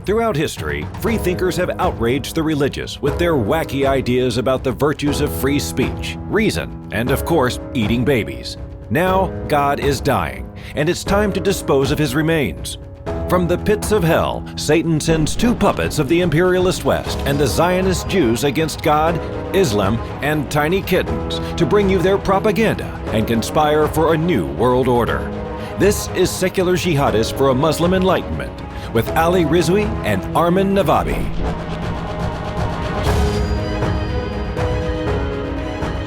Throughout history, free thinkers have outraged the religious with their wacky ideas about the virtues of free speech, reason, and of course, eating babies. Now, God is dying, and it's time to dispose of his remains. From the pits of hell, Satan sends two puppets of the imperialist West and the Zionist Jews against God, Islam, and tiny kittens to bring you their propaganda and conspire for a new world order. This is Secular Jihadists for a Muslim Enlightenment with Ali Rizvi and Armin Navabi.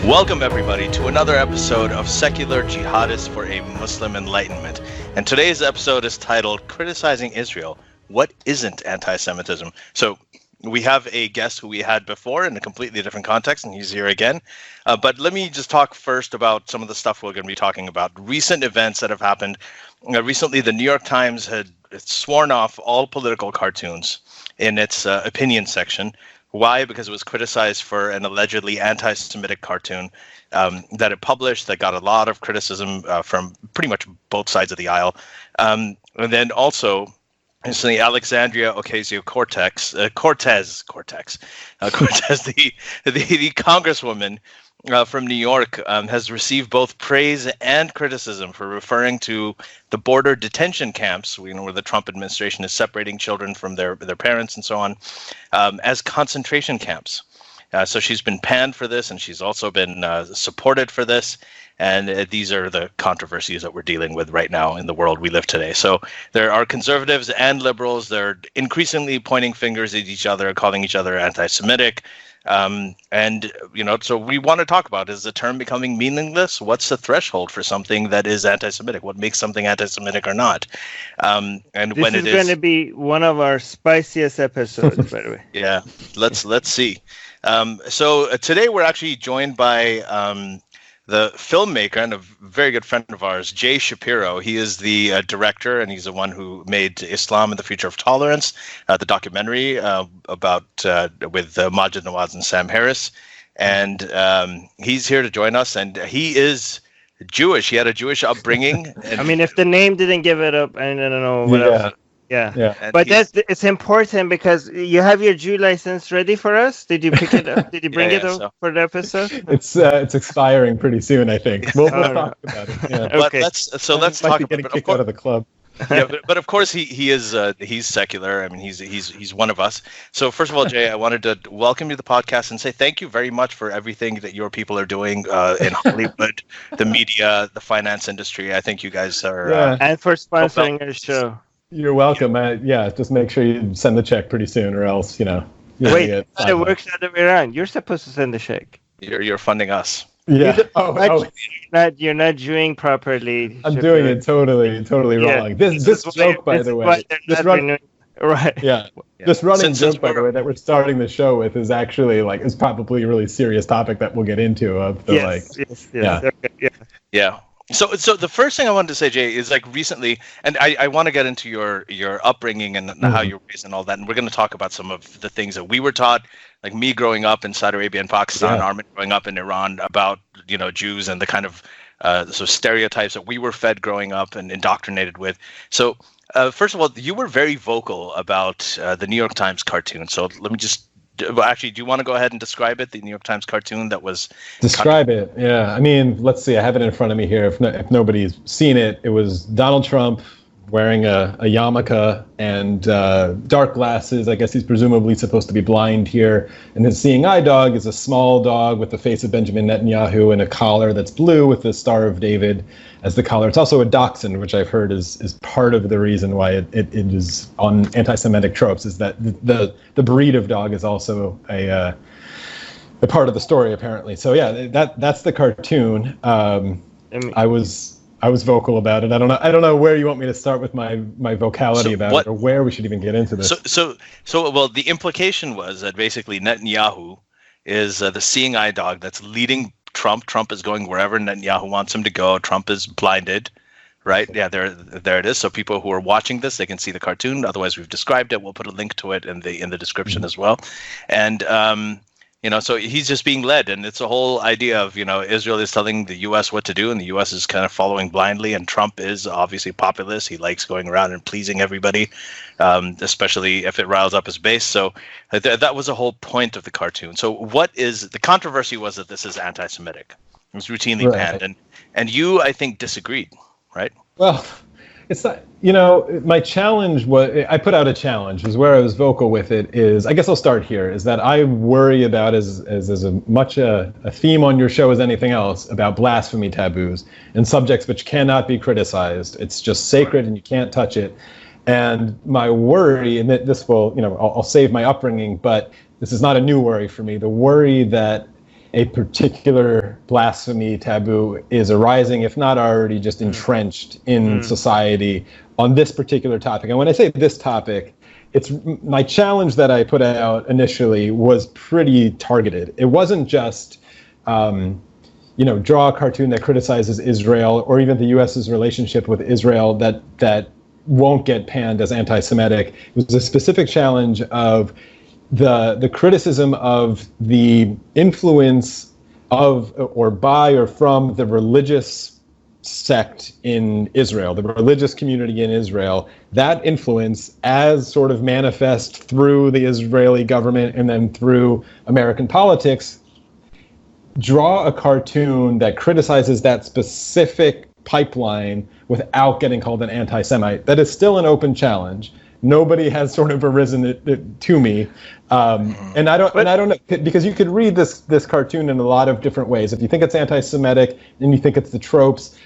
Welcome everybody to another episode of Secular Jihadists for a Muslim Enlightenment. And today's episode is titled Criticizing Israel, What Isn't Anti-Semitism? So we have a guest who we had before in a completely different context, and he's here again. But let me just talk first about some of the stuff we're going to be talking about. Recent events that have happened. Recently, the New York Times had sworn off all political cartoons in its opinion section. Why? Because it was criticized for an allegedly anti-Semitic cartoon that it published that got a lot of criticism from pretty much both sides of the aisle. And then also, recently, Alexandria Ocasio-Cortez, the congresswoman from New York, has received both praise and criticism for referring to the border detention camps, where the Trump administration is separating children from their parents and so on, as concentration camps. So she's been panned for this, and she's also been supported for this. And these are the controversies that we're dealing with right now in the world we live today. So there are conservatives and liberals. They're increasingly pointing fingers at each other, calling each other anti-Semitic. So we want to talk about, is the term becoming meaningless? What's the threshold for something that is anti-Semitic? What makes something anti-Semitic or not? This is going to be one of our spiciest episodes, by the way. Yeah, let's see. So today we're actually joined by the filmmaker and a very good friend of ours, Jay Shapiro. He is the director, and he's the one who made Islam and the Future of Tolerance, the documentary about with Majid Nawaz and Sam Harris. And he's here to join us, and he is Jewish. He had a Jewish upbringing. I mean, if the name didn't give it up, I don't know what else. Yeah. But it's important because you have your Jew license ready for us. Did you pick it up? Did you bring it up for the episode? It's expiring pretty soon, I think. We'll talk about it. Yeah. Okay. Let's talk about getting kicked out of the club. Yeah, but of course he's secular. I mean, he's one of us. So first of all, Jay, I wanted to welcome you to the podcast and say thank you very much for everything that your people are doing in Hollywood, the media, the finance industry. I think you guys are and for sponsoring our show. You're welcome. Just make sure you send the check pretty soon, or else, Wait, it works the other way around. You're supposed to send the check. You're funding us. Yeah. You're not doing properly. I'm doing it totally wrong. This joke, by the way. Right. Yeah. This running joke, by the way, that we're starting the show with is actually is probably a really serious topic that we'll get into. Yeah. So the first thing I wanted to say, Jay, is recently, and I want to get into your upbringing and how you're raised and all that, and we're going to talk about some of the things that we were taught, like me growing up in Saudi Arabia and Pakistan, Armin growing up in Iran, about Jews and the kind of stereotypes that we were fed growing up and indoctrinated with. So first of all, you were very vocal about the New York Times cartoon. So let me just. Actually, do you want to go ahead and describe it, the New York Times cartoon that was... Describe it, yeah. I mean, let's see. I have it in front of me here. If nobody's seen it, it was Donald Trump wearing a yarmulke and dark glasses. I guess he's presumably supposed to be blind here. And his seeing eye dog is a small dog with the face of Benjamin Netanyahu and a collar that's blue with the Star of David as the collar. It's also a dachshund, which I've heard is part of the reason why it is on anti-Semitic tropes, is that the breed of dog is also a part of the story, apparently. So yeah, that's the cartoon. I was vocal about it. I don't know where you want me to start with my vocality about it, or where we should even get into this. So the implication was that basically Netanyahu is the seeing eye dog that's leading Trump. Trump is going wherever Netanyahu wants him to go. Trump is blinded, right? Yeah, there it is. So people who are watching this, they can see the cartoon. Otherwise, we've described it. We'll put a link to it in the description as well. And So he's just being led, and it's a whole idea of, Israel is telling the U.S. what to do, and the U.S. is kind of following blindly, and Trump is obviously populist. He likes going around and pleasing everybody, especially if it riles up his base. So that was the whole point of the cartoon. So the controversy was that this is anti-Semitic. It was routinely panned, and you, I think, disagreed, right? Well, it's not, my challenge I put out a challenge, was where I was vocal with it, is, I guess I'll start here, is that I worry about as much a theme on your show as anything else, about blasphemy taboos and subjects which cannot be criticized. It's just sacred and you can't touch it. And my worry, and that this will, I'll save my upbringing, but this is not a new worry for me, the worry that a particular blasphemy taboo is arising, if not already just entrenched in society on this particular topic. And when I say this topic, it's my challenge that I put out initially was pretty targeted. It wasn't just, draw a cartoon that criticizes Israel or even the U.S.'s relationship with Israel that won't get panned as anti-Semitic. It was a specific challenge of the criticism of the influence of or by or from the religious sect in Israel, the religious community in Israel, that influence as sort of manifest through the Israeli government and then through American politics. Draw a cartoon that criticizes that specific pipeline without getting called an anti-Semite. That is still an open challenge. Nobody has sort of arisen to me, and I don't know, because you could read this cartoon in a lot of different ways. If you think it's anti-Semitic and you think it's the tropes,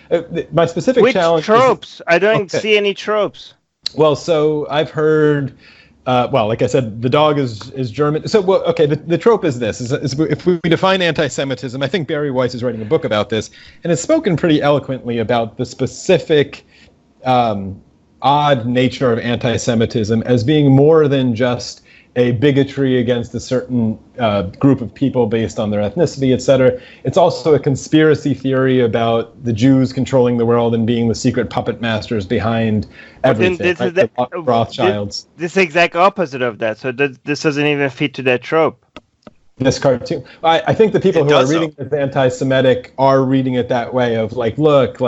my specific challenge. Which tropes? I don't see any tropes. Well, so I've heard. Like I said, the dog is German. So, the trope is this: is if we define anti-Semitism, I think Barry Weiss is writing a book about this, and has spoken pretty eloquently about the specific. Odd nature of anti-Semitism as being more than just a bigotry against a certain group of people based on their ethnicity, etc. It's also a conspiracy theory about the Jews controlling the world and being the secret puppet masters behind everything, like the Rothschilds. This exact opposite of that. So this doesn't even fit to that trope. This cartoon. I think the people who are reading it as anti-Semitic are reading it that way of look,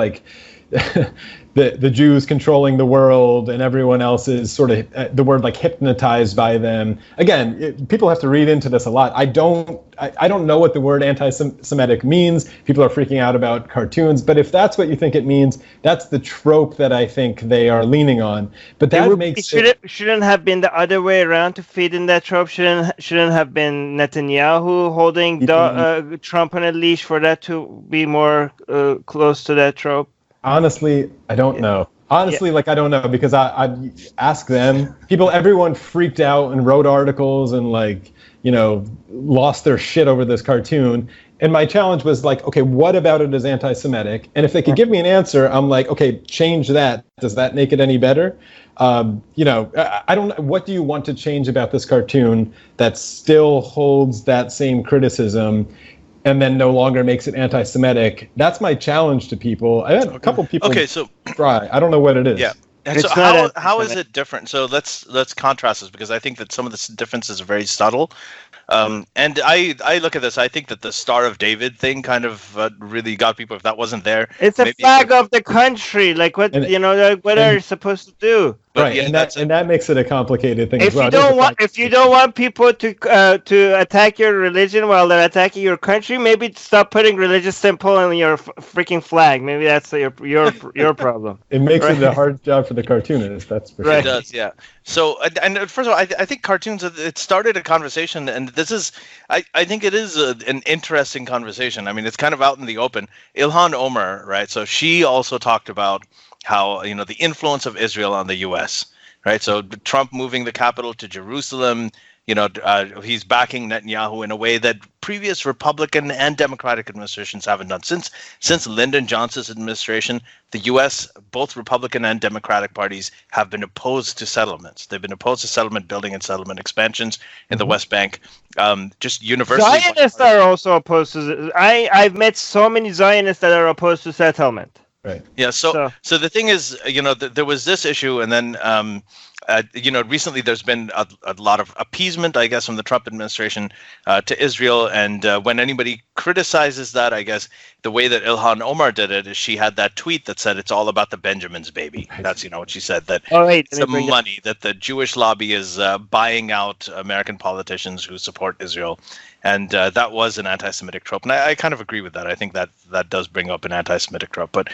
the Jews controlling the world and everyone else is sort of the word hypnotized by them. Again, people have to read into this a lot. I don't know what the word anti-Semitic means. People are freaking out about cartoons, but if that's what you think it means, that's the trope that I think they are leaning on. But that shouldn't have been the other way around to fit in that trope. Shouldn't have been Netanyahu holding Trump on a leash for that to be more close to that trope. Honestly, I don't know. I don't know, because I ask them. Everyone freaked out and wrote articles and lost their shit over this cartoon. And my challenge was okay, what about it is anti-Semitic? And if they could give me an answer, I'm okay, change that. Does that make it any better? I don't know. What do you want to change about this cartoon that still holds that same criticism and then no longer makes it anti-Semitic? That's my challenge to people. I had a couple people try. I don't know what it is. Yeah. And so how is it different? So let's contrast this, because I think that some of the differences are very subtle. And I look at this, I think that the Star of David thing kind of really got people. If that wasn't there, it's a flag of the country. What are you supposed to do? Right, yeah, and that makes it a complicated thing. If you don't want people to attack your religion while they're attacking your country, maybe stop putting religious symbol on your freaking flag. Maybe that's your problem. It makes it a hard job for the cartoonist. That's for sure. It does, yeah. So, and first of all, I think cartoons, it started a conversation, and this is, I think it is an interesting conversation. I mean, it's kind of out in the open. Ilhan Omar, right? So she also talked about how, the influence of Israel on the U.S., right? So Trump moving the capital to Jerusalem, he's backing Netanyahu in a way that previous Republican and Democratic administrations haven't done. Since Lyndon Johnson's administration, the U.S., both Republican and Democratic parties have been opposed to settlements. They've been opposed to settlement building and settlement expansions in the West Bank. Just universally. Zionists are also opposed to. I've met so many Zionists that are opposed to settlement. Right. Yeah. So the thing is, there was this issue, and then recently there's been a lot of appeasement, I guess, from the Trump administration to Israel. And when anybody criticizes that, I guess the way that Ilhan Omar did it is she had that tweet that said it's all about the Benjamins, baby. That's, what she said, that it's the money that the Jewish lobby is buying out American politicians who support Israel. And that was an anti-Semitic trope. And I kind of agree with that. I think that does bring up an anti-Semitic trope. But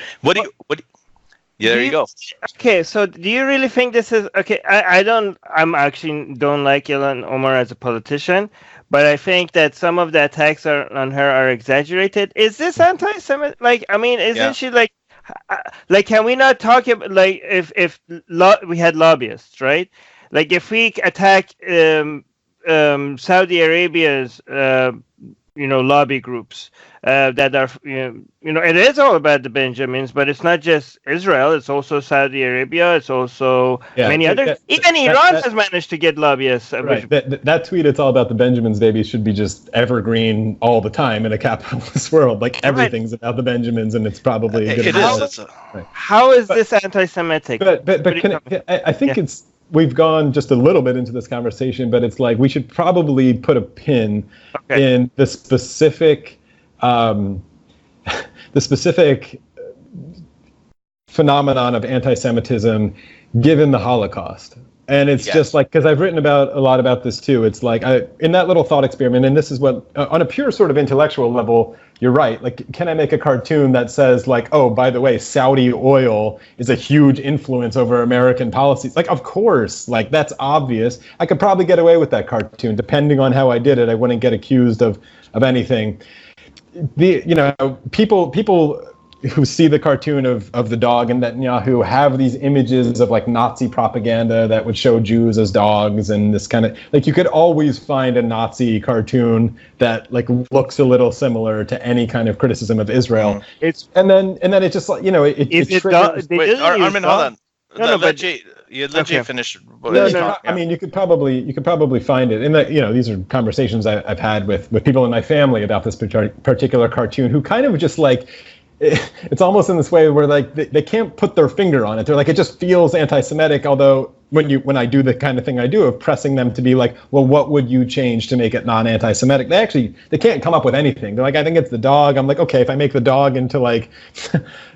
yeah, there you go. Okay, so do you really think this is okay? I'm actually don't like Ilhan Omar as a politician, but I think that some of the attacks on her are exaggerated. Is this anti-Semitic? Isn't she like, can we not talk about if we had lobbyists, right? Like if we attack Saudi Arabia's lobby groups that are it is all about the Benjamins, but it's not just Israel, it's also Saudi Arabia, it's also many others. Even Iran has managed to get lobbyists. Right. That tweet, it's all about the Benjamins, baby, should be just evergreen all the time in a capitalist world. Like everything's about the Benjamins, and it's probably how is this anti-Semitic? I think it's we've gone just a little bit into this conversation, but it's like we should probably put a pin in the specific phenomenon of anti-Semitism given the Holocaust. And it's just like, because I've written a lot about this too. It's like in that little thought experiment, and this is what, on a pure sort of intellectual level, you're right. Like, can I make a cartoon that says like, oh, by the way, Saudi oil is a huge influence over American policies? Like, of course, like that's obvious. I could probably get away with that cartoon. Depending on how I did it, I wouldn't get accused of anything. People who see the cartoon of the dog and Netanyahu have these images of like Nazi propaganda that would show Jews as dogs, and this kind of like you could always find a Nazi cartoon that like looks a little similar to any kind of criticism of Israel. And then it just like Armin, hold on. Let Jay finish. I mean, you could probably find it. And these are conversations I've had with people in my family about this particular cartoon who kind of just like. It's almost in this way where like they can't put their finger on it. They're like, it just feels anti-Semitic. Although when I do the kind of thing I do of pressing them to be like, well, what would you change to make it non-anti-Semitic? They can't come up with anything. They're like, I think it's the dog. I'm like, okay, if I make the dog into like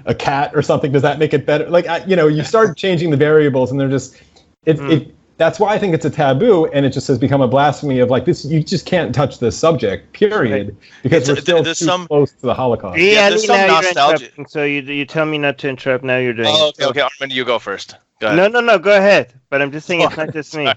a cat or something, does that make it better? Like, you start changing the variables, and they're just that's why I think it's a taboo, and it just has become a blasphemy of like this. You just can't touch this subject, period, because we're still too close to the Holocaust. Yeah, there's some nostalgia. So you tell me not to interrupt. Now you're doing it. Okay, Armin, you go first. Go ahead. No, go ahead. But I'm just saying it's not just me.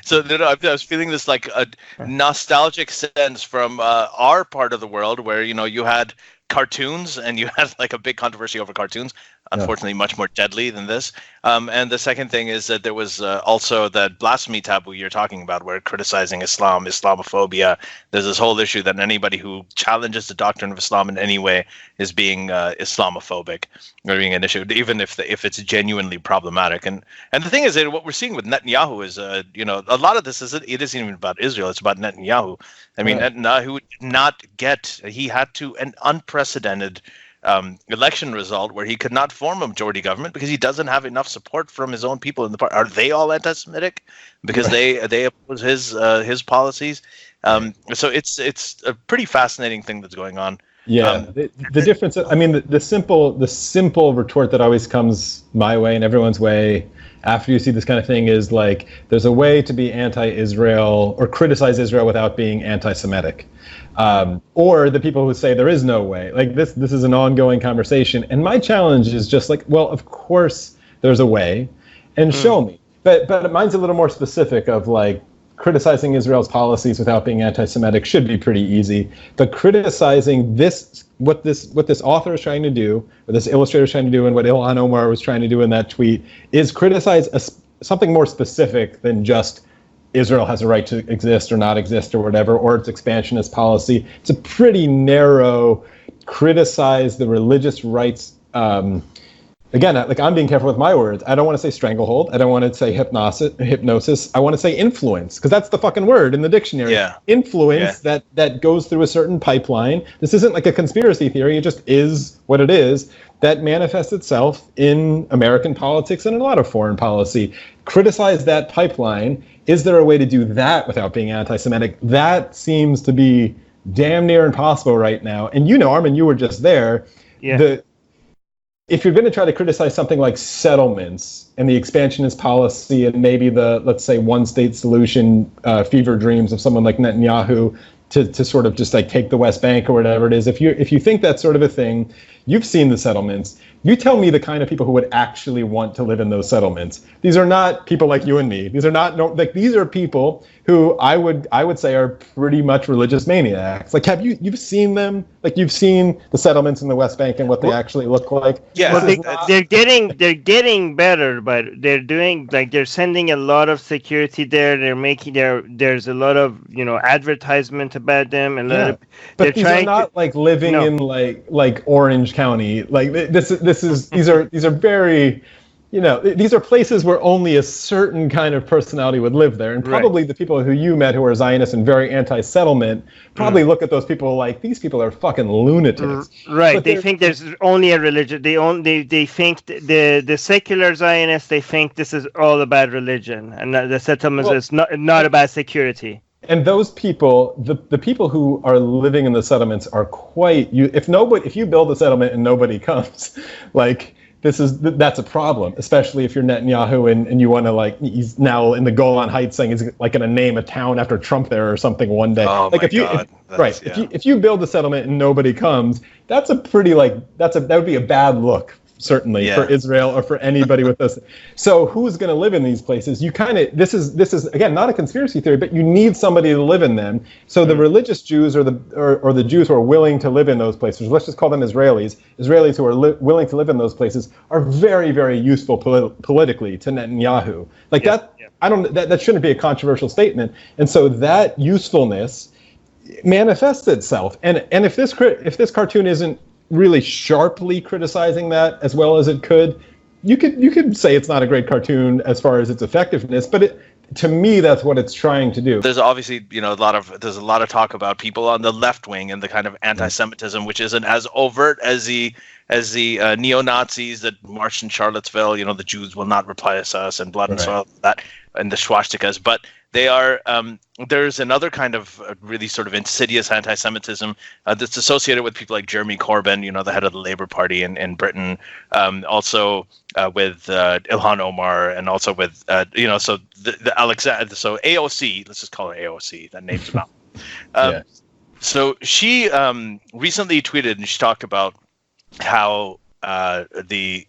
So I was feeling this like a nostalgic sense from our part of the world where you had cartoons, and you had like a big controversy over cartoons. Unfortunately, much more deadly than this. And the second thing is that there was also that blasphemy taboo you're talking about, where criticizing Islam, Islamophobia, there's this whole issue that anybody who challenges the doctrine of Islam in any way is being Islamophobic, or being an issue, even if it's genuinely problematic. And the thing is that what we're seeing with Netanyahu is, a lot of this isn't even about Israel. It's about Netanyahu. I mean, Netanyahu he had an unprecedented election result where he could not form a majority government because he doesn't have enough support from his own people in the party. Are they all anti-Semitic because they oppose his policies? So it's a pretty fascinating thing that's going on. Yeah, the difference. I mean, the simple retort that always comes my way and everyone's way after you see this kind of thing is like, there's a way to be anti-Israel or criticize Israel without being anti-Semitic. Or the people who say there is no way. Like this is an ongoing conversation. And my challenge is just like, well, of course there's a way, and show me. But mine's a little more specific of like, criticizing Israel's policies without being anti-Semitic should be pretty easy. But criticizing what this author is trying to do, or this illustrator is trying to do, and what Ilhan Omar was trying to do in that tweet, is criticize something more specific than just Israel has a right to exist or not exist or whatever, or its expansionist policy. It's a pretty narrow criticize the religious rights. Again, like I'm being careful with my words. I don't want to say stranglehold. I don't want to say hypnosis. I want to say influence, because that's the fucking word in the dictionary. Yeah. Influence that goes through a certain pipeline. This isn't like a conspiracy theory. It just is what it is. that manifests itself in American politics and in a lot of foreign policy. Criticize that pipeline. Is there a way to do that without being anti-Semitic? That seems to be damn near impossible right now. And Armin, you were just there. Yeah. If you're going to try to criticize something like settlements and the expansionist policy and maybe the, let's say, one-state solution fever dreams of someone like Netanyahu to sort of just like take the West Bank or whatever it is, if you think that's sort of a thing, you've seen the settlements. You tell me the kind of people who would actually want to live in those settlements. These are not people like you and me. These are not these are people who I would say are pretty much religious maniacs. Like, have you've seen them? Like, you've seen the settlements in the West Bank and what they actually look like? Yeah, well, they're getting better, but they're sending a lot of security there. There's a lot of advertisement about them, and but these are not like living in like Orange County. Like these are very, these are places where only a certain kind of personality would live there. And probably the people who you met who are Zionists and very anti-settlement probably look at those people like, these people are fucking lunatics. Right. But they think there's only a religion. They think the secular Zionists, they think this is all about religion, and the settlements is not about security. And those people, the people who are living in the settlements are quite. If you build a settlement and nobody comes, like that's a problem. Especially if you're Netanyahu and you want to he's now in the Golan Heights saying he's like going to name a town after Trump there or something one day. Oh like my God. If you build a settlement and nobody comes, that's a pretty that would be a bad look. Certainly for Israel or for anybody with this. So who's going to live in these places? This is again not a conspiracy theory, but you need somebody to live in them. So the religious Jews or the Jews who are willing to live in those places, let's just call them Israelis who are willing to live in those places, are very, very useful politically to Netanyahu. That shouldn't be a controversial statement. And so that usefulness manifests itself. And if this cartoon isn't really sharply criticizing that as well as it could, you could say it's not a great cartoon as far as its effectiveness, but to me that's what it's trying to do. There's obviously there's a lot of talk about people on the left wing and the kind of anti-Semitism which isn't as overt as the neo-Nazis that marched in Charlottesville. The Jews will not replace us and blood and soil, that and the swastikas, but they are. There's another kind of really sort of insidious anti-Semitism that's associated with people like Jeremy Corbyn, the head of the Labour Party in Britain, also with Ilhan Omar, and also with so the Alexandria. So AOC, let's just call her AOC. That name's about. So she recently tweeted and she talked about how the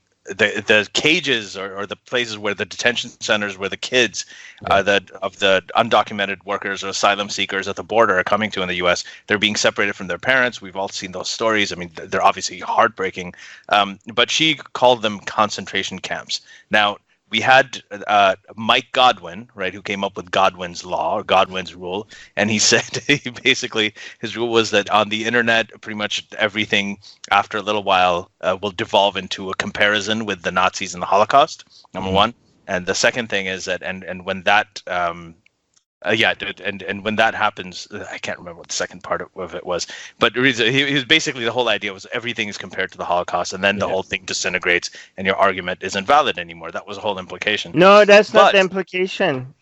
cages or the places where the detention centers where the kids of the undocumented workers or asylum seekers at the border are coming to in the U.S., they're being separated from their parents. We've all seen those stories. I mean, they're obviously heartbreaking. But she called them concentration camps. Now, we had Mike Godwin, right, who came up with Godwin's law or Godwin's rule, and he said basically his rule was that on the internet, pretty much everything after a little while will devolve into a comparison with the Nazis and the Holocaust. Number one, and the second thing is that and when that and when that happens, I can't remember what the second part of it was, but he was basically, the whole idea was everything is compared to the Holocaust, and then the whole thing disintegrates, and your argument isn't valid anymore. That was the whole implication. No, that's not the implication.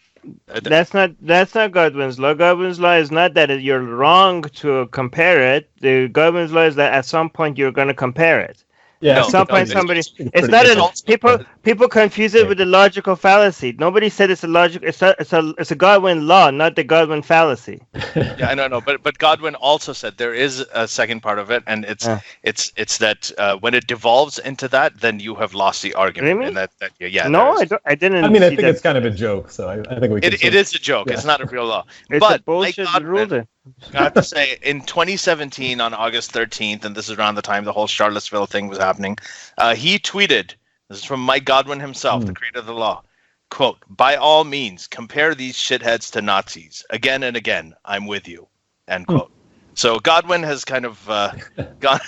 That's not Godwin's law. Godwin's law is not that you're wrong to compare it. The Godwin's law is that at some point you're going to compare it. Yeah, at some point somebody. It's not people confuse it with the logical fallacy. Nobody said it's a logic. It's a Godwin law, not the Godwin fallacy. Yeah, I don't know, but Godwin also said there is a second part of it, and it's that when it devolves into that, then you have lost the argument. Really? And that no, I didn't. I mean, I think it's kind of a joke, so I think we. It is a joke. Yeah. It's not a real law. It's but a bullshit rule. I have to say, in 2017, on August 13th, and this is around the time the whole Charlottesville thing was happening, he tweeted, this is from Mike Godwin himself, the creator of the law, quote, "By all means, compare these shitheads to Nazis. Again and again, I'm with you," end quote. So Godwin has kind of gone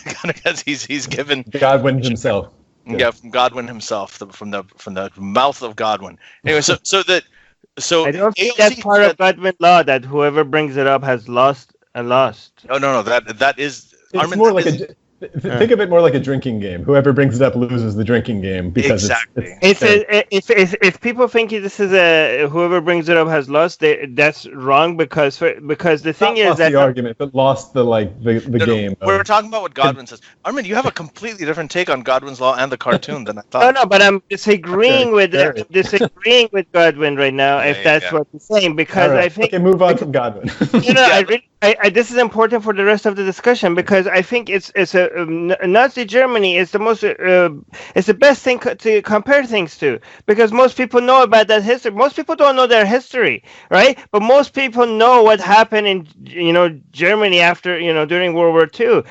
as he's given Godwin himself. Yeah, from Godwin himself, from the mouth of Godwin. Anyway, so I don't think that's part of Godwin law that whoever brings it up has lost. Oh no, that is. It's more like Think of it more like a drinking game. Whoever brings it up loses the drinking game because exactly. If people think this is whoever brings it up has lost, that's wrong because the thing is lost that the argument, but lost the game. We're talking about what Godwin says. Armin, you have a completely different take on Godwin's Law and the cartoon than I thought. No, but I'm disagreeing with Godwin right now. If that's what he's saying, because I think move on from Godwin. This is important for the rest of the discussion because I think it's Nazi Germany is the most it's the best thing to compare things to because most people know about that history. Most people don't know their history, right? But most people know what happened in Germany after during World War II.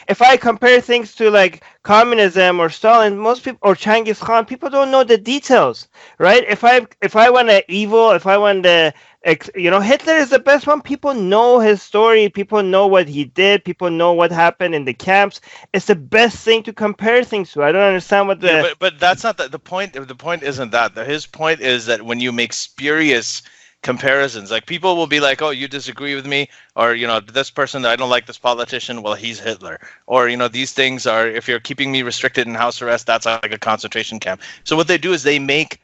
If I compare things to like communism or Stalin, most people or Genghis Khan, people don't know the details, right? If I want the evil, if I want the Hitler is the best one. People know his story. People know what he did. People know what happened in the camps. It's the best thing to compare things to. I don't understand what but that's not the point. The point isn't that. His point is that when you make spurious comparisons, like people will be like, "Oh, you disagree with me," or this person, I don't like this politician. Well, he's Hitler, or these things are. If you're keeping me restricted in house arrest, that's like a concentration camp. So what they do is they make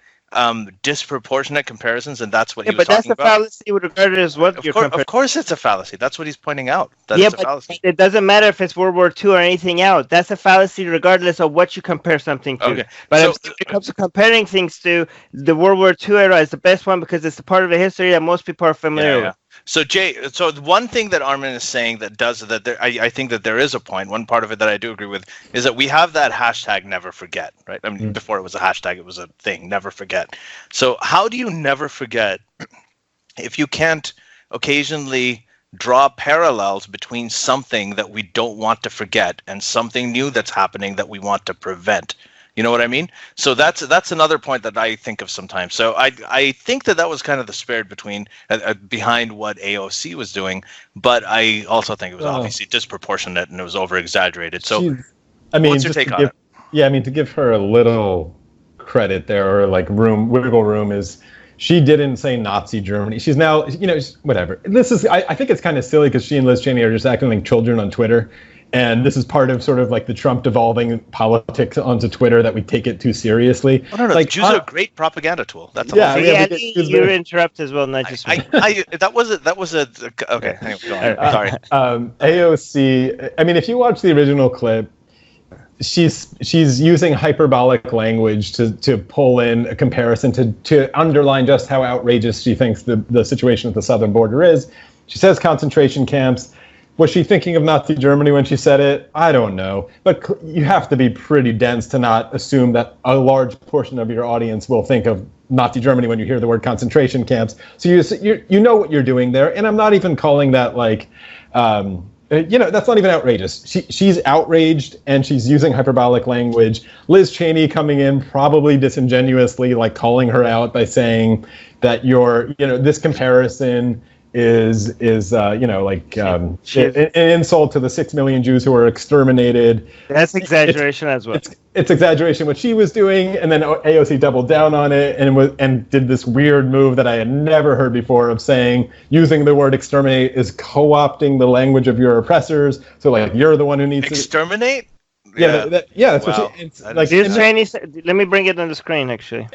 disproportionate comparisons, and that's what he was talking about. But that's a fallacy regardless what you're comparing. Of course it's a fallacy. That's what he's pointing out. That it's a fallacy. It doesn't matter if it's World War II or anything else. That's a fallacy regardless of what you compare something to. Okay. But if it comes to comparing things to, the World War II era is the best one because it's a part of the history that most people are familiar with. So Jay, one thing that Armin is saying I think that there is a point. One part of it that I do agree with is that we have that hashtag never forget, right? I mean, before it was a hashtag, it was a thing, never forget. So how do you never forget if you can't occasionally draw parallels between something that we don't want to forget and something new that's happening that we want to prevent? You know what I mean? So that's another point that I think of sometimes. So I think that was kind of the spirit behind what AOC was doing, but I also think it was obviously disproportionate and it was over exaggerated. So, what's your take on it? Yeah, I mean, to give her a little credit there, or like wiggle room, is she didn't say Nazi Germany. She's now, whatever. This is, I think it's kind of silly because she and Liz Cheney are just acting like children on Twitter. And this is part of sort of like the Trump devolving politics onto Twitter that we take it too seriously. Oh, no, like, Jews are a great propaganda tool. That's you interrupt as well, not just me. That was a okay. Anyway, go on. Sorry. AOC. I mean, if you watch the original clip, she's using hyperbolic language to pull in a comparison to underline just how outrageous she thinks the situation at the southern border is. She says concentration camps. Was she thinking of Nazi Germany when she said it? I don't know. But you have to be pretty dense to not assume that a large portion of your audience will think of Nazi Germany when you hear the word concentration camps. So you know what you're doing there. And I'm not even calling that like, that's not even outrageous. She's outraged and she's using hyperbolic language. Liz Cheney coming in probably disingenuously, like calling her out by saying that this comparison is an insult to the 6 million Jews who were exterminated. That's exaggeration as well. It's exaggeration what she was doing, and then AOC doubled down on it and did this weird move that I had never heard before of saying using the word exterminate is co-opting the language of your oppressors. So like you're the one who needs exterminate. Yeah, that's what she. It's like let me bring it on the screen actually.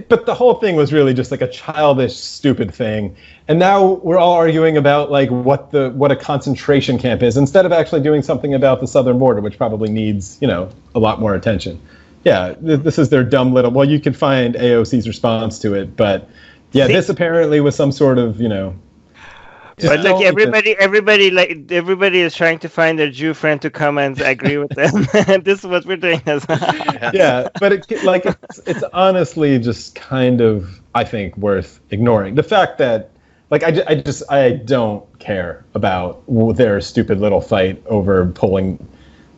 But the whole thing was really just like a childish, stupid thing. And now we're all arguing about like what a concentration camp is instead of actually doing something about the southern border, which probably needs, a lot more attention. Yeah, this is their dumb little. Well, you can find AOC's response to it, but yeah, this apparently was some sort of, But look, everybody is trying to find their Jew friend to come and agree with them. This is what we're doing as well. Yeah, but it's honestly just kind of, I think, worth ignoring. The fact that, I don't care about their stupid little fight over pulling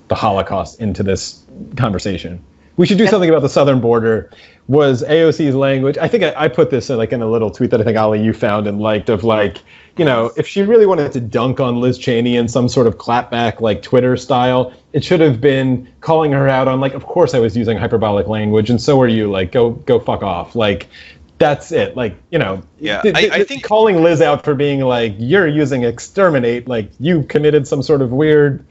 the Holocaust into this conversation. We should do something about the southern border. Was AOC's language? I think I put this in a little tweet that I think Ali you found and liked of if she really wanted to dunk on Liz Cheney in some sort of clapback like Twitter style, it should have been calling her out on of course I was using hyperbolic language and so are you. Go fuck off. That's it. Yeah. I think calling Liz out for being you're using exterminate, you committed some sort of weird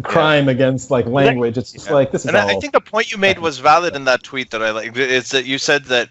crime against like language. It's just like this is. And I think the point you made was valid in that tweet that I like. It's that you said that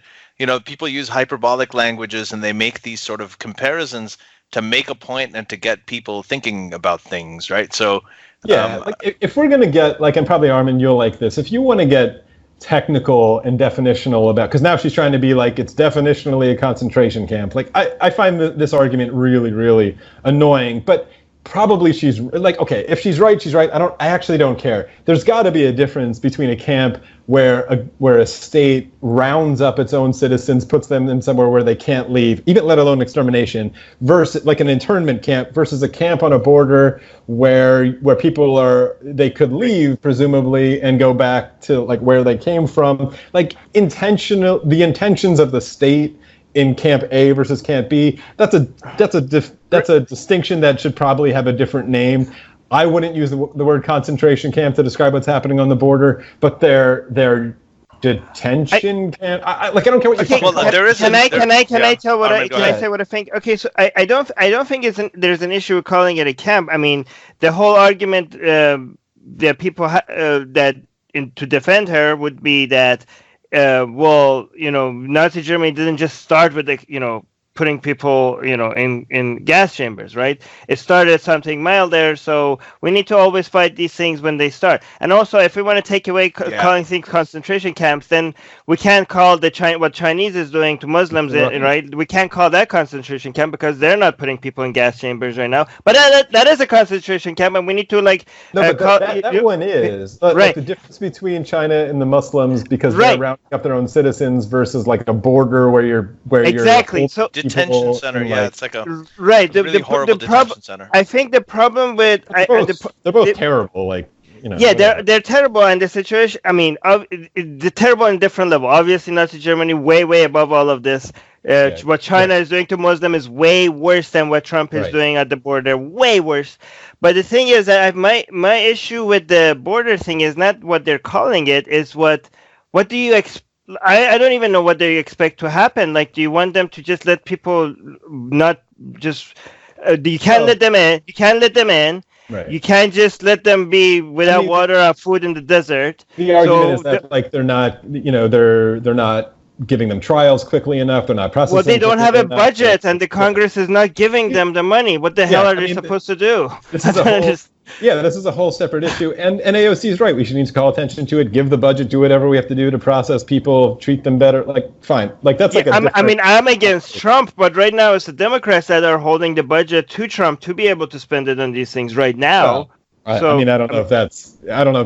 people use hyperbolic languages and they make these sort of comparisons to make a point and to get people thinking about things, right? So like if we're gonna get like, and probably Armin, you'll like this. If you want to get technical and definitional about, because now she's trying to be like it's definitionally a concentration camp. Like I find this argument really, really annoying, but. Probably she's like, okay, if she's right, she's right. I actually don't care. There's got to be a difference between a camp where a state rounds up its own citizens, puts them in somewhere where they can't leave, even let alone extermination, versus like an internment camp versus a camp on a border where people they could leave presumably and go back to like where they came from. Like the intentions of the state in Camp A versus Camp B, that's a distinction that should probably have a different name. I wouldn't use the word concentration camp to describe what's happening on the border, but their detention camp. I don't care what you. Well, there is. Can I tell what I say what I think? Okay, so I don't think there's an issue with calling it a camp. I mean, the whole argument that people to defend her would be that. Nazi Germany didn't just start with putting people, in gas chambers, right? It started something milder, so we need to always fight these things when they start. And also, if we want to take away calling things concentration camps, then we can't call what Chinese is doing to Muslims, right? We can't call that concentration camp because they're not putting people in gas chambers right now. But that is a concentration camp, and we need to that one is right. Like the difference between China and the Muslims because they're rounding up their own citizens versus like a border where you're exactly so. Detention center, it's like a really horrible detention center. I think the problem with they're both terrible, like they're terrible, and the situation. I mean, they're terrible on a different level. Obviously, Nazi Germany way above all of this. What China is doing to Muslims is way worse than what Trump is doing at the border. Way worse. But the thing is that my issue with the border thing is not what they're calling it. Is what do you expect? I don't even know what they expect to happen. Like, do you want them to just let people not just? You can't let them in. You can't let them in. Right. You can't just let them be without water or food in the desert. The argument is that like they're not, they're not giving them trials quickly enough. They're not processing. Well, they don't have a budget, and the Congress is not giving them the money. What the hell are they supposed to do? This is a whole separate issue, and AOC is right. We should need to call attention to it, give the budget, do whatever we have to do to process people, treat them better. Like, fine. Like that's like I'm against Trump, but right now it's the Democrats that are holding the budget to Trump to be able to spend it on these things right now. I don't know if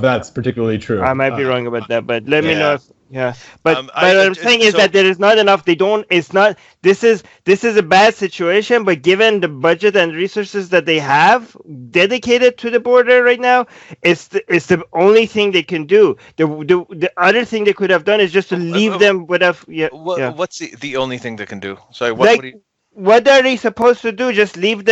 that's particularly true. I might be wrong about that, but let me know if. Yeah, but what I'm saying is that there is not enough. It's not. This is a bad situation. But given the budget and resources that they have dedicated to the border right now, it's the only thing they can do. The other thing they could have done is just to leave them without. What's the only thing they can do? Sorry, what are they supposed to do? Just leave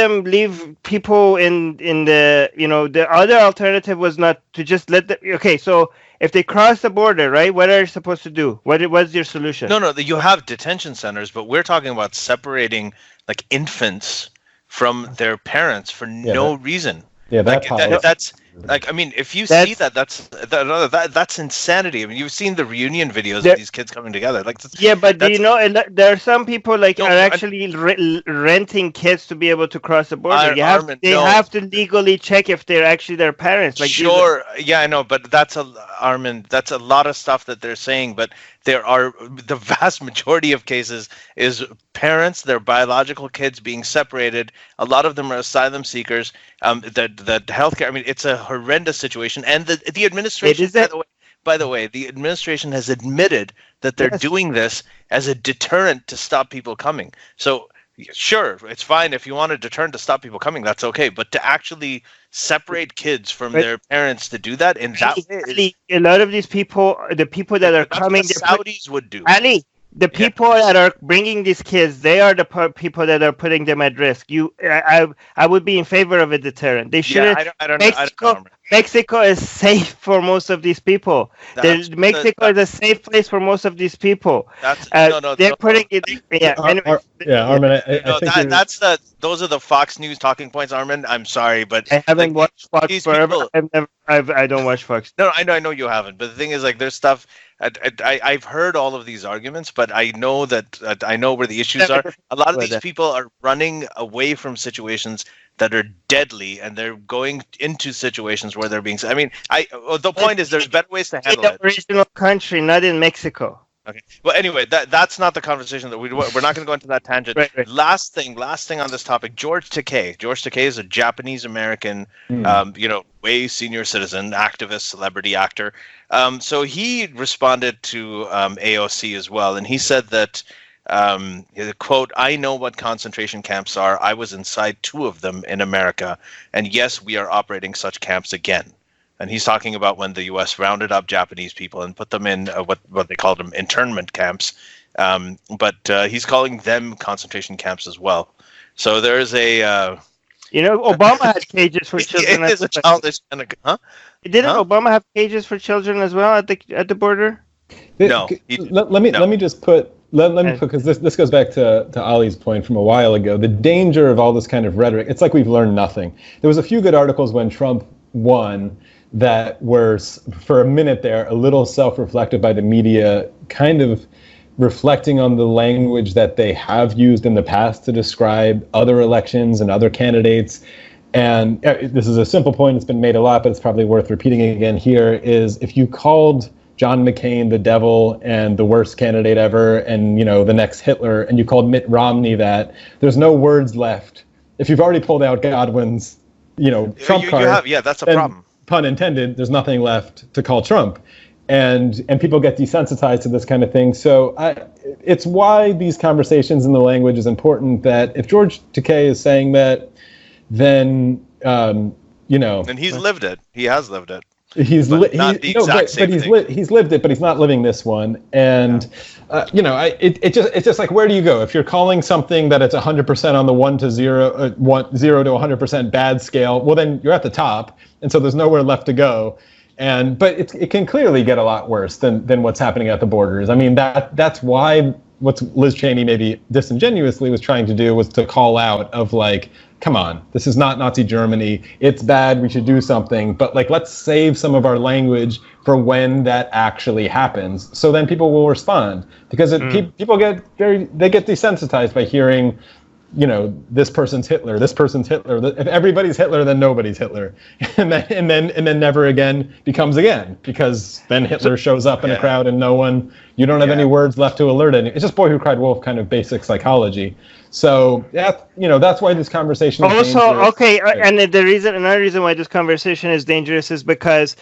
people in the the other alternative was not to just let them. Okay, so. If they cross the border, right, what are you supposed to do? What's your solution? No, you have detention centers, but we're talking about separating like infants from their parents for no reason. Yeah, that's like, I mean, if you see that's insanity. I mean, you've seen the reunion videos of these kids coming together. Like, but do you know there are some people are actually renting kids to be able to cross the border. They have to legally check if they're actually their parents. Like, I know, but that's a lot of stuff that they're saying. But the vast majority of cases is parents, their biological kids being separated. A lot of them are asylum seekers. The healthcare. I mean, it's a horrendous situation, and the administration. By the way, the administration has admitted that they're doing this as a deterrent to stop people coming. So, sure, it's fine if you want a deterrent to stop people coming. That's okay, but to actually separate kids from their parents to do that in that way, a lot of these people, the people that are coming, the Saudis would do. Ali, the people that are bringing these kids, they are the people that are putting them at risk. I would be in favor of a deterrent. They shouldn't. I don't know. Mexico is safe for most of these people. Mexico is a safe place for most of these people. They're putting it. Yeah. Anyway. Armin, I think those are the Fox News talking points, Armin. I'm sorry, but I haven't watched Fox forever. I don't watch Fox. No, I know you haven't. But the thing is, like, there's stuff. I've heard all of these arguments, but I know that I know where the issues are. A lot of these people are running away from situations that are deadly, and they're going into situations where they're being. I mean, the point is, there's better ways to handle it. In the original country, not in Mexico. Okay. Well, anyway, that's not the conversation that we're not going to go into that tangent. Right. Last thing on this topic. George Takei. George Takei is a Japanese American, way senior citizen, activist, celebrity actor. So he responded to AOC as well, and he said that, quote, "I know what concentration camps are. I was inside 2 of them in America, and yes, we are operating such camps again." And he's talking about when the U.S. rounded up Japanese people and put them in what they called them internment camps. But he's calling them concentration camps as well. So there's a... Obama had cages for children. It is a childish... Huh? Didn't Obama have cages for children as well at the border? No. Let me just put... Let me put, because this goes back to Ali's point from a while ago. The danger of all this kind of rhetoric, it's like we've learned nothing. There was a few good articles when Trump won that were, for a minute there, a little self-reflective by the media, kind of reflecting on the language that they have used in the past to describe other elections and other candidates. And this is a simple point, it's been made a lot, but it's probably worth repeating again here, is if you called John McCain the devil and the worst candidate ever and, the next Hitler, and you called Mitt Romney that, there's no words left. If you've already pulled out Godwin's, Trump card, that's a problem. Pun intended, there's nothing left to call Trump. And people get desensitized to this kind of thing. So it's why these conversations in the language is important, that if George Takei is saying that, then, And he's lived it. He has lived it. He's lived it, but he's not living this one. And it's just like, where do you go if you're calling something that it's 100% on the 1 to 0, 0 to 100% bad scale? Well, then you're at the top, and so there's nowhere left to go. But it can clearly get a lot worse than what's happening at the borders. I mean, that's why what Liz Cheney maybe disingenuously was trying to do was to call out of like, come on, this is not Nazi Germany. It's bad. We should do something. But like, let's save some of our language for when that actually happens. So then people will respond, because people get desensitized by hearing, this person's Hitler, this person's Hitler. If everybody's Hitler, then nobody's Hitler, and then never again becomes again, because then Hitler shows up in a crowd and you don't have any words left to alert any. It's just boy who cried wolf kind of basic psychology. So that's why this conversation is dangerous. Okay, and another reason why this conversation is dangerous is because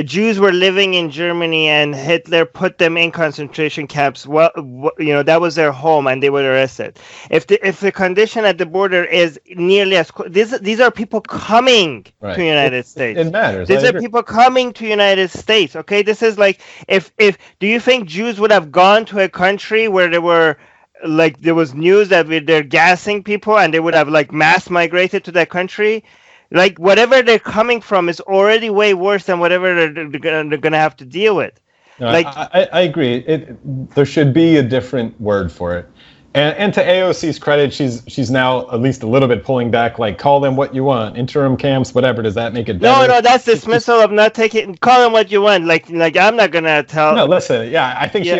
Jews were living in Germany and Hitler put them in concentration camps. Well, that was their home, and they were arrested. If the condition at the border is nearly as these are people coming to the United States. It matters. These are people coming to the United States. Okay, this is like if do you think Jews would have gone to a country where there was news that they're gassing people and they would have like mass migrated to that country? Like whatever they're coming from is already way worse than whatever they're gonna have to deal with. No, I agree. There should be a different word for it. And to AOC's credit, she's now at least a little bit pulling back, like, call them what you want, interim camps, whatever. Does that make it better? No, that's dismissal of not taking. Call them what you want. Like I'm not gonna tell. No, listen. Yeah, I think she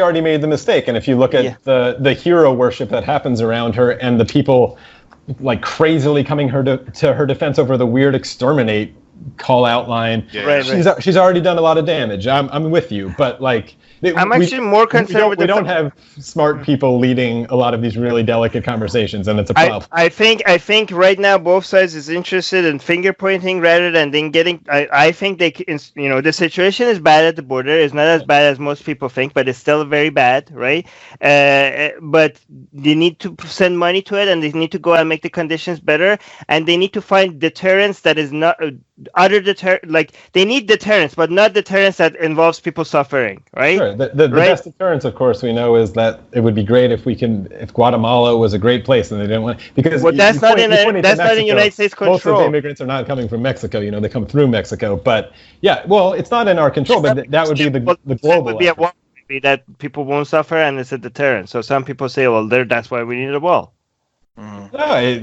already made the mistake. And if you look at the hero worship that happens around her, and the people like crazily coming to her defense over the weird exterminate call out line, she's already done a lot of damage. I'm with you, but like. I'm actually more concerned with we don't have smart people leading a lot of these really delicate conversations, and it's a problem. I think right now both sides is interested in finger pointing rather than getting. I think the situation is bad at the border. It's not as bad as most people think, but it's still very bad, right? But they need to send money to it, and they need to go and make the conditions better, and they need to find deterrence that is not they need deterrence, but not deterrence that involves people suffering, right? Sure. The best deterrence, of course, we know is that it would be great if Guatemala was a great place and they didn't want, because that's not in United States control. Most of the immigrants are not coming from Mexico. They come through Mexico. But yeah, well, it's not in our control. But that would be the global. Would be a wall, that people won't suffer, and it's a deterrent. So some people say, well, that's why we need a wall. No,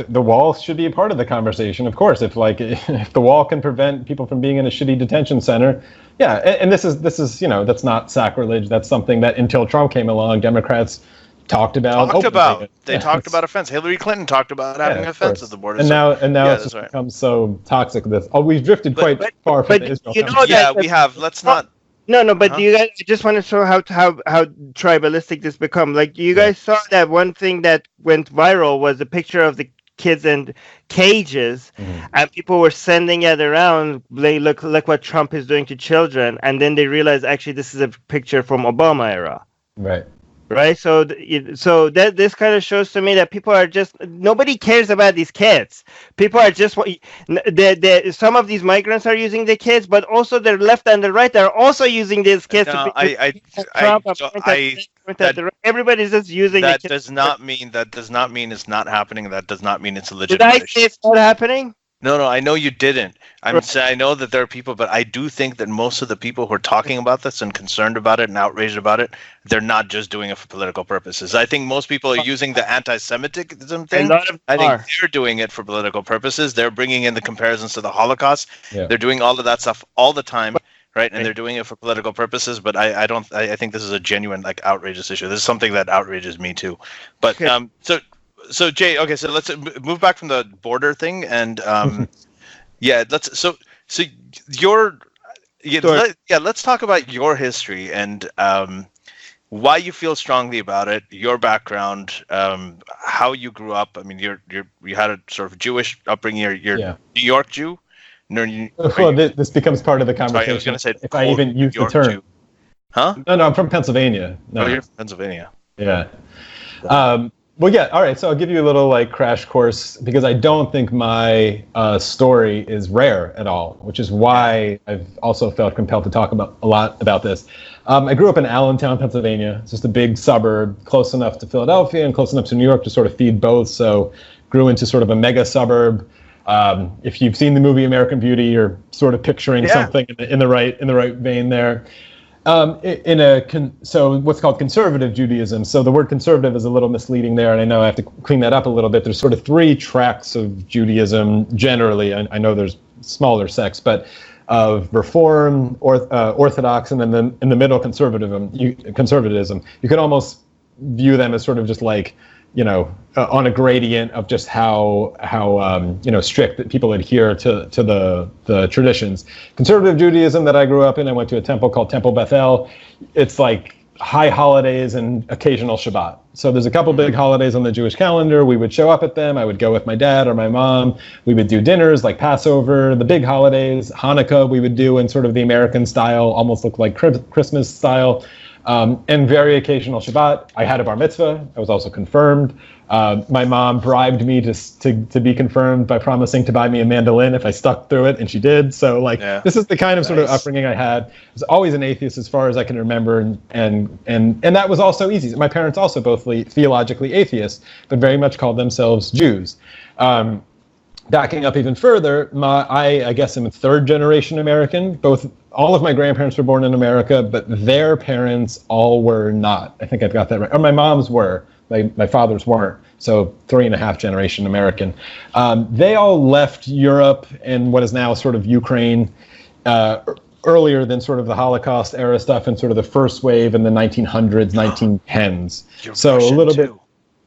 the wall should be a part of the conversation, of course. If the wall can prevent people from being in a shitty detention center, yeah. And this is that's not sacrilege. That's something that until Trump came along, Democrats talked about. They talked about offense. Hillary Clinton talked about having offense at the border. And now it's just become so toxic. We've drifted quite far from the Israel. We have. Let's not. No, but you guys, I just want to show how tribalistic this become. Like, you guys saw that one thing that went viral was a picture of the kids in cages, and people were sending it around. Like, look what Trump is doing to children, and then they realized actually this is a picture from Obama era. Right. So that this kind of shows to me that people are just, nobody cares about these kids. People are just, some of these migrants are using the kids, but also the left and the right are also using these kids. Everybody's just using that. The kids. Does not mean it's not happening. That does not mean it's a legitimate. Did I say it's not happening? No, I know you didn't. I'm saying I know that there are people, but I do think that most of the people who are talking about this and concerned about it and outraged about it, they're not just doing it for political purposes. I think most people are using the anti-Semitism thing. I think they're doing it for political purposes. They're bringing in the comparisons to the Holocaust. Yeah. They're doing all of that stuff all the time, right? And they're doing it for political purposes. But I think this is a genuine, outrageous issue. This is something that outrages me too. But So Jay, okay, so let's move back from the border thing, and let's talk about your history and why you feel strongly about it, your background, how you grew up. I mean, you had a sort of Jewish upbringing. You're New York Jew. This becomes part of the conversation. Sorry, I was going to say if I even use the term. Jew. Huh? No, I'm from Pennsylvania. No. Oh, you're from Pennsylvania. Yeah. Well, yeah. All right. So I'll give you a little crash course, because I don't think my story is rare at all, which is why I've also felt compelled to talk a lot about this. I grew up in Allentown, Pennsylvania. It's just a big suburb, close enough to Philadelphia and close enough to New York to sort of feed both. So grew into sort of a mega suburb. If you've seen the movie American Beauty, you're sort of picturing something in the right vein there. So what's called conservative Judaism. So the word conservative is a little misleading there, and I know I have to clean that up a little bit. There's sort of three tracks of Judaism generally. I know there's smaller sects, but of Reform, Orthodox, and then in the middle, conservatism. You could almost view them as sort of just on a gradient of just how strict that people adhere to the traditions. Conservative Judaism that I grew up in, I went to a temple called Temple Bethel. It's like high holidays and occasional Shabbat. So there's a couple big holidays on the Jewish calendar. We would show up at them. I would go with my dad or my mom. We would do dinners like Passover, the big holidays. Hanukkah we would do in sort of the American style, almost looked like Christmas style. And very occasional Shabbat. I had a bar mitzvah. I was also confirmed. My mom bribed me to be confirmed by promising to buy me a mandolin if I stuck through it, and she did. So this is the kind of sort of upbringing I had. I was always an atheist as far as I can remember, and that was also easy. My parents also both theologically atheists, but very much called themselves Jews. Backing up even further, I guess I'm a third generation American. All of my grandparents were born in America, but their parents all were not. I think I've got that right. Or my mom's were. My father's weren't. So 3.5 generation American. They all left Europe and what is now sort of Ukraine earlier than sort of the Holocaust era stuff and sort of the first wave in the 1900s, 1910s. So Russian a little bit.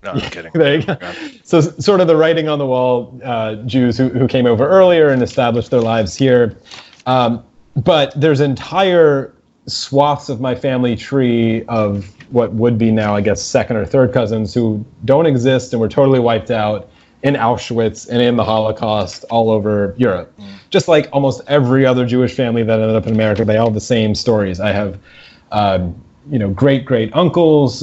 No, I'm kidding. There you go. So sort of the writing on the wall, Jews who came over earlier and established their lives here. But there's entire swaths of my family tree of what would be now, I guess, second or third cousins who don't exist and were totally wiped out in Auschwitz and in the Holocaust all over Europe. Just like almost every other Jewish family that ended up in America, they all have the same stories. I have great uncles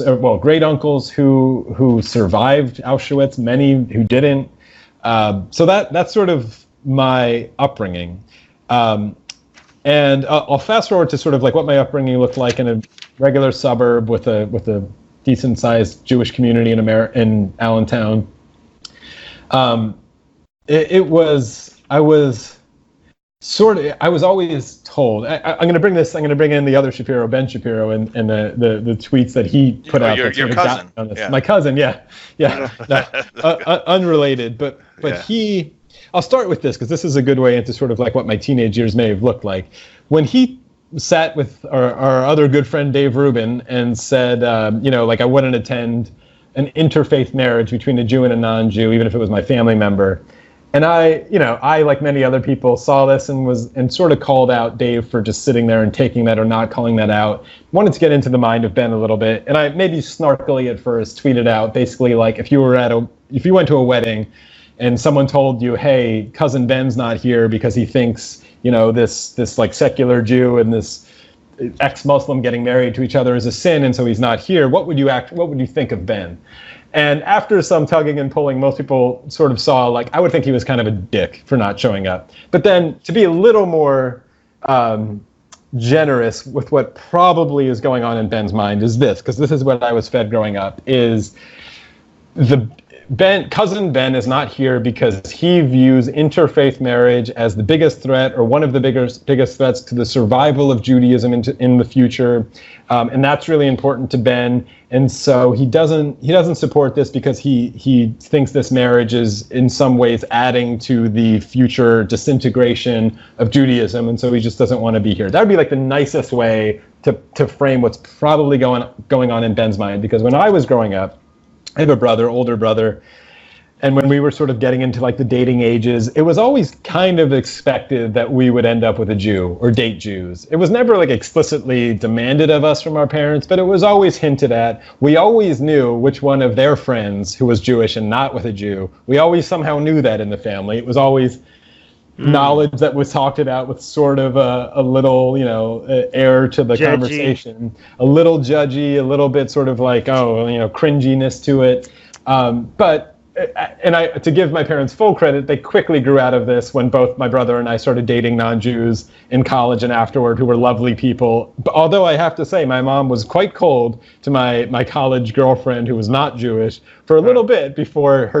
who survived Auschwitz, many who didn't. So that's sort of my upbringing. And I'll fast forward to sort of like what my upbringing looked like in a regular suburb with a decent sized Jewish community in Allentown. I was always told, I'm going to bring in the other Shapiro, Ben Shapiro, and the tweets that he put out. Your cousin. Yeah. My cousin, yeah. Unrelated, but yeah. I'll start with this because this is a good way into sort of like what my teenage years may have looked like. When he sat with our other good friend Dave Rubin and said, like I wouldn't attend an interfaith marriage between a Jew and a non-Jew, even if it was my family member. And I, like many other people, saw this and sort of called out Dave for just sitting there and taking that or not calling that out. Wanted to get into the mind of Ben a little bit, and I maybe snarkily at first tweeted out basically like if you went to a wedding and someone told you, hey, cousin Ben's not here because he thinks, this like secular Jew and this ex-Muslim getting married to each other is a sin, and so he's not here, what would you think of Ben? And after some tugging and pulling, most people sort of saw, like, I would think he was kind of a dick for not showing up. But then to be a little more generous with what probably is going on in Ben's mind is this, because this is what I was fed growing up, is cousin Ben is not here because he views interfaith marriage as the biggest threat or one of the biggest threats to the survival of Judaism in the future, and that's really important to Ben. And so he doesn't support this because he thinks this marriage is in some ways adding to the future disintegration of Judaism, and so he just doesn't want to be here. That would be like the nicest way to frame what's probably going on in Ben's mind, because when I was growing up, I have a older brother, and when we were sort of getting into like the dating ages, it was always kind of expected that we would end up with a Jew or date Jews. It was never like explicitly demanded of us from our parents, but it was always hinted at. We always knew which one of their friends who was Jewish and not with a Jew. We always somehow knew that in the family. It was always knowledge that was talked about with sort of a little, air to the judgy conversation, a little judgy, a little bit sort of like, cringiness to it. But to give my parents full credit, they quickly grew out of this when both my brother and I started dating non-Jews in college and afterward, who were lovely people. But although I have to say, my mom was quite cold to my college girlfriend who was not Jewish for a little bit before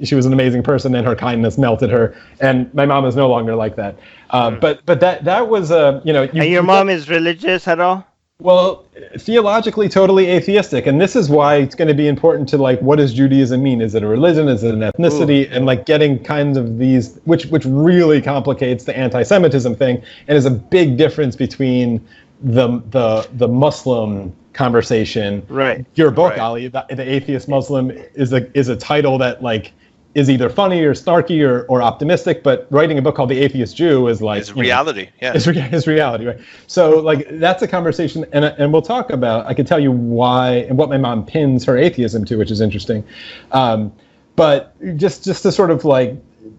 she was an amazing person and her kindness melted her. And my mom is no longer like that. But that was and your mom is religious at all? Well, theologically, totally atheistic. And this is why it's going to be important to, like, what does Judaism mean? Is it a religion? Is it an ethnicity? Ooh. And, like, getting kinds of these, which really complicates the anti-Semitism thing and is a big difference between the Muslim conversation. Right. Your book, right. Ali, the Atheist Muslim, is a title that, like, is either funny or snarky or optimistic, but writing a book called The Atheist Jew is like... It's reality, yeah. It's reality, right? So, like, that's a conversation, and we'll talk about, I can tell you why, and what my mom pins her atheism to, which is interesting. But just to sort of, like,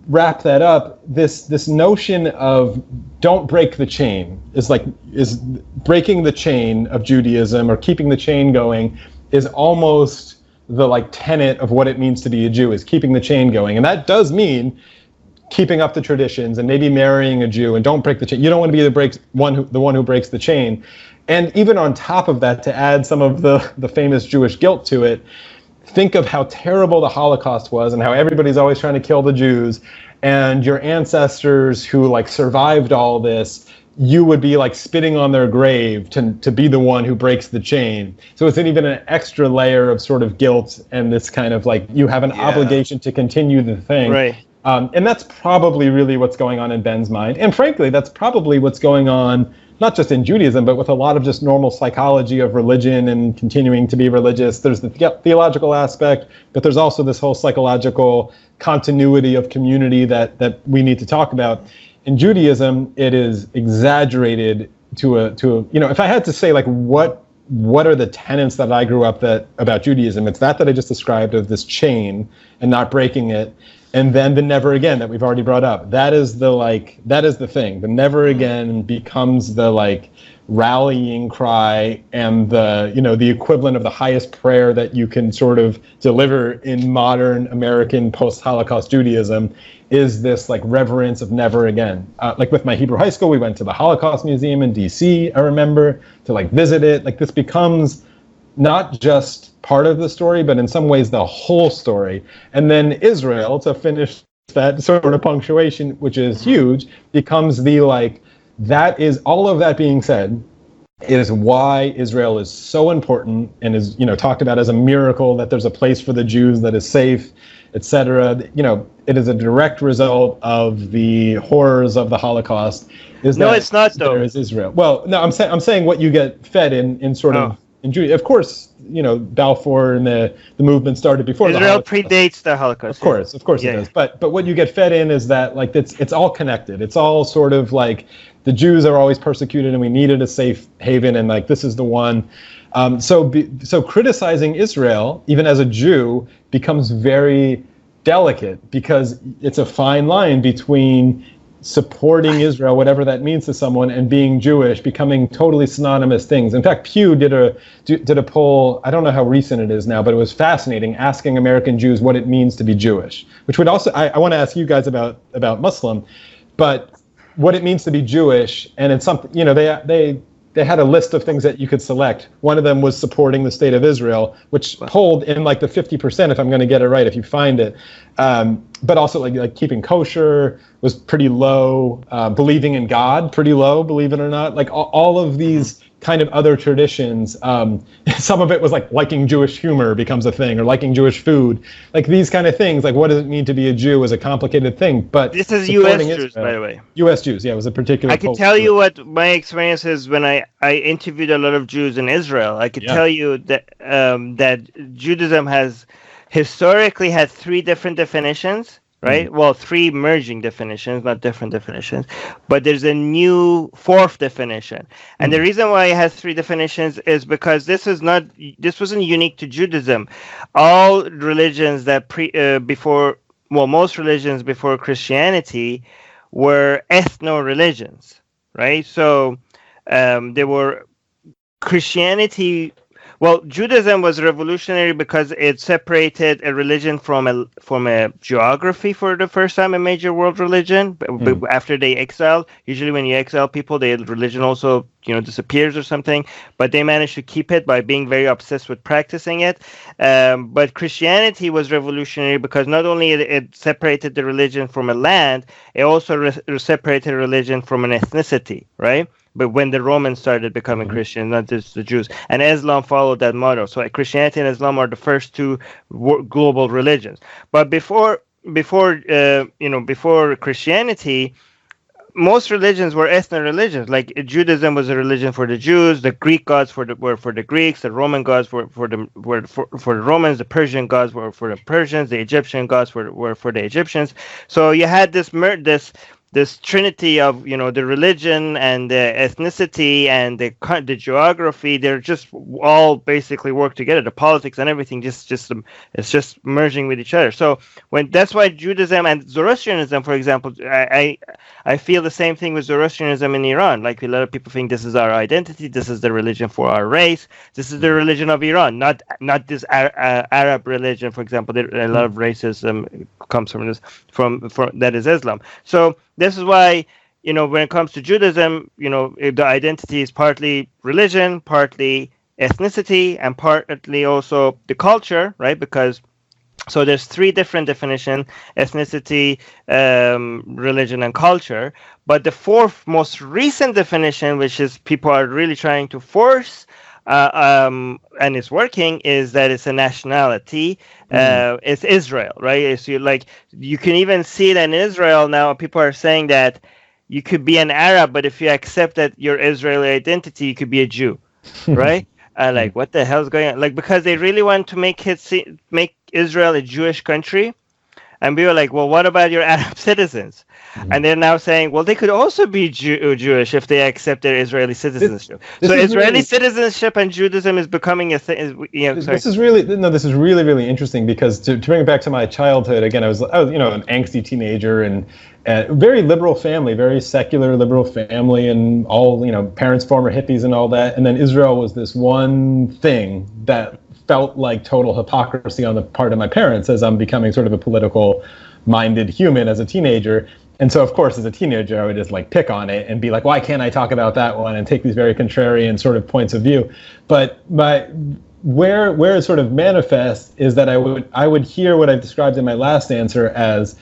wrap that up, this notion of don't break the chain is breaking the chain of Judaism or keeping the chain going is almost the like tenet of what it means to be a Jew, is keeping the chain going. And that does mean keeping up the traditions and maybe marrying a Jew, and don't break the chain. You don't want to be the one who breaks the chain. And even on top of that, to add some of the famous Jewish guilt to it, think of how terrible the Holocaust was and how everybody's always trying to kill the Jews, and your ancestors who like survived all this, you would be like spitting on their grave to be the one who breaks the chain. So it's even an extra layer of sort of guilt and this kind of like, you have an obligation to continue the thing. Right. And that's probably really what's going on in Ben's mind. And frankly, that's probably what's going on, not just in Judaism, but with a lot of just normal psychology of religion and continuing to be religious. There's the theological aspect, but there's also this whole psychological continuity of community that we need to talk about. In Judaism, it is exaggerated to a if I had to say like what are the tenets that I grew up about Judaism, it's that I just described of this chain and not breaking it, and then the never again that we've already brought up. That is the thing. The never again becomes the like rallying cry and the equivalent of the highest prayer that you can sort of deliver in modern American post-Holocaust Judaism. is this like reverence of never again. Like with my Hebrew high school, we went to the Holocaust Museum in DC, I remember, to like visit it. Like this becomes not just part of the story, but in some ways the whole story. And then Israel, to finish that sort of punctuation, which is huge, becomes the like, that is, all of that being said, is why Israel is so important and is, you know, talked about as a miracle, that there's a place for the Jews that is safe, etc. You know, it is a direct result of the horrors of the Holocaust. No, it's not though. There is Israel. Well, no, I'm saying what you get fed in sort of in Judaism. Of course, you know, Balfour and the movement started before Israel the Holocaust. predates the Holocaust. Of course it does. But what you get fed in is that like it's all connected. It's all sort of like the Jews are always persecuted and we needed a safe haven, and like this is the one. So criticizing Israel, even as a Jew, becomes very delicate, because it's a fine line between supporting Israel, whatever that means to someone, and being Jewish, becoming totally synonymous things. In fact, Pew did a poll, I don't know how recent it is now, but it was fascinating, asking American Jews what it means to be Jewish, which would also, I want to ask you guys about Muslim, but what it means to be Jewish. And it's something, you know, they had a list of things that you could select. One of them was supporting the state of Israel, which polled in like the 50%, if I'm going to get it right, if you find it. But also like keeping kosher was pretty low. Believing in God, pretty low, believe it or not. Like all of these kind of other traditions. Some of it was like liking Jewish humor becomes a thing, or liking Jewish food. Like these kind of things. Like what does it mean to be a Jew is a complicated thing. But this is U.S. Jews, by the way. U.S. Jews, yeah, it was a particular. I can tell you what my experience is when I interviewed a lot of Jews in Israel. I could tell you that that Judaism has historically had three different definitions. Right? Well, three merging definitions, not different definitions. But there's a new fourth definition. And the reason why it has three definitions is because this wasn't unique to Judaism. All religions that most religions before Christianity were ethno-religions, right? So there were Christianity. Well, Judaism was revolutionary because it separated a religion from a geography for the first time, a major world religion. After they exiled, usually when you exile people, their religion also, you know, disappears or something. But they managed to keep it by being very obsessed with practicing it. But Christianity was revolutionary because not only it separated the religion from a land, it also separated religion from an ethnicity, right? But when the Romans started becoming Christian, not just the Jews, and Islam followed that model. So Christianity and Islam are the first two global religions. But before Christianity, most religions were ethno-religions. Like Judaism was a religion for the Jews, the Greek gods were for the Greeks, the Roman gods were for the Romans, the Persian gods were for the Persians, the Egyptian gods were for the Egyptians. So you had this trinity of, you know, the religion and the ethnicity and the geography. They're just all basically work together. The politics and everything it's just merging with each other. So that's why Judaism and Zoroastrianism, for example, I feel the same thing with Zoroastrianism in Iran. Like a lot of people think this is our identity, this is the religion for our race, this is the religion of Iran, not this Arab religion, for example. A lot of racism comes from this, from that is Islam. So this is why, you know, when it comes to Judaism, you know, the identity is partly religion, partly ethnicity, and partly also the culture, right? Because so there's three different definitions: ethnicity, religion, and culture. But the fourth most recent definition, which is people are really trying to force, and it's working, is that it's a nationality. It's Israel, right? It's you can even see that in Israel now. People are saying that you could be an Arab, but if you accept that your Israeli identity, you could be a Jew, right? Like, what the hell's going on? Like, because they really want to make Israel a Jewish country, and we were like, well, what about your Arab citizens? And they're now saying, well, they could also be Jewish if they accept their Israeli citizenship. So Israeli citizenship and Judaism is becoming a thing. This is really really interesting, because to bring it back to my childhood again, I was you know, an angsty teenager and very liberal family, very secular liberal family, and all, you know, parents former hippies and all that. And then Israel was this one thing that felt like total hypocrisy on the part of my parents as I'm becoming sort of a political-minded human as a teenager. And so, of course, as a teenager, I would just like pick on it and be like, why can't I talk about that one, and take these very contrarian sort of points of view. But where it sort of manifests is that I would hear what I've described in my last answer as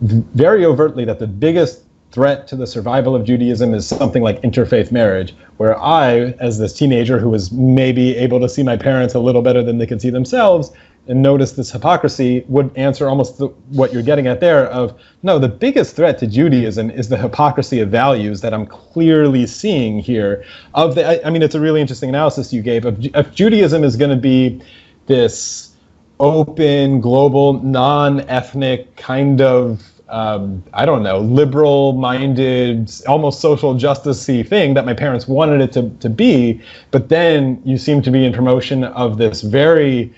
very overtly that the biggest threat to the survival of Judaism is something like interfaith marriage, where I, as this teenager who was maybe able to see my parents a little better than they could see themselves and notice this hypocrisy, would answer almost what you're getting at there of, no, the biggest threat to Judaism is the hypocrisy of values that I'm clearly seeing here. I mean, it's a really interesting analysis you gave of if Judaism is going to be this open, global, non-ethnic kind of I don't know, liberal-minded, almost social justice-y thing that my parents wanted it to be, but then you seem to be in promotion of this very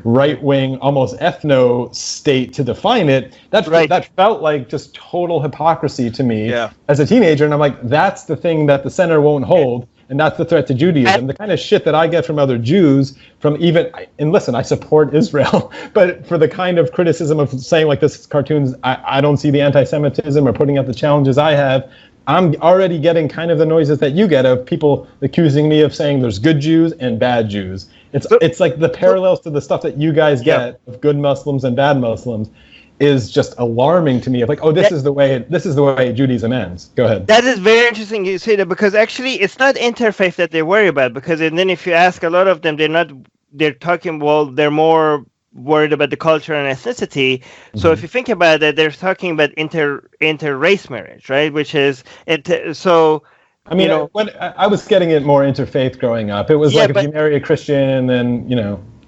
right-wing, almost ethno state to define it. That felt like just total hypocrisy to me as a teenager, and I'm like, that's the thing that the center won't hold. And that's the threat to Judaism. The kind of shit that I get from other Jews, and listen, I support Israel, but for the kind of criticism of saying like this cartoon's, I don't see the anti-Semitism or putting out the challenges I have, I'm already getting kind of the noises that you get of people accusing me of saying there's good Jews and bad Jews. It's like the parallels to the stuff that you guys get of good Muslims and bad Muslims is just alarming to me. Of like, oh, this is the way Judaism ends. Go ahead. That is very interesting you say that, because actually it's not interfaith that they worry about, because and then if you ask a lot of them, they're more worried about the culture and ethnicity. Mm-hmm. So if you think about it, they're talking about inter-race marriage, right? Which is it. So I mean, when I was getting it more interfaith growing up, it was like if you marry a Christian, then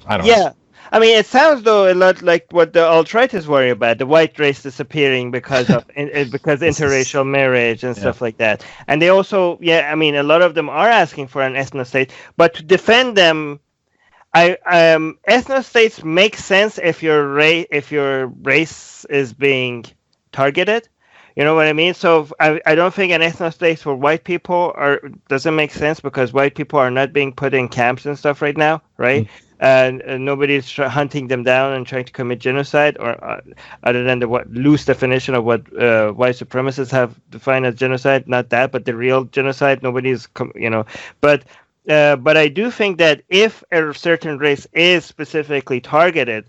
I don't know. Yeah. I mean, it sounds though a lot like what the alt-right is worried about, the white race disappearing because of interracial marriage and stuff like that. And they also, I mean, a lot of them are asking for an ethno-state, but to defend them, ethno-states make sense if your race is being targeted. You know what I mean? So I don't think an ethno-state for white people doesn't make sense, because white people are not being put in camps and stuff right now, right? Mm-hmm. And nobody's hunting them down and trying to commit genocide, or other than the loose definition of what white supremacists have defined as genocide. Not that, but the real genocide. Nobody's, But I do think that if a certain race is specifically targeted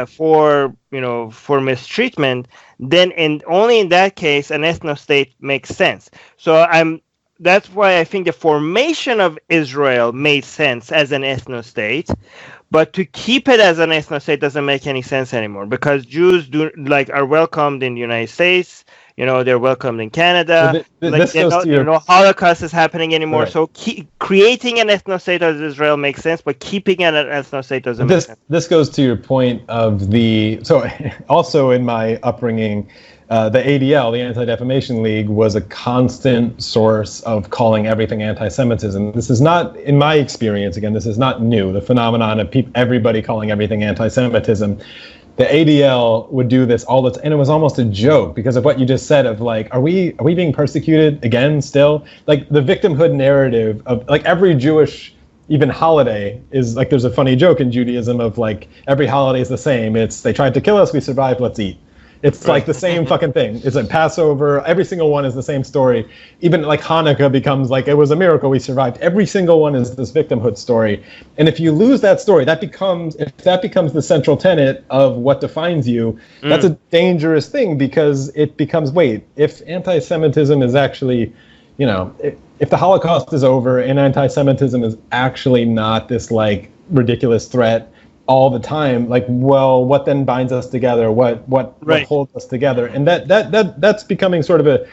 for mistreatment, then only in that case an ethno-state makes sense. So that's why I think the formation of Israel made sense as an ethno-state, but to keep it as an ethno-state doesn't make any sense anymore, because Jews are welcomed in the United States. They're welcomed in Canada. No Holocaust is happening anymore. Right. So creating an ethno-state as Israel makes sense, but keeping it an ethno-state doesn't make sense. This goes to your point of also in my upbringing, the ADL, the Anti-Defamation League, was a constant source of calling everything anti-Semitism. This is not, in my experience, again, this is not new, the phenomenon of everybody calling everything anti-Semitism. The ADL would do this all the time, and it was almost a joke because of what you just said of like, are we being persecuted again still? Like the victimhood narrative of like every Jewish even holiday is like, there's a funny joke in Judaism of like every holiday is the same. It's they tried to kill us, we survived, let's eat. It's like the same fucking thing. It's like Passover. Every single one is the same story. Even like Hanukkah becomes like, it was a miracle we survived. Every single one is this victimhood story. And if you lose that story, if that becomes the central tenet of what defines you, that's a dangerous thing, because it becomes, if anti-Semitism is actually, if the Holocaust is over and anti-Semitism is actually not this like ridiculous threat all the time, like, well, what then binds us together? What holds us together? And that's becoming sort of a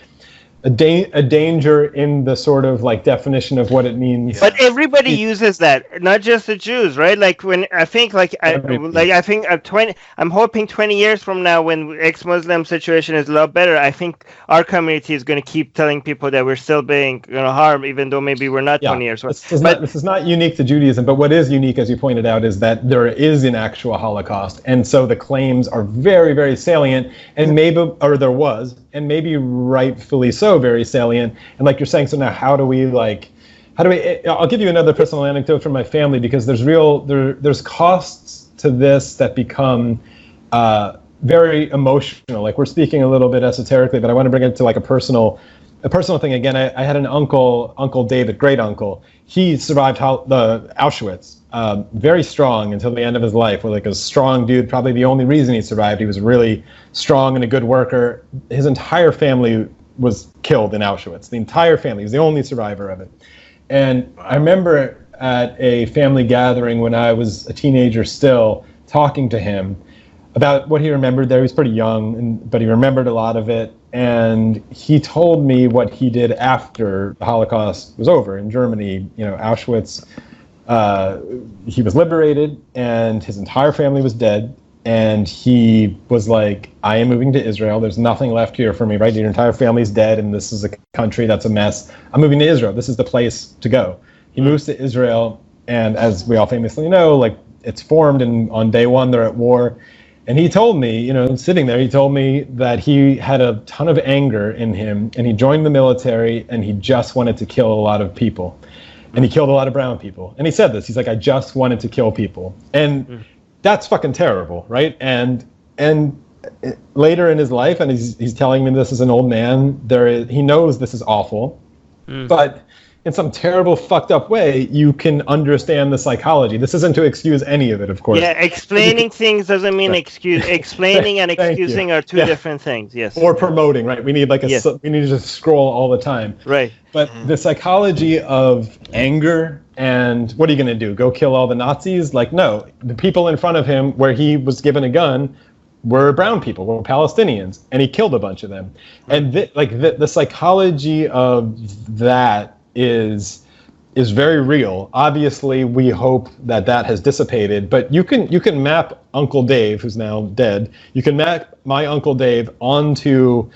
danger in the sort of like definition of what it means. But everybody uses that, not just the Jews, right? Like when I think I'm hoping 20 years from now, when ex-Muslim situation is a lot better, I think our community is going to keep telling people that we're still being harmed, even though maybe we're not 20 years. This is not unique to Judaism, but what is unique, as you pointed out, is that there is an actual Holocaust, and so the claims are very, very salient, and there was, and maybe rightfully so, very salient. And like you're saying, so now how do we like I'll give you another personal anecdote from my family, because there's costs to this that become very emotional. Like, we're speaking a little bit esoterically, but I want to bring it to like a personal thing. Again, I had an Uncle David, great uncle. He survived the Auschwitz, very strong until the end of his life. Like a strong dude, probably the only reason he survived. He was really strong and a good worker. His entire family was killed in Auschwitz. The entire family. He was the only survivor of it. And I remember at a family gathering when I was a teenager still, talking to him about what he remembered there. He was pretty young, but he remembered a lot of it. And he told me what he did after the Holocaust was over in Germany. Auschwitz, he was liberated and his entire family was dead. And he was like, I am moving to Israel. There's nothing left here for me, right? Your entire family's dead, and this is a country that's a mess. I'm moving to Israel. This is the place to go. He moves to Israel, and as we all famously know, like, it's formed, and on day one, they're at war. And he told me, sitting there, he told me that he had a ton of anger in him, and he joined the military, and he just wanted to kill a lot of people. And he killed a lot of brown people. And he said this. He's like, I just wanted to kill people. And that's fucking terrible, right? And later in his life, and he's telling me this as an old man, he knows this is awful, but in some terrible, fucked up way, you can understand the psychology. This isn't to excuse any of it, of course. Yeah, explaining things doesn't mean excuse. Explaining and excusing are two different things. Yes. Or promoting, right? We need we need to just scroll all the time. Right. But the psychology of anger, and what are you going to do? Go kill all the Nazis? Like, no. The people in front of him, where he was given a gun, were brown people, were Palestinians, and he killed a bunch of them. And the psychology of that is very real. Obviously, we hope that has dissipated, but you can map Uncle Dave, who's now dead, you can map my Uncle Dave onto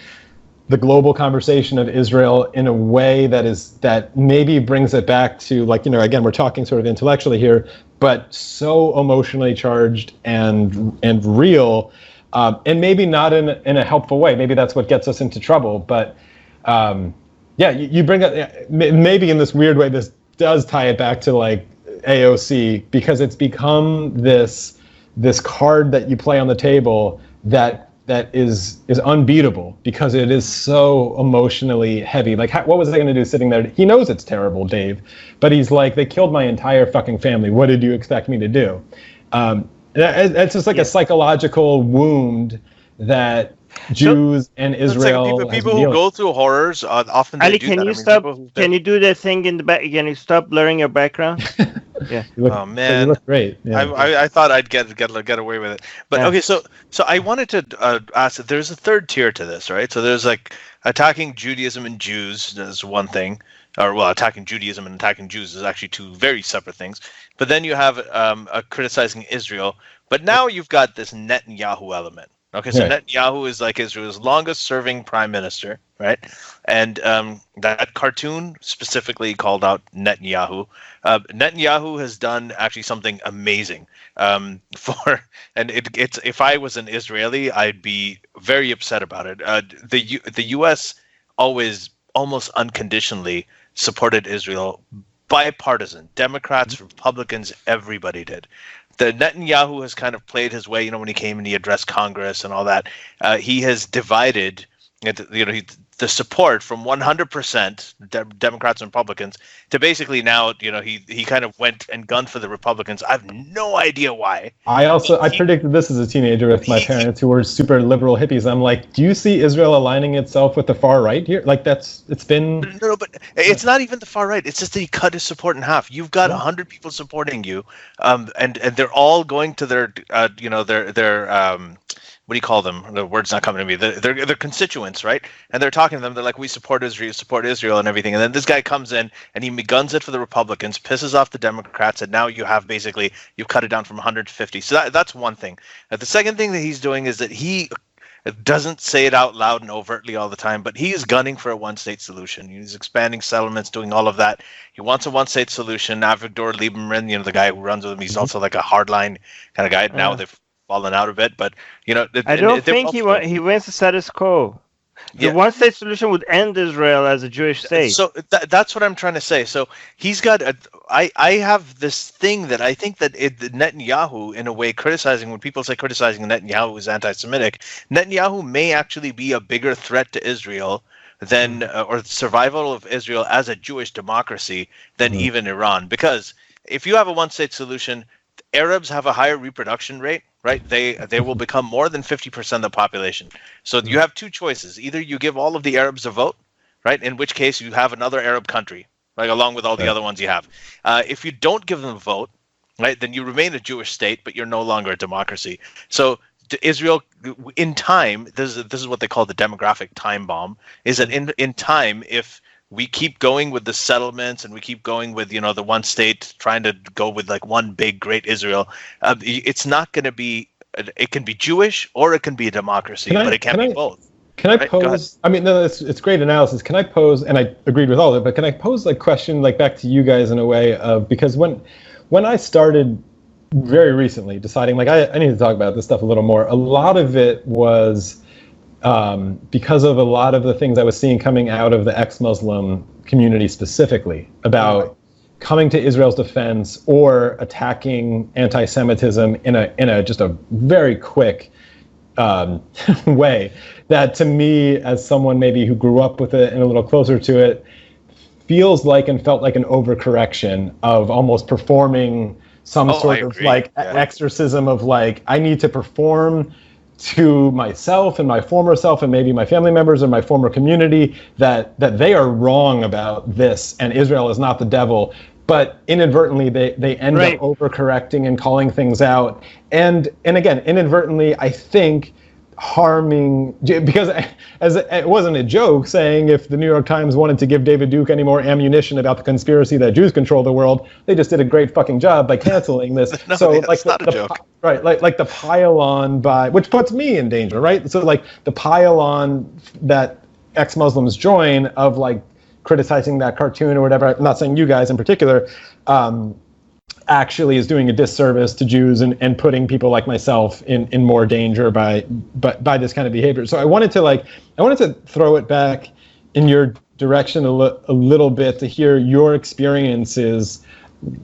the global conversation of Israel in a way that maybe brings it back to, like, again, we're talking sort of intellectually here, but so emotionally charged and real, and maybe not in a helpful way. Maybe that's what gets us into trouble, but you bring up, maybe in this weird way, this does tie it back to like AOC, because it's become this card that you play on the table that is unbeatable, because it is so emotionally heavy. Like, what was I going to do sitting there? He knows it's terrible, Dave, but he's like, they killed my entire fucking family. What did you expect me to do? It's just like a psychological wound that Jews and Israel. Like people who go through horrors often. Ali, can you stop? Can you do that thing in the back? Can you stop blurring your background? Yeah. Oh man, you look great. Yeah. I thought I'd get away with it, but okay. So I wanted to ask that there's a third tier to this, right? So there's like attacking Judaism and Jews is one thing, or well, attacking Judaism and attacking Jews is actually two very separate things. But then you have criticizing Israel. But now you've got this Netanyahu element. Okay, so Netanyahu is like Israel's longest-serving prime minister, right? And that cartoon specifically called out Netanyahu. Netanyahu has done actually something amazing. It's if I was an Israeli, I'd be very upset about it. The U.S. always almost unconditionally supported Israel, bipartisan, Democrats, Republicans, everybody did. The Netanyahu has kind of played his way, when he came and he addressed Congress and all that. He has divided, the support from 100% Democrats and Republicans to basically now, he kind of went and gunned for the Republicans. I have no idea why. I predicted this as a teenager with my parents who were super liberal hippies. I'm like, do you see Israel aligning itself with the far right here? Like it's been... No, but it's not even the far right. It's just that he cut his support in half. You've got 100 people supporting you, and they're all going to their what do you call them? The word's not coming to me. They're constituents, right? And they're talking to them. They're like, we support Israel and everything. And then this guy comes in and he guns it for the Republicans, pisses off the Democrats, and now you cut it down from 100 to 50. So that's one thing. The second thing that he's doing is that he doesn't say it out loud and overtly all the time, but he is gunning for a one-state solution. He's expanding settlements, doing all of that. He wants a one-state solution. Avigdor Lieberman, the guy who runs with him, he's also like a hardline kind of guy. Now they've fallen out a bit, but I don't think he wants the status quo. The one-state solution would end Israel as a Jewish state. So that's what I'm trying to say. So he's got I have this thing that I think that Netanyahu, in a way, criticizing, when people say criticizing Netanyahu is anti-Semitic, Netanyahu may actually be a bigger threat to Israel than, or survival of Israel as a Jewish democracy than even Iran. Because if you have a one-state solution, Arabs have a higher reproduction rate, right? They will become more than 50% of the population. So you have two choices. Either you give all of the Arabs a vote, right? In which case you have another Arab country, right, along with all the other ones you have. If you don't give them a vote, right, then you remain a Jewish state, but you're no longer a democracy. So Israel, in time, this is what they call the demographic time bomb, is that in time, if we keep going with the settlements and we keep going with, the one state, trying to go with like one big great Israel, it's not going to be, it can be Jewish or it can be a democracy, but it can't be both. Can I pose, I mean, no, it's great analysis. Can I pose, and I agreed with all of it, but can I pose a question like back to you guys in a way of, because when I started very recently deciding like I need to talk about this stuff a little more, a lot of it was because of a lot of the things I was seeing coming out of the ex-Muslim community specifically about coming to Israel's defense or attacking anti-Semitism in a just a very quick way, that to me, as someone maybe who grew up with it and a little closer to it, feels like and felt like an overcorrection of almost performing some sort of like exorcism of like, I need to perform to myself and my former self and maybe my family members or my former community that they are wrong about this and Israel is not the devil. But inadvertently, they end up overcorrecting and calling things out. And again, inadvertently, I think harming, because as it wasn't a joke saying if the New York Times wanted to give David Duke any more ammunition about the conspiracy that Jews control the world, they just did a great fucking job by canceling this. No, so like not a joke. Right, like the pile on by, which puts me in danger, right? So like the pile on that ex-Muslims join of like criticizing that cartoon or whatever, I'm not saying you guys in particular, actually is doing a disservice to Jews and putting people like myself in more danger by this kind of behavior. So I wanted to throw it back in your direction a little bit to hear your experiences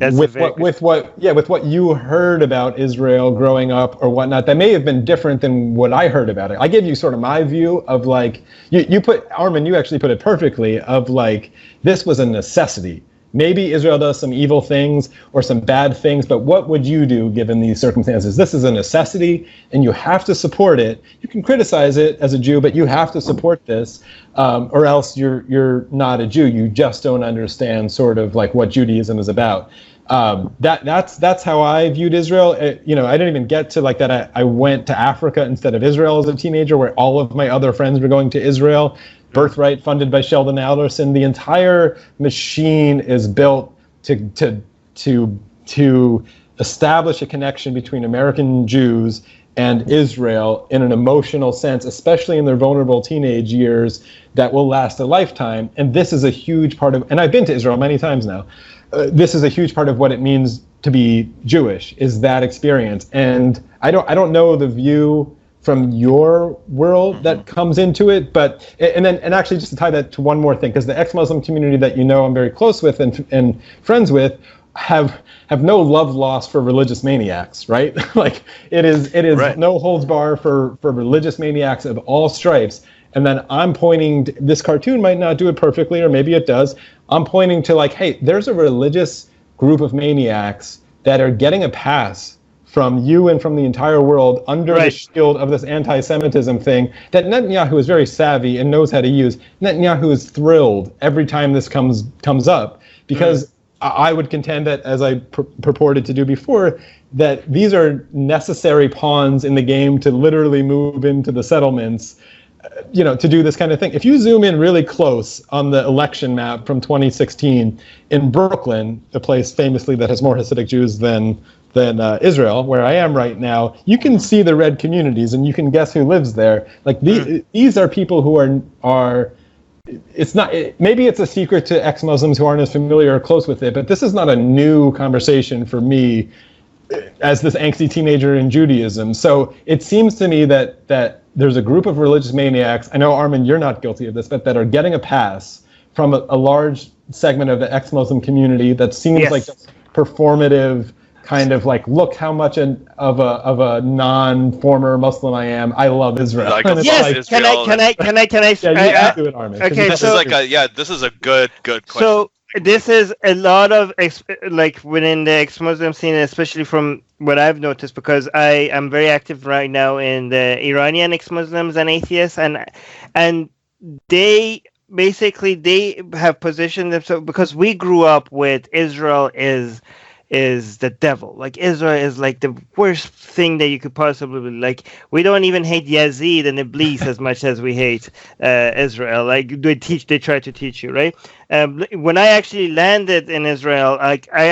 with what you heard about Israel growing up or whatnot that may have been different than what I heard about it. I gave you sort of my view of like, you put, Armin, you actually put it perfectly, of like, this was a necessity. Maybe Israel does some evil things or some bad things, but what would you do given these circumstances? This is a necessity, and you have to support it. You can criticize it as a Jew, but you have to support this, or else you're not a Jew. You just don't understand sort of like what Judaism is about. That's how I viewed Israel. I didn't even get to like that. I went to Africa instead of Israel as a teenager, where all of my other friends were going to Israel. Birthright, funded by Sheldon Adelson. The entire machine is built to establish a connection between American Jews and Israel in an emotional sense, especially in their vulnerable teenage years, that will last a lifetime. And this is a huge part of, and I've been to Israel many times now, this is a huge part of what it means to be Jewish, is that experience. And I don't know the view from your world that comes into it, but and actually just to tie that to one more thing, because the ex-Muslim community that I'm very close with and friends with have no love lost for religious maniacs, right? Like it is no holds bar for religious maniacs of all stripes. And then I'm pointing, this cartoon might not do it perfectly, or maybe it does. I'm pointing to like, hey, there's a religious group of maniacs that are getting a pass from you and from the entire world under the shield of this anti-Semitism thing that Netanyahu is very savvy and knows how to use. Netanyahu is thrilled every time this comes up, because I would contend that, as I purported to do before, that these are necessary pawns in the game to literally move into the settlements, to do this kind of thing. If you zoom in really close on the election map from 2016 in Brooklyn, the place famously that has more Hasidic Jews than Israel, where I am right now, you can see the red communities and you can guess who lives there. Like these are people who are it's not, maybe it's a secret to ex-Muslims who aren't as familiar or close with it, but this is not a new conversation for me as this angsty teenager in Judaism. So it seems to me that there's a group of religious maniacs, I know, Armin, you're not guilty of this, but that are getting a pass from a large segment of the ex-Muslim community that seems like just performative, kind of like, look how much of a non-former Muslim I am. I love Israel. Yes. Can I? Yeah, you do it, Armin. Okay, this is a good question. So this is a lot of like within the ex-Muslim scene, especially from what I've noticed, because I am very active right now in the Iranian ex-Muslims and atheists, and they have positioned themselves, because we grew up with Israel is the devil. Like, Israel is like the worst thing that you could possibly like. We don't even hate Yazid and Iblis as much as we hate Israel. Like, they try to teach you, right? When I actually landed in Israel, like I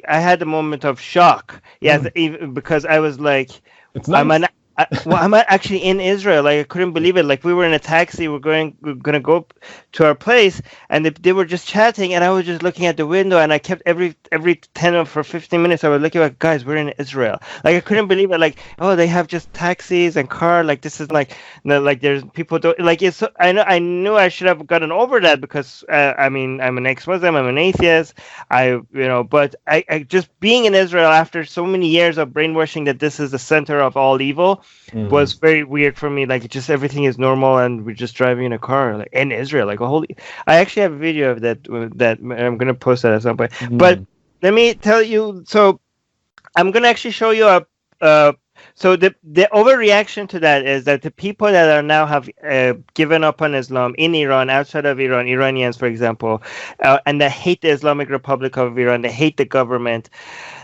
had a moment of shock. Yes, because I was like, it's nice. I'm actually in Israel. Like, I couldn't believe it. Like, we were in a taxi. We're gonna go to our place, and they were just chatting, and I was just looking at the window, and I kept every 10 for 15 minutes. I was looking like, guys, we're in Israel. Like, I couldn't believe it. Like, oh, they have just taxis and car. Like, this is like there's people don't like it's. I knew I should have gotten over that, because I mean, I'm an ex-Muslim. I'm an atheist. But I just being in Israel after so many years of brainwashing that this is the center of all evil was very weird for me. Like, just everything is normal, and we're just driving in a car, like in Israel. Like, I actually have a video of that I'm gonna post that at some point. But let me tell you. So I'm gonna actually show you so the overreaction to that is that the people that are now have given up on Islam in Iran, outside of Iran, Iranians, for example, and that hate the Islamic Republic of Iran, they hate the government,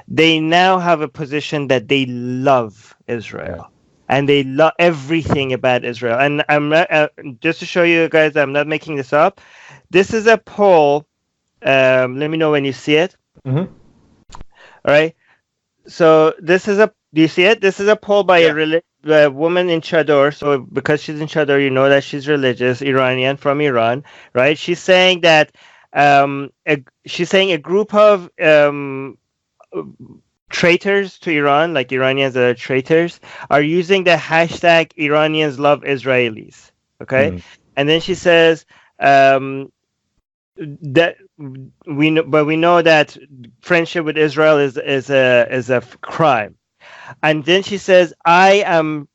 they now have a position that they love Israel. And they love everything about Israel. And I'm not, just to show you guys, I'm not making this up. This is a poll. Let me know when you see it. All right. So do you see it? This is a poll by a woman in Chador. So because she's in Chador, you know that she's religious, Iranian from Iran, right? She's saying that a group of traitors to Iran, like Iranians that are traitors, are using the hashtag Iranians love Israelis. Okay, and then she says that we know that friendship with Israel is a crime, and then she says, I am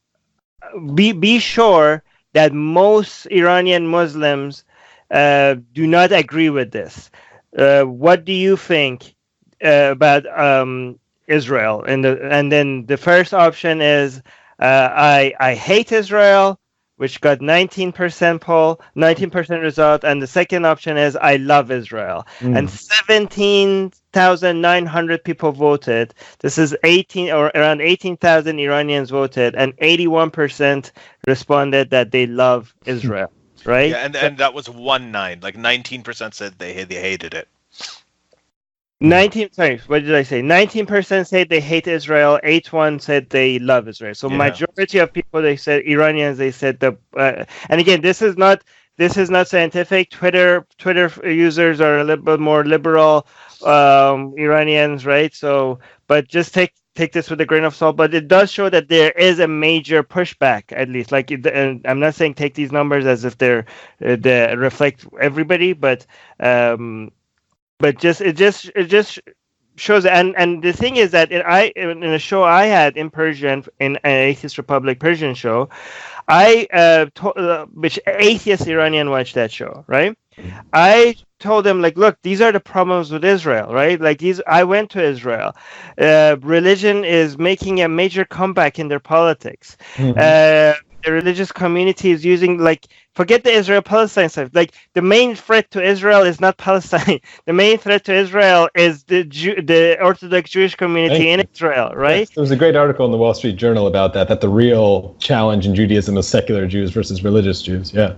be sure that most Iranian Muslims do not agree with this. What do you think about Israel? And then the first option is I hate Israel, which got 19% result, and the second option is I love Israel. And 17,900 people voted. This is around 18,000 Iranians voted, and 81% responded that they love Israel. Right? Yeah, and that was 1-9. Like 19% said they hated it. 19. Sorry, what did I say? 19% said they hate Israel. 81 said they love Israel. So majority of people, they said Iranians. They said and again, this is not scientific. Twitter users are a little bit more liberal Iranians, right? So, but just take this with a grain of salt. But it does show that there is a major pushback, at least. Like, and I'm not saying take these numbers as if they reflect everybody, but it just shows. And the thing is that in a show I had in Persian, in an Atheist Republic Persian show, which atheist Iranian watched that show, right? I told them, like, look, these are the problems with Israel, right? Like, I went to Israel. Religion is making a major comeback in their politics. The religious community is using, like, forget the Israel-Palestine stuff. Like, the main threat to Israel is not Palestine. The main threat to Israel is the Orthodox Jewish community in Israel, right? Yes, there was a great article in the Wall Street Journal about that the real challenge in Judaism is secular Jews versus religious Jews. Yeah.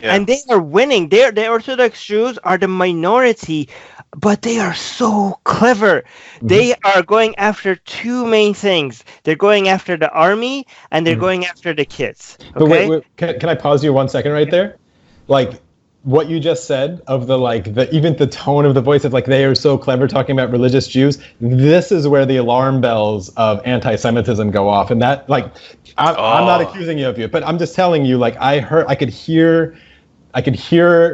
And they are winning. The Orthodox Jews are the minority, but they are so clever. They are going after two main things. They're going after the army, and they're going after the kids. Okay? But wait, can I pause you 1 second right there? Like, what you just said of even the tone of the voice of like they are so clever talking about religious Jews, this is where the alarm bells of anti-Semitism go off. And that I'm not accusing you of it, but I'm just telling you, like I could hear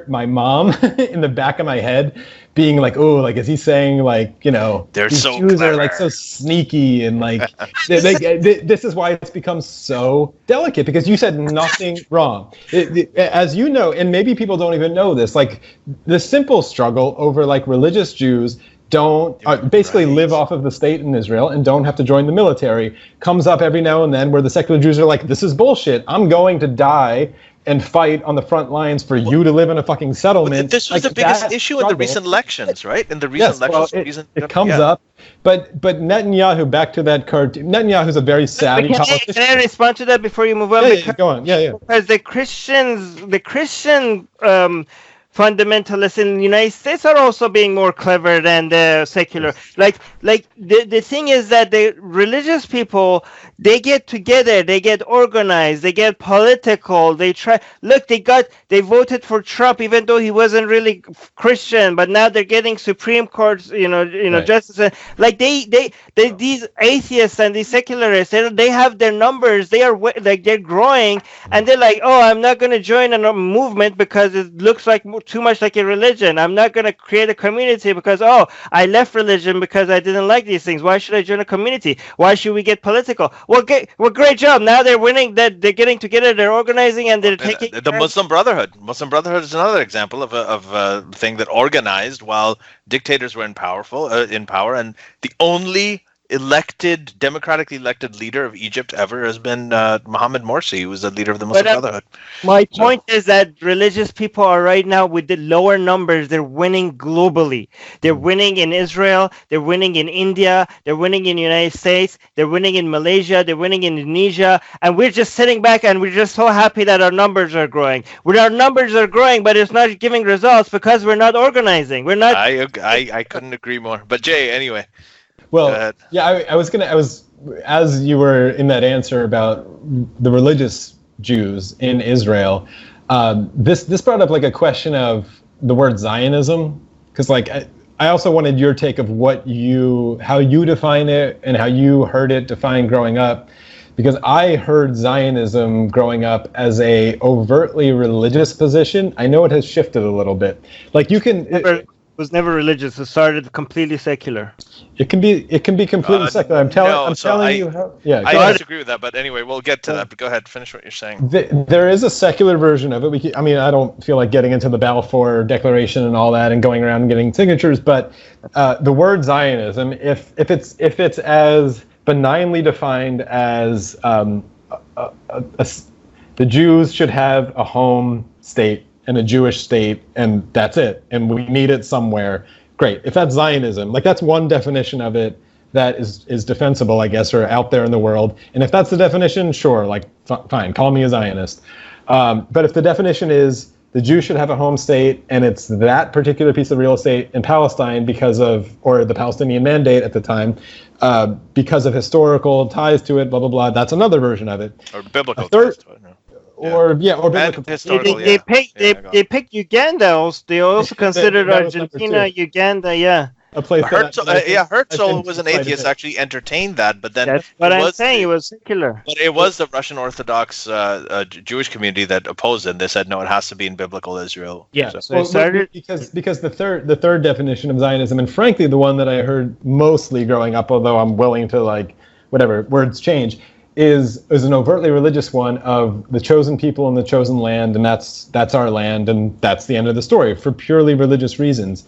my mom in the back of my head being like, oh, like, is he saying like, they're these so Jews clever. are like so sneaky and like, this is why it's become so delicate, because you said nothing wrong. As you know, and maybe people don't even know this, like the simple struggle over like religious Jews don't basically live off of the state in Israel and don't have to join the military comes up every now and then, where the secular Jews are like, this is bullshit. I'm going to die and fight on the front lines for you to live in a fucking settlement. This was the biggest issue in the recent elections, right? In the recent elections, it comes up. But Netanyahu, back to that cartoon. Netanyahu's a very savvy politician. Can I respond to that before you move on? Yeah, go on. Yeah. Because the Christian fundamentalists in the United States are also being more clever than the secular. Like the thing is that the religious people, they get together, they get organized, they get political, they voted for Trump even though he wasn't really Christian, but now they're getting Supreme Court, justice. Like these atheists and these secularists, they have their numbers, they're growing, and they're like, oh, I'm not going to join a movement because it looks like too much like a religion. I'm not going to create a community because, I left religion because I didn't like these things. Why should I join a community? Why should we get political? Well, great job. Now they're winning. They're getting together. They're organizing, and they're taking the Muslim Brotherhood. Muslim Brotherhood is another example of a thing that organized while dictators were in power, and the only democratically elected leader of Egypt ever has been Mohammed Morsi, who was the leader of the Muslim Brotherhood. My point is that religious people are right now, with the lower numbers, they're winning globally. They're winning in Israel, they're winning in India, they're winning in the United States, they're winning in Malaysia, they're winning in Indonesia, and we're just sitting back and we're just so happy that our numbers are growing. Our numbers are growing, but it's not giving results because we're not organizing. We're not. I couldn't agree more. But Jay, anyway. Well, yeah, I was as you were in that answer about the religious Jews in Israel, this brought up like a question of the word Zionism, because like I also wanted your take of how you define it and how you heard it defined growing up, because I heard Zionism growing up as a overtly religious position. I know it has shifted a little bit. Like you can. It was never religious. It started completely secular. It can be completely secular. I'm telling you how. Yeah, I disagree with that, but anyway, we'll get to that. But go ahead, finish what you're saying. There is a secular version of it. I don't feel like getting into the Balfour Declaration and all that and going around and getting signatures, but the word Zionism, if it's as benignly defined as the Jews should have a home state and a Jewish state, and that's it, and we need it somewhere. Great. If that's Zionism, like that's one definition of it that is defensible, I guess, or out there in the world. And if that's the definition, sure, like fine, call me a Zionist. But if the definition is the Jews should have a home state, and it's that particular piece of real estate in Palestine or the Palestinian Mandate at the time, because of historical ties to it, blah blah blah. That's another version of it. Or biblical ties to it. No. Or biblical. They picked Uganda. They also considered Argentina, Uganda. Yeah. A place. Herzl was an atheist. Actually entertained that, but then that's what I'm saying. It was secular. But it was the Russian Orthodox Jewish community that opposed it. They said no, it has to be in biblical Israel. Yeah. So it started because the third definition of Zionism, and frankly the one that I heard mostly growing up, although I'm willing to like whatever words change, is an overtly religious one of the chosen people and the chosen land, and that's our land, and that's the end of the story for purely religious reasons.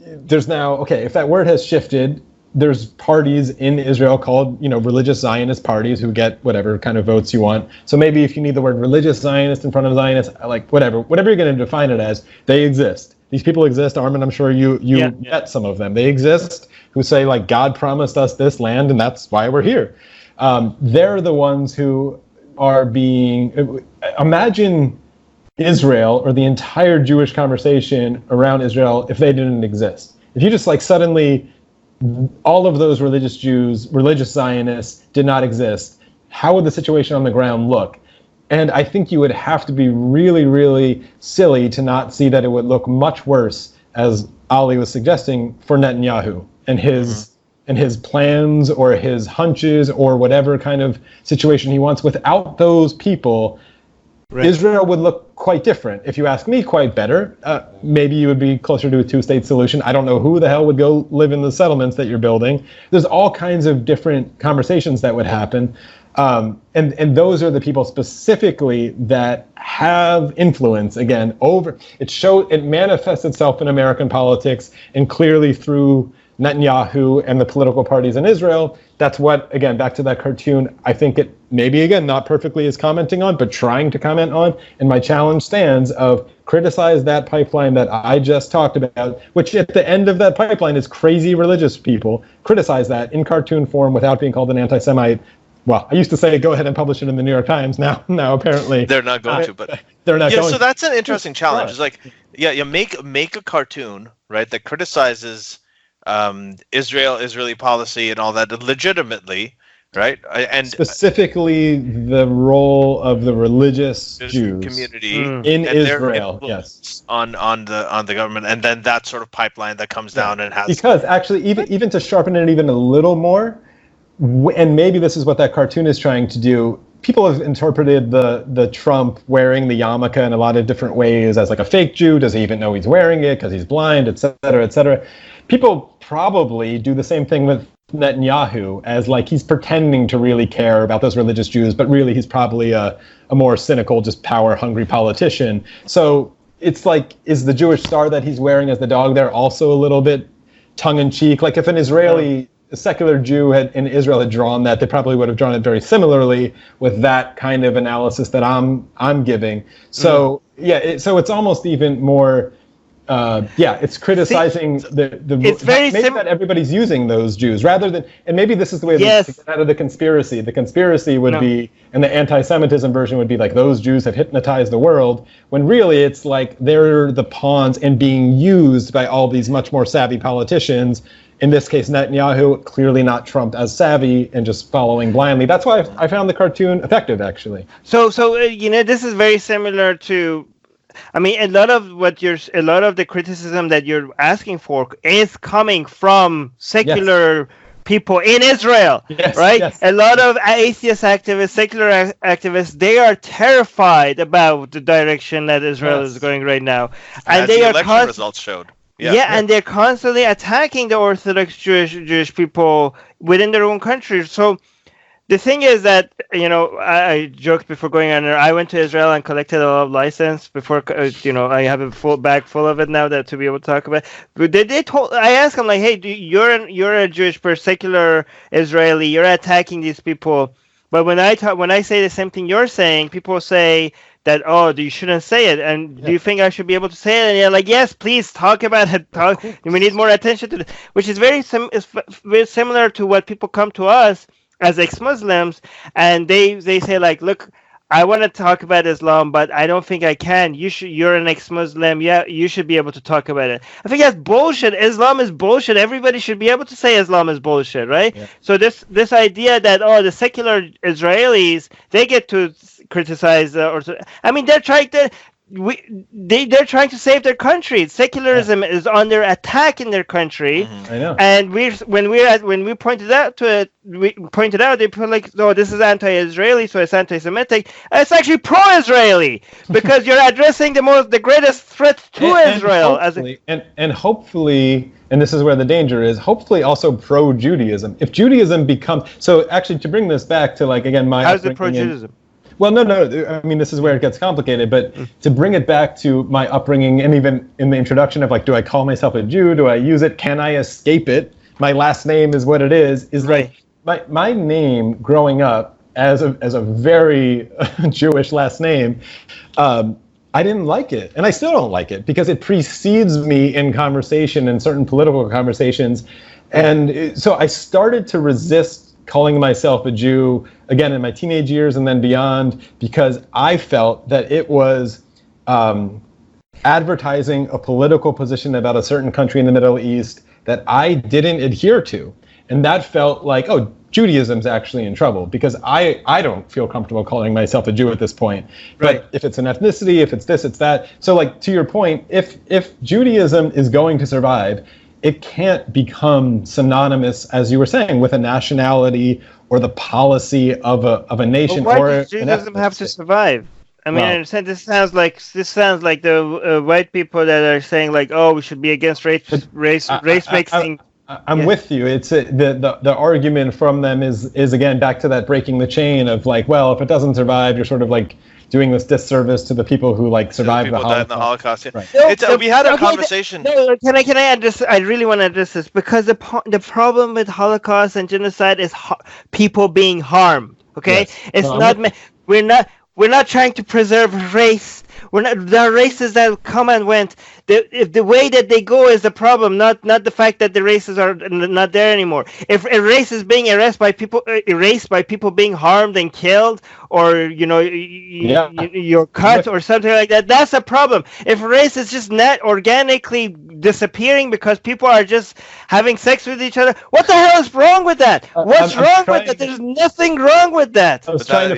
There's now, if that word has shifted, there's parties in Israel called, religious Zionist parties who get whatever kind of votes you want. So maybe if you need the word religious Zionist in front of Zionist, like whatever you're going to define it as, they exist. These people exist, Armin. I'm sure you met some of them. They exist, who say like God promised us this land, and that's why we're here. They're the ones who are being. Imagine Israel or the entire Jewish conversation around Israel if they didn't exist. If you just like suddenly all of those religious Jews, religious Zionists did not exist, how would the situation on the ground look? And I think you would have to be really, really silly to not see that it would look much worse, as Ali was suggesting, for Netanyahu and his plans or his hunches or whatever kind of situation he wants. Without those people, right, Israel would look quite different. If you ask me, quite better. Maybe you would be closer to a two-state solution. I don't know who the hell would go live in the settlements that you're building. There's all kinds of different conversations that would happen. And those are the people specifically that have influence, again, over. It manifests itself in American politics and clearly through Netanyahu and the political parties in Israel. That's what, again, back to that cartoon, I think it maybe, again, not perfectly is commenting on, but trying to comment on. And my challenge stands of criticize that pipeline that I just talked about, which at the end of that pipeline is crazy religious people. Criticize that in cartoon form without being called an anti-Semite. Well, I used to say go ahead and publish it in the New York Times. Now apparently they're not going to. But they're not going. So that's an interesting challenge. It's like, you make a cartoon, right, that criticizes Israeli policy and all that legitimately, right? And specifically the role of the religious Jews community in Israel, yes, on the government, and then that sort of pipeline that comes down and has, because actually even to sharpen it even a little more. And maybe this is what that cartoon is trying to do. People have interpreted the Trump wearing the yarmulke in a lot of different ways as like a fake Jew. Does he even know he's wearing it because he's blind, et cetera, et cetera. People probably do the same thing with Netanyahu, as like he's pretending to really care about those religious Jews, but really he's probably a more cynical, just power-hungry politician. So it's like, is the Jewish star that he's wearing as the dog there also a little bit tongue-in-cheek? Like if an Israeli... a secular Jew in Israel had drawn that, they probably would have drawn it very similarly with that kind of analysis that I'm giving. So so it's almost even more. It's criticizing it's very that everybody's using those Jews rather than, and maybe this is the way to get out of the conspiracy. The conspiracy would be, and the anti-Semitism version would be like those Jews have hypnotized the world, when really it's like they're the pawns and being used by all these much more savvy politicians. In this case, Netanyahu, clearly not Trump as savvy and just following blindly. That's why I found the cartoon effective, actually. So this is very similar to, I mean, a lot of the criticism that you're asking for is coming from secular people in Israel, right? Yes. A lot of atheist activists, secular activists, they are terrified about the direction that Israel is going right now, and the election results showed. And they're constantly attacking the Orthodox Jewish people within their own country. So the thing is that, I joked before going on there, I went to Israel and collected a lot of license before, I have a full bag full of it now that to be able to talk about. But I asked them, like, hey, you're a Jewish person, secular Israeli, you're attacking these people. But when I say the same thing you're saying, people say that, you shouldn't say it, and do you think I should be able to say it? And you're like, yes, please talk about it. We need more attention to it, which is very similar to what people come to us as ex-Muslims, and they say like, look, I want to talk about Islam, but I don't think I can. You're an ex-Muslim. Yeah, you should be able to talk about it. I think that's bullshit. Islam is bullshit. Everybody should be able to say Islam is bullshit, right? Yeah. So this idea that the secular Israelis, they get to criticize they're trying to save their country. Secularism is under attack in their country. I know. And when we pointed out to it, they put like, this is anti-Israeli, so it's anti-Semitic. And it's actually pro-Israeli because you're addressing the greatest threat to Israel. Hopefully, and this is where the danger is, hopefully also pro-Judaism. If Judaism becomes, so actually to bring this back to like, again, my... How's it pro-Judaism? Well, no. I mean, this is where it gets complicated. But to bring it back to my upbringing, and even in the introduction of like, do I call myself a Jew? Do I use it? Can I escape it? My last name is what it is. Right. Like my name growing up as a very Jewish last name. I didn't like it, and I still don't like it because it precedes me in conversation, in certain political conversations, and so I started to resist calling myself a Jew again in my teenage years and then beyond, because I felt that it was advertising a political position about a certain country in the Middle East that I didn't adhere to. And that felt like, oh, Judaism's actually in trouble, because I don't feel comfortable calling myself a Jew at this point. Right. But if it's an ethnicity, if it's this, it's that. So like, to your point, if Judaism is going to survive, it can't become synonymous, as you were saying, with a nationality or the policy of a nation. But why or does Judaism have to survive? I mean, I understand this sounds like the white people that are saying like, oh, we should be against race mixing. I'm with you. It's the argument from them is again back to that breaking the chain of like, well, if it doesn't survive, you're sort of like doing this disservice to the people who like survived the Holocaust. Died in the Holocaust. Yeah. Right. We had a conversation. Can I address? I really want to address this, because the problem with Holocaust and genocide is people being harmed. Okay, Yes. it's No, not. We're not trying to preserve race. There are races that come and went. If the way that they go is the problem, not the fact that the races are not there anymore. If a race is being erased by people being harmed and killed, or you're cut or something like that, that's a problem. If race is just not organically disappearing because people are just having sex with each other, what the hell is wrong with that? What's wrong with that? There's nothing wrong with that. I was trying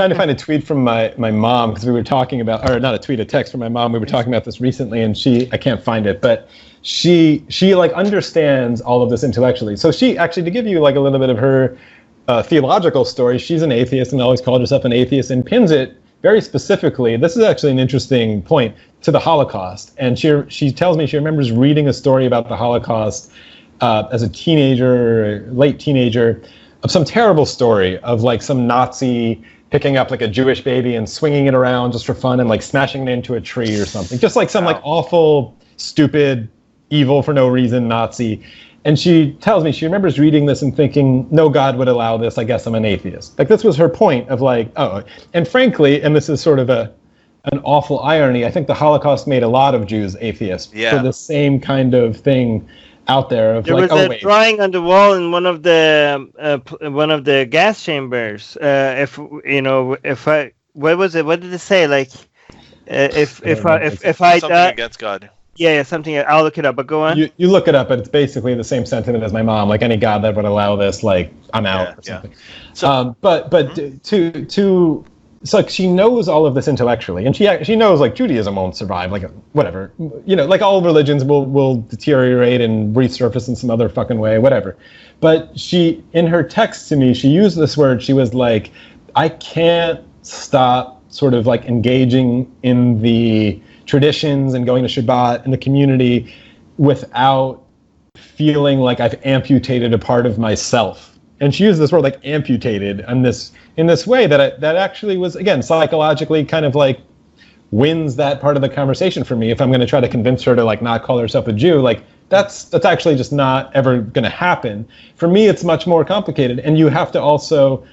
to find a tweet from my mom, because we were talking about, or not a tweet, a text from my mom. We were talking about this recently, and I can't find it, but she like understands all of this intellectually. So she actually, to give you like a little bit of her theological story, she's an atheist and always called herself an atheist, and pins it very specifically. This is actually an interesting point, to the Holocaust. And she tells me she remembers reading a story about the Holocaust as a teenager, late teenager, of some terrible story of like some Nazi picking up like a Jewish baby and swinging it around just for fun and like smashing it into a tree or something. Just like some like awful, stupid, evil for no reason Nazi. And she tells me she remembers reading this and thinking, no God would allow this. I guess I'm an atheist. Like, this was her point of like, oh, and frankly, and this is sort of an awful irony, I think the Holocaust made a lot of Jews atheists for the same kind of thing out there of there like, was a drawing on the wall in one of the gas chambers. What was it? What did it say? Like, if I something die against God. Yeah, something. I'll look it up. But go on. You look it up, but it's basically the same sentiment as my mom. Like, any God that would allow this, like, I'm out or something. So, it's like she knows all of this intellectually, and she knows like Judaism won't survive, like whatever, like all religions will deteriorate and resurface in some other fucking way, whatever. But she, in her text to me, she used this word. She was like, I can't stop sort of like engaging in the traditions and going to Shabbat in the community without feeling like I've amputated a part of myself. And she used this word like amputated in this way that actually was, again, psychologically kind of like wins that part of the conversation for me. If I'm going to try to convince her to like not call herself a Jew, like that's actually just not ever going to happen. For me, it's much more complicated. And you have to also,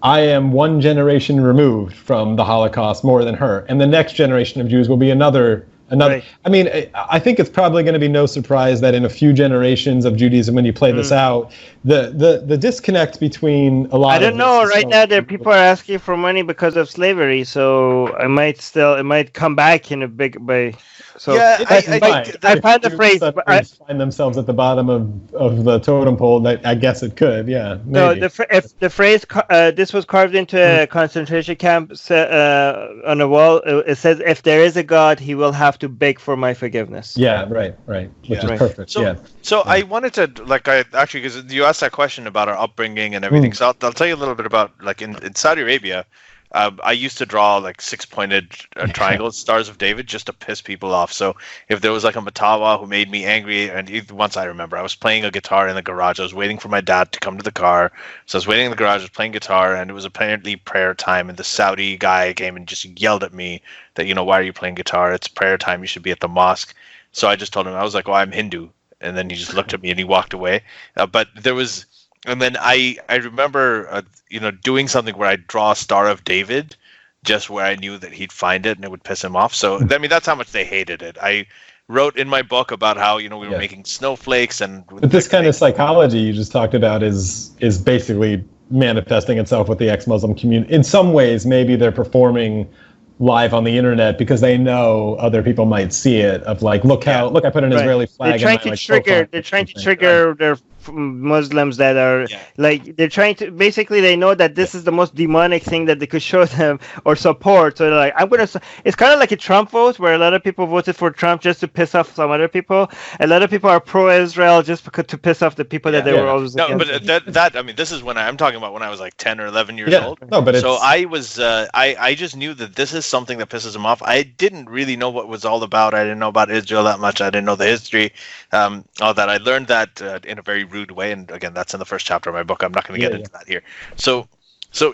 I am one generation removed from the Holocaust more than her. And the next generation of Jews will be another. Right. I mean, I think it's probably going to be no surprise that in a few generations of Judaism, when you play this out, the disconnect between a lot of... I don't know. Right now, there people are asking for money because of slavery, so it might come back in a big way. So yeah, I found the phrase. Find themselves at the bottom of the totem pole. I guess it could. Yeah. Maybe. No, if the phrase this was carved into a concentration camp on a wall. It says, "If there is a God, he will have to beg for my forgiveness." Yeah. Right. Which is perfect. So I wanted to because you asked that question about our upbringing and everything. So I'll tell you a little bit about like in Saudi Arabia. I used to draw like 6-pointed triangles, Stars of David, just to piss people off. So if there was like a Matawa who made me angry, and once I remember, I was playing a guitar in the garage. I was waiting for my dad to come to the car. So I was waiting in the garage, I was playing guitar, and it was apparently prayer time. And the Saudi guy came and just yelled at me that, why are you playing guitar? It's prayer time. You should be at the mosque. So I just told him, I was like, I'm Hindu. And then he just looked at me and he walked away. But there was... And then I remember, doing something where I'd draw a Star of David just where I knew that he'd find it and it would piss him off. So, I mean, that's how much they hated it. I wrote in my book about how, we were making snowflakes. But this kind of psychology you just talked about is basically manifesting itself with the ex-Muslim community. In some ways, maybe they're performing live on the internet because they know other people might see it, of like, look, I put an Israeli flag. They're trying to trigger their Muslims that are like, they're trying to, basically they know that this is the most demonic thing that they could show them or support. So they're like, it's kind of like a Trump vote where a lot of people voted for Trump just to piss off some other people. A lot of people are pro-Israel just because to piss off the people that they were always against. But I mean, this is when I'm talking about when I was like 10 or 11 years old. No, but so I was, I just knew that this is something that pisses them off. I didn't really know what it was all about. I didn't know about Israel that much. I didn't know the history. All that. I learned that in a very rude way. And again, that's in the first chapter of my book. I'm not going to get into that here. So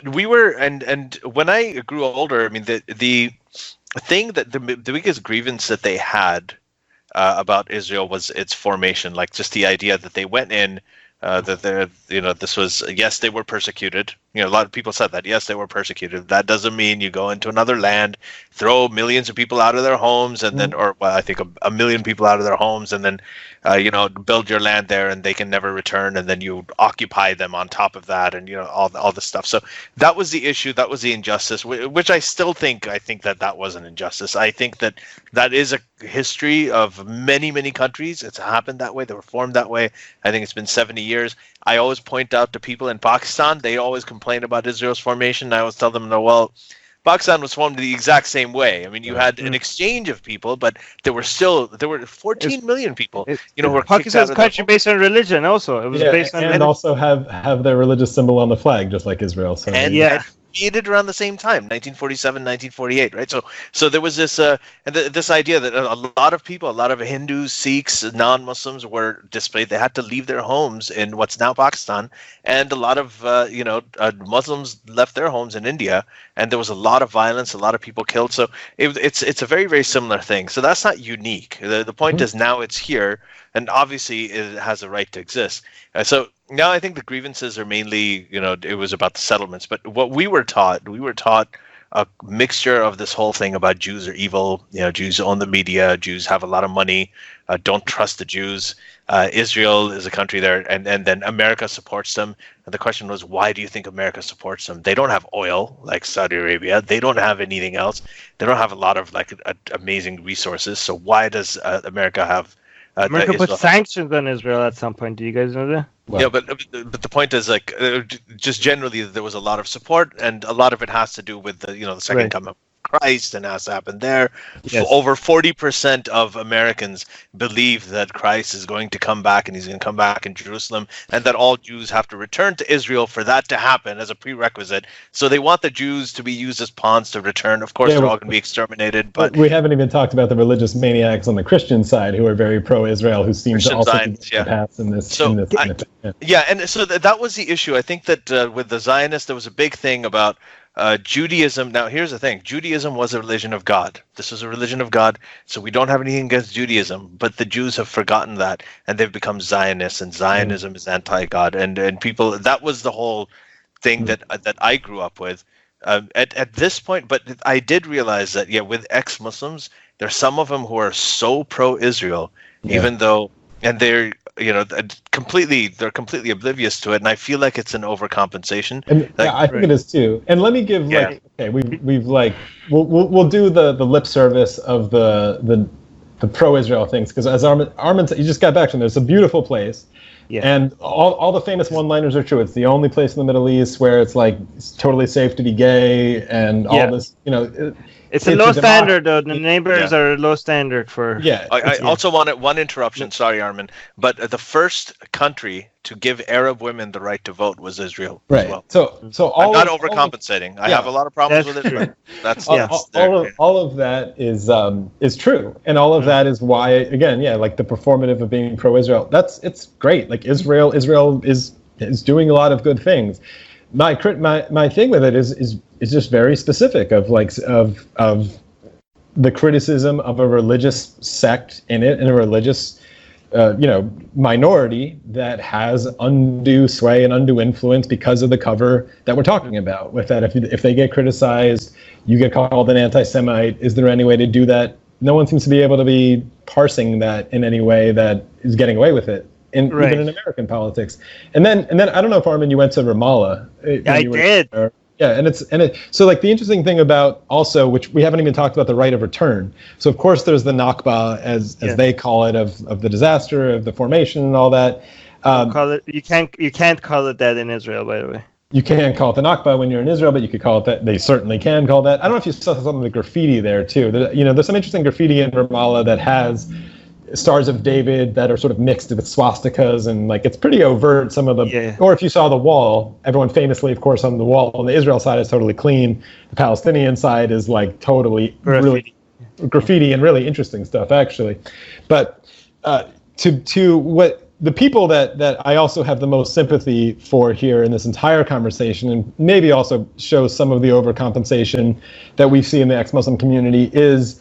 we were, and when I grew older, I mean, the thing that the biggest grievance that they had about Israel was its formation, like just the idea that they went in, that they're, this was, yes, they were persecuted. A lot of people said that, yes, they were persecuted. That doesn't mean you go into another land, throw millions of people out of their homes, and then, or well, I think a million people out of their homes, and then, build your land there, and they can never return, and then you occupy them on top of that, and all the stuff. So that was the issue. That was the injustice, which I still think. I think that was an injustice. I think that is a history of many, many countries. It's happened that way. They were formed that way. I think it's been 70 years. I always point out to people in Pakistan, they always complain about Israel's formation. I always tell them, no, well, Pakistan was formed the exact same way. I mean, you had an exchange of people, but there were 14 million people. Who were Pakistan's a country based on religion. Also, it was based on and also have their religious symbol on the flag, just like Israel. So created around the same time, 1947, 1948, right? So there was this this idea that a lot of people, a lot of Hindus, Sikhs, non-Muslims were displaced. They had to leave their homes in what's now Pakistan, and a lot of Muslims left their homes in India, and there was a lot of violence, a lot of people killed. So it's a very, very similar thing. So that's not unique. The point is now it's here, and obviously it has a right to exist. So now I think the grievances are mainly, it was about the settlements. But what we were taught a mixture of this whole thing about Jews are evil. Jews own the media. Jews have a lot of money. Don't trust the Jews. Israel is a country there, and then America supports them. And the question was, why do you think America supports them? They don't have oil like Saudi Arabia. They don't have anything else. They don't have a lot of amazing resources. So why does America have? America put sanctions on Israel at some point. Do you guys know that? Well, yeah, but the point is, just generally, there was a lot of support, and a lot of it has to do with the second coming of Christ, and has happened there. Yes. Over 40% of Americans believe that Christ is going to come back, and he's going to come back in Jerusalem, and that all Jews have to return to Israel for that to happen as a prerequisite. So they want the Jews to be used as pawns to return. Of course, they're all going to be exterminated. But we haven't even talked about the religious maniacs on the Christian side who are very pro-Israel, who seem to also be paths in this. And so that was the issue. I think that with the Zionists, there was a big thing about Judaism. Now, here's the thing. Judaism was a religion of God. This was a religion of God, so we don't have anything against Judaism, but the Jews have forgotten that, and they've become Zionists, and Zionism is anti-God. And people, that was the whole thing that I grew up with. At this point, but I did realize that, with ex-Muslims, there's some of them who are so pro-Israel, even though, and they're completely oblivious to it, and I feel like it's an overcompensation. And I think it is too. And let me give we'll do the lip service of the pro-Israel things, because as Armin said, you just got back from there. It's a beautiful place. Yeah. And all the famous one-liners are true. It's the only place in the Middle East where it's totally safe to be gay, and all this, It's a low standard, though. The neighbors are low standard for. Yeah. I also wanted one interruption. Sorry, Armin. But the first country to give Arab women the right to vote was Israel. Right. As well. So I'm not overcompensating. I have a lot of problems with it. But that's all of that is true, and all of that is why, again, the performative of being pro-Israel. It's great. Like Israel is doing a lot of good things. My thing with it is just very specific of the criticism of a religious sect in it, and a religious minority that has undue sway and undue influence because of the cover that we're talking about. With that, if they get criticized, you get called an anti-Semite. Is there any way to do that? No one seems to be able to be parsing that in any way that is getting away with it. Even in American politics, and then I don't know if, Armin, you went to Ramallah. I did. So the interesting thing about also, which we haven't even talked about, the right of return. So of course there's the Nakba, as they call it, of the disaster, of the formation and all that. Call it. You can't call it that in Israel, by the way. You can't call it the Nakba when you're in Israel, but you could call it that. They certainly can call that. I don't know if you saw some of the graffiti there too. There's some interesting graffiti in Ramallah that has Stars of David that are sort of mixed with swastikas, and like it's pretty overt. Some of the, or if you saw the wall, everyone famously, of course, on the wall on the Israel side is totally clean. The Palestinian side is like totally really graffiti and really interesting stuff actually. But to what the people that I also have the most sympathy for here in this entire conversation, and maybe also shows some of the overcompensation that we see in the ex-Muslim community, is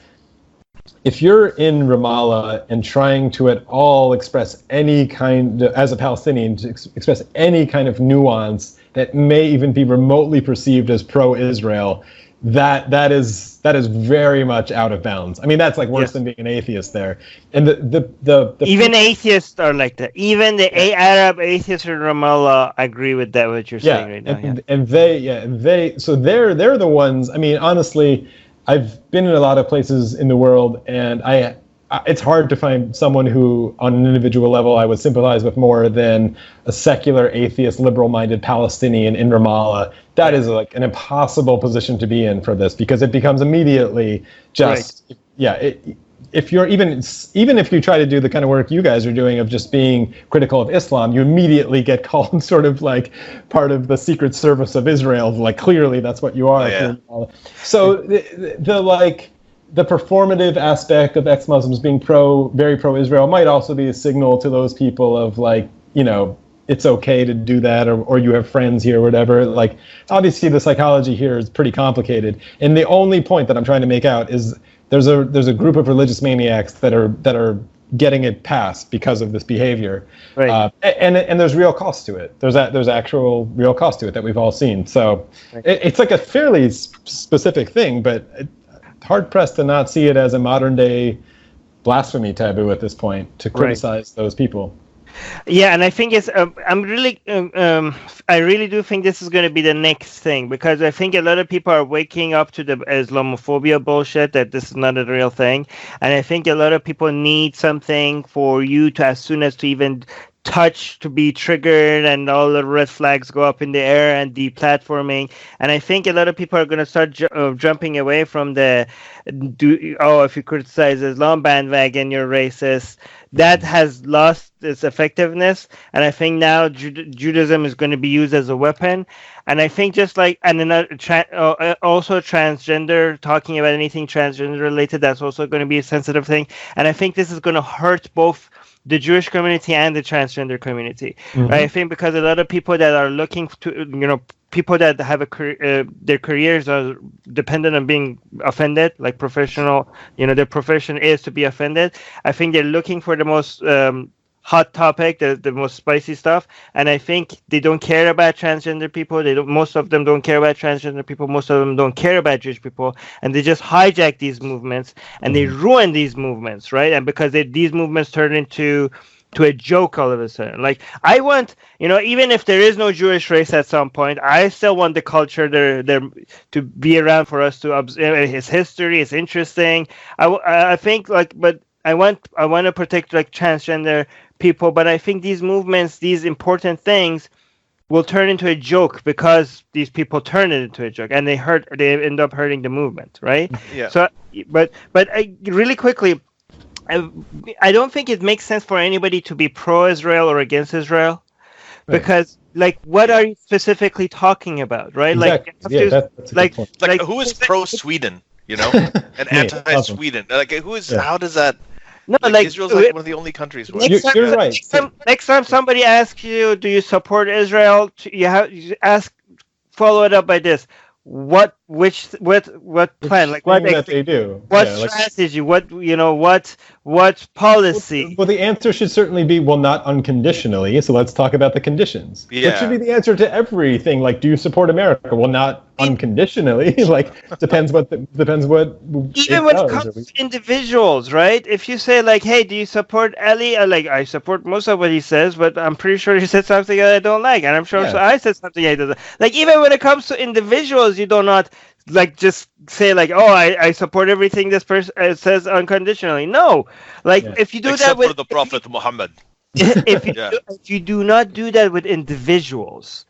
if you're in Ramallah and trying to at all express any kind, as a Palestinian, to express any kind of nuance that may even be remotely perceived as pro-Israel, that is very much out of bounds. I mean, that's like worse than being an atheist there. And the even atheists are like that. Even the Arab atheists in Ramallah agree with that. What you're saying right now. And they're the ones. I mean, honestly, I've been in a lot of places in the world, and it's hard to find someone who, on an individual level, I would sympathize with more than a secular, atheist, liberal-minded Palestinian in Ramallah. That is like an impossible position to be in for this, because it becomes immediately just, if you're even if you try to do the kind of work you guys are doing of just being critical of Islam, you immediately get called sort of like part of the secret service of Israel. Like clearly that's what you are. So the performative aspect of ex-Muslims being very pro-Israel might also be a signal to those people of like, it's okay to do that, or you have friends here or whatever. Like, obviously the psychology here is pretty complicated. And the only point that I'm trying to make out is there's a group of religious maniacs that are getting it passed because of this behavior. Right. And there's real cost to it. There's actual real cost to it that we've all seen. So it's like a fairly specific thing, but hard pressed to not see it as a modern day blasphemy taboo at this point to criticize those people. Yeah, and I think it's. I really do think this is going to be the next thing, because I think a lot of people are waking up to the Islamophobia bullshit, that this is not a real thing, and I think a lot of people need something for you to, as soon as to even touch, to be triggered, and all the red flags go up in the air and deplatforming. And I think a lot of people are going to start jumping away from the if you criticize Islam bandwagon, you're racist. That has lost its effectiveness, and I think now Judaism is going to be used as a weapon. And I think just like, and also transgender, talking about anything transgender related, that's also going to be a sensitive thing. And I think this is going to hurt both the Jewish community and the transgender community. Right? I think because a lot of people that are looking to, people that have a career, their careers are dependent on being offended, like professional, their profession is to be offended. I think they're looking for the most hot topic, the most spicy stuff, and I think they don't care about transgender people. Most of them don't care about transgender people. Most of them don't care about Jewish people, and they just hijack these movements and they ruin these movements, right? And because these movements turn into a joke all of a sudden. Like, I want, even if there is no Jewish race at some point, I still want the culture there to be around for us to observe. His history is interesting. I think but I want to protect like transgender people, but I think these movements, these important things, will turn into a joke because these people turn it into a joke, and they end up hurting the movement, right? Yeah. So, but really quickly, I don't think it makes sense for anybody to be pro-Israel or against Israel, because like, what are you specifically talking about, right? Exactly. Like who is pro-Sweden? And anti-Sweden. Like, who is? How does that? No, Israel's like one of the only countries where you're right. Next time somebody asks you, "Do you support Israel?" You follow it up by this: what plan? Like what that they do? What strategy? What policy? Well, the answer should certainly be, well, not unconditionally. So let's talk about the conditions. Yeah. That should be the answer to everything. Like, do you support America? Well, not unconditionally. Like, depends what. Even when it comes to individuals, right? If you say like, "Hey, do you support Eli?" Like, I support most of what he says, but I'm pretty sure he said something that I don't like, and I'm sure I said something I don't like. Even when it comes to individuals, you do not like just say like, "Oh, I support everything this person says unconditionally." No, like if you do except that with for the Prophet Muhammad. If you do not do that with individuals,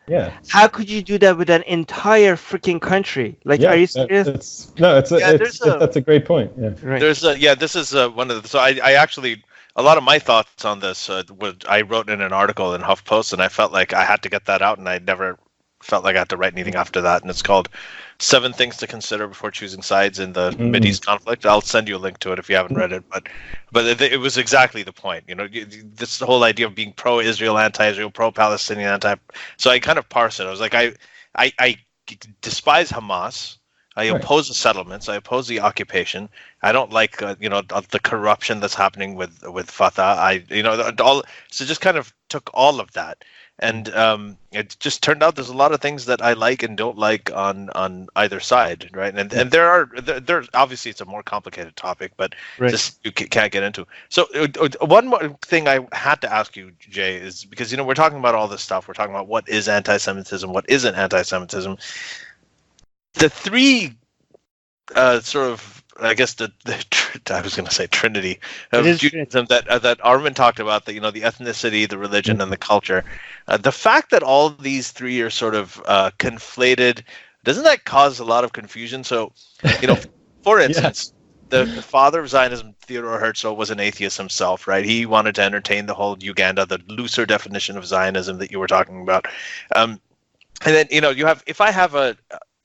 how could you do that with an entire freaking country? Like, are you serious? That's a great point. Yeah. Right. This is one of the. So I actually. A lot of my thoughts on this, I wrote in an article in HuffPost, and I felt like I had to get that out, and I never felt like I had to write anything after that. And it's called 7 Things to Consider Before Choosing Sides in the Mideast Conflict. I'll send you a link to it if you haven't read it. But it was exactly the point. This whole idea of being pro-Israel, anti-Israel, pro-Palestinian, So I kind of parsed it. I was like, I despise Hamas. I oppose the settlements. I oppose the occupation. I don't like, the corruption that's happening with Fatah. So just kind of took all of that, and it just turned out there's a lot of things that I like and don't like on either side, right? And there's obviously it's a more complicated topic, but just you can't get into. So one more thing I had to ask you, Jay, is because we're talking about all this stuff. We're talking about what is anti-Semitism, what isn't anti-Semitism. The 3 sort of, I guess I was going to say Trinity of Judaism that Armin talked about, the ethnicity, the religion, and the culture. The fact that all these 3 are sort of conflated, doesn't that cause a lot of confusion? So, for instance, the father of Zionism, Theodor Herzl, was an atheist himself, right? He wanted to entertain the whole Uganda, the looser definition of Zionism that you were talking about. And then, if I have a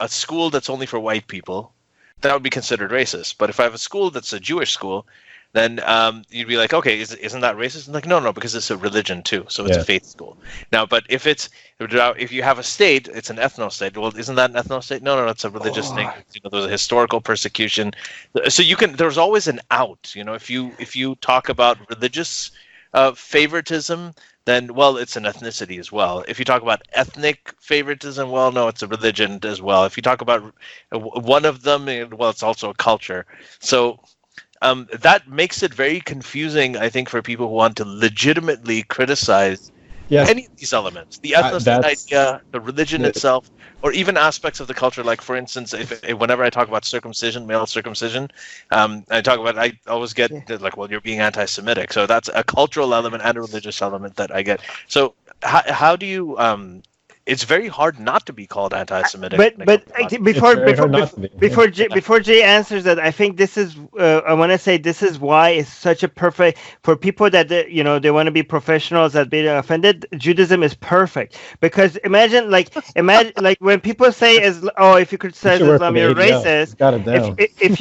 school that's only for white people, that would be considered racist. But if I have a school that's a Jewish school, then you'd be like, okay, isn't that racist? And like, no, because it's a religion too, so it's a faith school. Now, but if you have a state, it's an ethno-state. Well, isn't that an ethno-state? No, it's a religious thing. There's a historical persecution. So there's always an out. If you talk about religious favoritism, then, well, it's an ethnicity as well. If you talk about ethnic favoritism, well, no, it's a religion as well. If you talk about one of them, well, it's also a culture. So that makes it very confusing, I think, for people who want to legitimately criticize any of these elements. The ethnicity idea, the religion itself, or even aspects of the culture. Like, for instance, whenever I talk about circumcision, male circumcision, I always get like, well, you're being anti-Semitic. So that's a cultural element and a religious element that I get. So how do you it's very hard not to be called anti-Semitic. But before Jay answers that, I think this is I want to say this is why it's such a perfect for people that they want to be professionals that being offended. Judaism is perfect because imagine when people say if you criticize Islam you're racist. If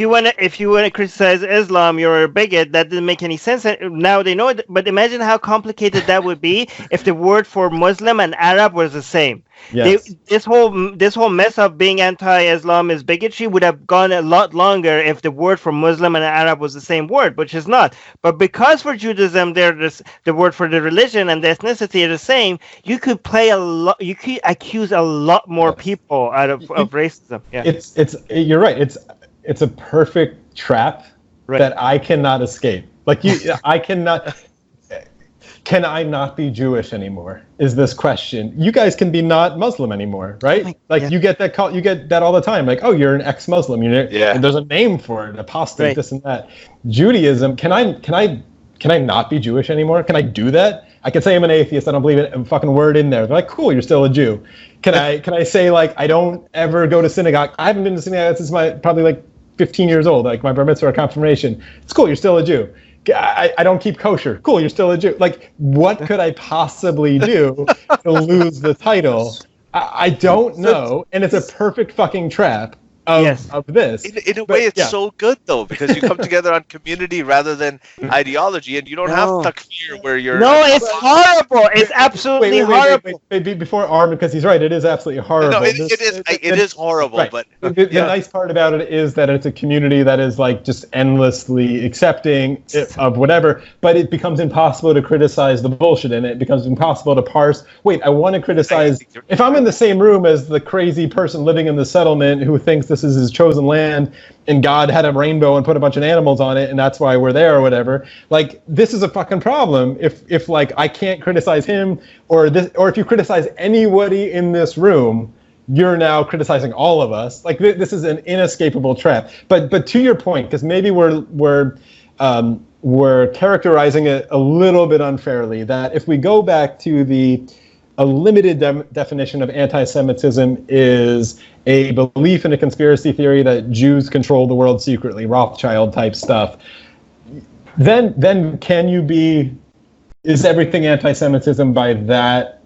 you want to criticize Islam you're a bigot. That didn't make any sense. Now they know it. But imagine how complicated that would be if the word for Muslim and Arab was the same. Yes. This whole mess of being anti-Islam is bigotry would have gone a lot longer if the word for Muslim and Arab was the same word, which is not. But because for Judaism, the word for the religion and the ethnicity are the same, you could you could accuse a lot more people out of racism. Yeah, you're right. It's a perfect trap that I cannot escape. Like I cannot. Can I not be Jewish anymore? Is this question. You guys can be not Muslim anymore, right? You get that call. You get that all the time. Like, oh, you're an ex-Muslim. And there's a name for it, apostate, this and that. Judaism. Can I not be Jewish anymore? Can I do that? I can say I'm an atheist. I don't believe it. A fucking word in there. They're like, cool, you're still a Jew. Can I say like I don't ever go to synagogue? I haven't been to synagogue since my probably like 15 years old. Like my bar mitzvah or confirmation. It's cool. You're still a Jew. I don't keep kosher. Cool, you're still a Jew. Like, what could I possibly do to lose the title? I don't know, and it's a perfect fucking trap of this. In a way, it's so good, though, because you come together on community rather than ideology, and you don't have takfir where you're... No, it's horrible. It's absolutely horrible. Wait, before Armin, because he's right, it is absolutely horrible. No, it is horrible, right. But... The nice part about it is that it's a community that is, like, just endlessly accepting of whatever, but it becomes impossible to criticize the bullshit in it. It becomes impossible to parse, wait, I want to criticize... If I'm in the same room as the crazy person living in the settlement who thinks this is his chosen land and God had a rainbow and put a bunch of animals on it and that's why we're there or whatever, like this is a fucking problem if like I can't criticize him or if you criticize anybody in this room, you're now criticizing all of us. Like this is an inescapable trap. But to your point, because maybe we're were characterizing it a little bit unfairly, that if we go back to a limited definition of anti-Semitism is a belief in a conspiracy theory that Jews control the world secretly, Rothschild type stuff, then can you is everything anti-Semitism by that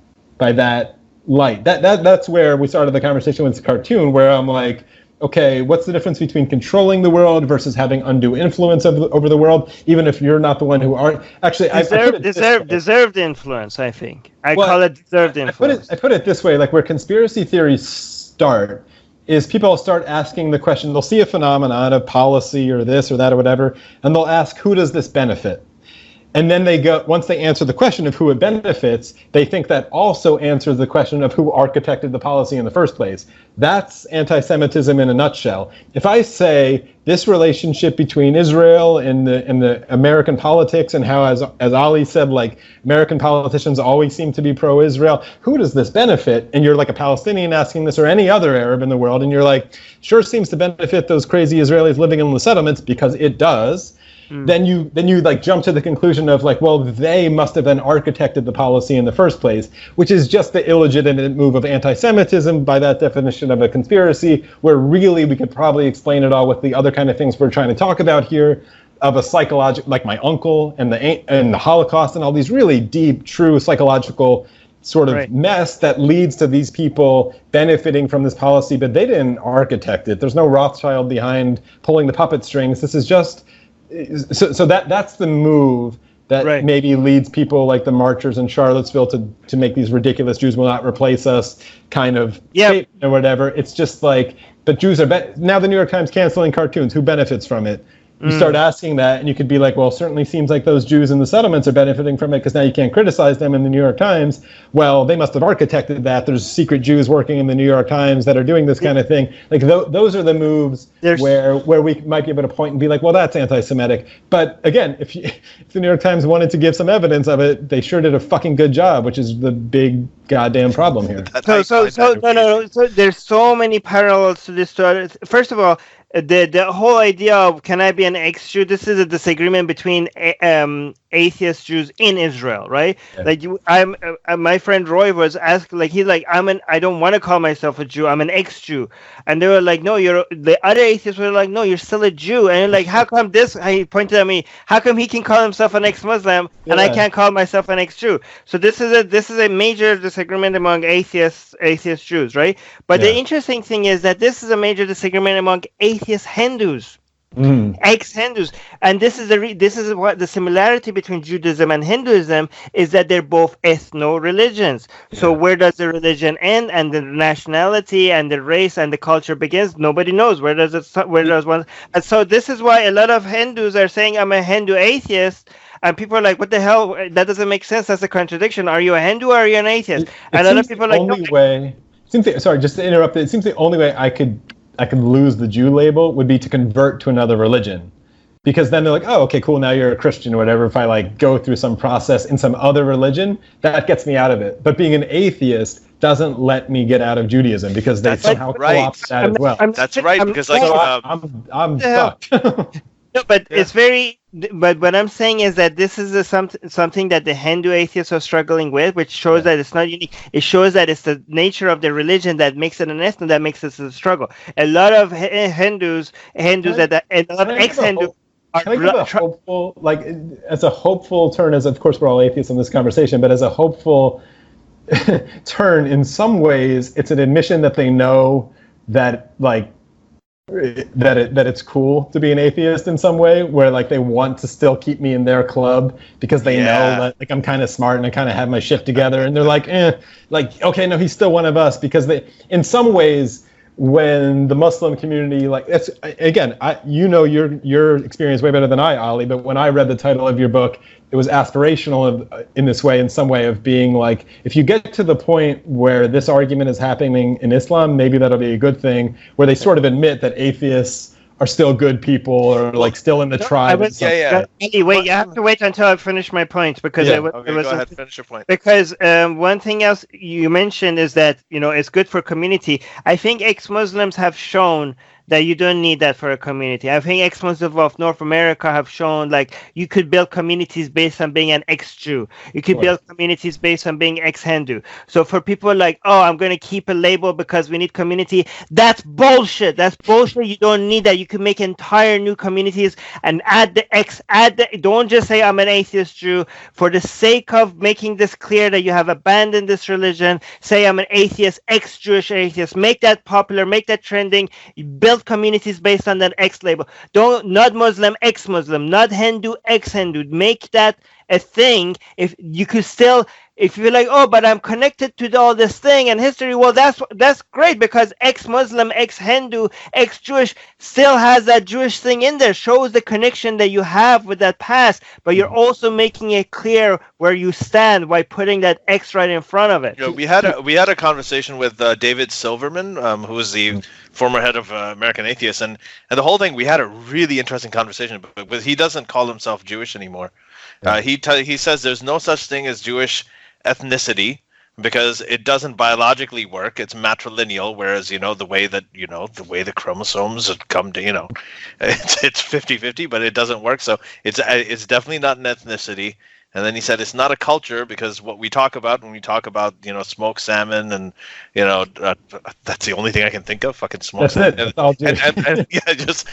light? That's where we started the conversation with this cartoon, where I'm like, okay, what's the difference between controlling the world versus having undue influence over the world, even if you're not the one who aren't actually deserved influence? I think I call it deserved influence. I put it this way: like where conspiracy theories start is people start asking the question. They'll see a phenomenon of policy or this or that or whatever, and they'll ask, who does this benefit? And then once they answer the question of who it benefits, they think that also answers the question of who architected the policy in the first place. That's anti-Semitism in a nutshell. If I say this relationship between Israel and the American politics, and how, as Ali said, like American politicians always seem to be pro-Israel, who does this benefit? And you're like a Palestinian asking this, or any other Arab in the world, and you're like, sure seems to benefit those crazy Israelis living in the settlements, because it does. Then you like jump to the conclusion of like, well, they must have then architected the policy in the first place, which is just the illegitimate move of anti-Semitism by that definition of a conspiracy, where really we could probably explain it all with the other kind of things we're trying to talk about here, of a psychological, like my uncle and the Holocaust and all these really deep, true psychological sort of mess that leads to these people benefiting from this policy, but they didn't architect it. There's no Rothschild behind pulling the puppet strings. This is just so that's the move that maybe leads people like the marchers in Charlottesville to make these ridiculous "Jews will not replace us" kind of statement or whatever. It's just like, but Jews are now the New York Times canceling cartoons. Who benefits from it? You start asking that, and you could be like, well, certainly seems like those Jews in the settlements are benefiting from it, because now you can't criticize them in the New York Times. Well, they must have architected that. There's secret Jews working in the New York Times that are doing this kind of thing. Like those are the moves where we might be able to point and be like, well, that's anti-Semitic. But again, if the New York Times wanted to give some evidence of it, they sure did a fucking good job, which is the big goddamn problem here. So there's so many parallels to this story. First of all, the whole idea of can I be an ex-Jew? This is a disagreement between atheist Jews in Israel, right? Yeah. Like my friend Roy was asked, like he's like, I don't want to call myself a Jew. I'm an ex-Jew, and they were like, no, the other atheists were like, no, you're still a Jew, and you're like, how come this? He pointed at me, how come he can call himself an ex-Muslim and I can't call myself an ex-Jew? So this is a major disagreement among atheist Jews, right? But the interesting thing is that this is a major disagreement among atheist Hindus. Ex-Hindus, and this is what the similarity between Judaism and Hinduism is, that they're both ethno-religions. So where does the religion end and the nationality and the race and the culture begins? Nobody knows. Where does one? And so this is why a lot of Hindus are saying, I'm a Hindu atheist. And people are like, what the hell? That doesn't make sense. That's a contradiction. Are you a Hindu or are you an atheist? And other people are like, sorry, just to interrupt. It seems the only way I could lose the Jew label would be to convert to another religion, because then they're like, oh, okay, cool, now you're a Christian or whatever. If I like go through some process in some other religion, that gets me out of it. But being an atheist doesn't let me get out of Judaism, because they somehow co-opt that as well. That's right, because like I'm fucked. No, but it's very. But what I'm saying is that this is something that the Hindu atheists are struggling with, which shows that it's not unique. It shows that it's the nature of the religion that makes it an ethno, that makes it a struggle. A lot of Hindus, and a lot of ex-Hindus. Can I give a hopeful, like, as a hopeful turn, as of course we're all atheists in this conversation, but as a hopeful turn, in some ways, it's an admission that they know that, like, that it's cool to be an atheist in some way, where like they want to still keep me in their club because they know that like I'm kind of smart and I kind of have my shit together, and they're like, like, okay, no, he's still one of us, because they, in some ways, when the Muslim community, like, that's again, your experience way better than I, Ali, but when I read the title of your book, it was aspirational in this way, in some way, of being like, if you get to the point where this argument is happening in Islam, maybe that'll be a good thing, where they sort of admit that atheists are still good people, or like still in the tribe. Anyway, you have to wait until I finish my point, because go ahead, finish your point. Because one thing else you mentioned is that it's good for community. I think ex-Muslims have shown that you don't need that for a community. I think ex-Muslims of North America have shown like you could build communities based on being an ex-Jew. You could build communities based on being ex-Hindu. So for people like, oh, I'm going to keep a label because we need community, that's bullshit. That's bullshit. You don't need that. You can make entire new communities and don't just say I'm an atheist Jew. For the sake of making this clear that you have abandoned this religion, say I'm an atheist, ex-Jewish atheist, make that popular, make that trending, build communities based on that X label. Not Muslim, ex-Muslim, not Hindu, ex-Hindu. Make that a thing. If you could still, if you're like, oh, but I'm connected to all this thing and history, well, that's great, because ex-Muslim, ex-Hindu, ex-Jewish still has that Jewish thing in there, shows the connection that you have with that past, but you're also making it clear where you stand by putting that X right in front of it. You know, we had a conversation with David Silverman, who is the former head of American Atheists, and the whole thing, we had a really interesting conversation, but he doesn't call himself Jewish anymore. He says there's no such thing as Jewish ethnicity because it doesn't biologically work. It's matrilineal, whereas the way the chromosomes come to it's 50-50, but it doesn't work. So it's definitely not an ethnicity. And then he said it's not a culture, because what we talk about when we talk about smoked salmon and that's the only thing I can think of, fucking smoked salmon. And yeah, just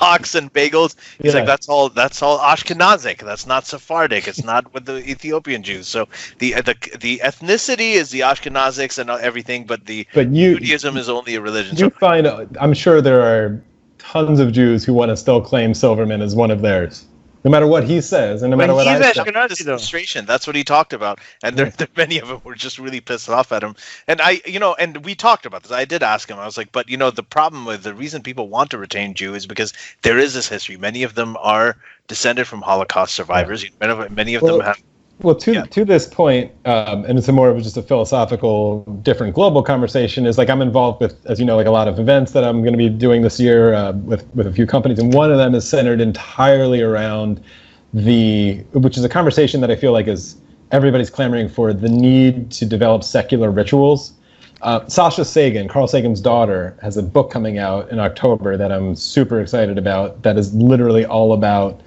lox and bagels. He's like, that's all Ashkenazic. That's not Sephardic. It's not with the Ethiopian Jews. So the ethnicity is the Ashkenazics and everything, but Judaism is only a religion. I'm sure there are tons of Jews who want to still claim Silverman as one of theirs. No matter what he says, and no matter what I say. Frustration. That's what he talked about, and there many of them were just really pissed off at him. And and we talked about this. I did ask him. I was like, but the problem with the reason people want to retain Jew is because there is this history. Many of them are descended from Holocaust survivors. Many of them have. Well, to this point, and it's more of just a philosophical, different global conversation, is like I'm involved with, as you know, like a lot of events that I'm going to be doing this year with a few companies, and one of them is centered entirely around which is a conversation that I feel like is everybody's clamoring for, the need to develop secular rituals. Sasha Sagan, Carl Sagan's daughter, has a book coming out in October that I'm super excited about that is literally all about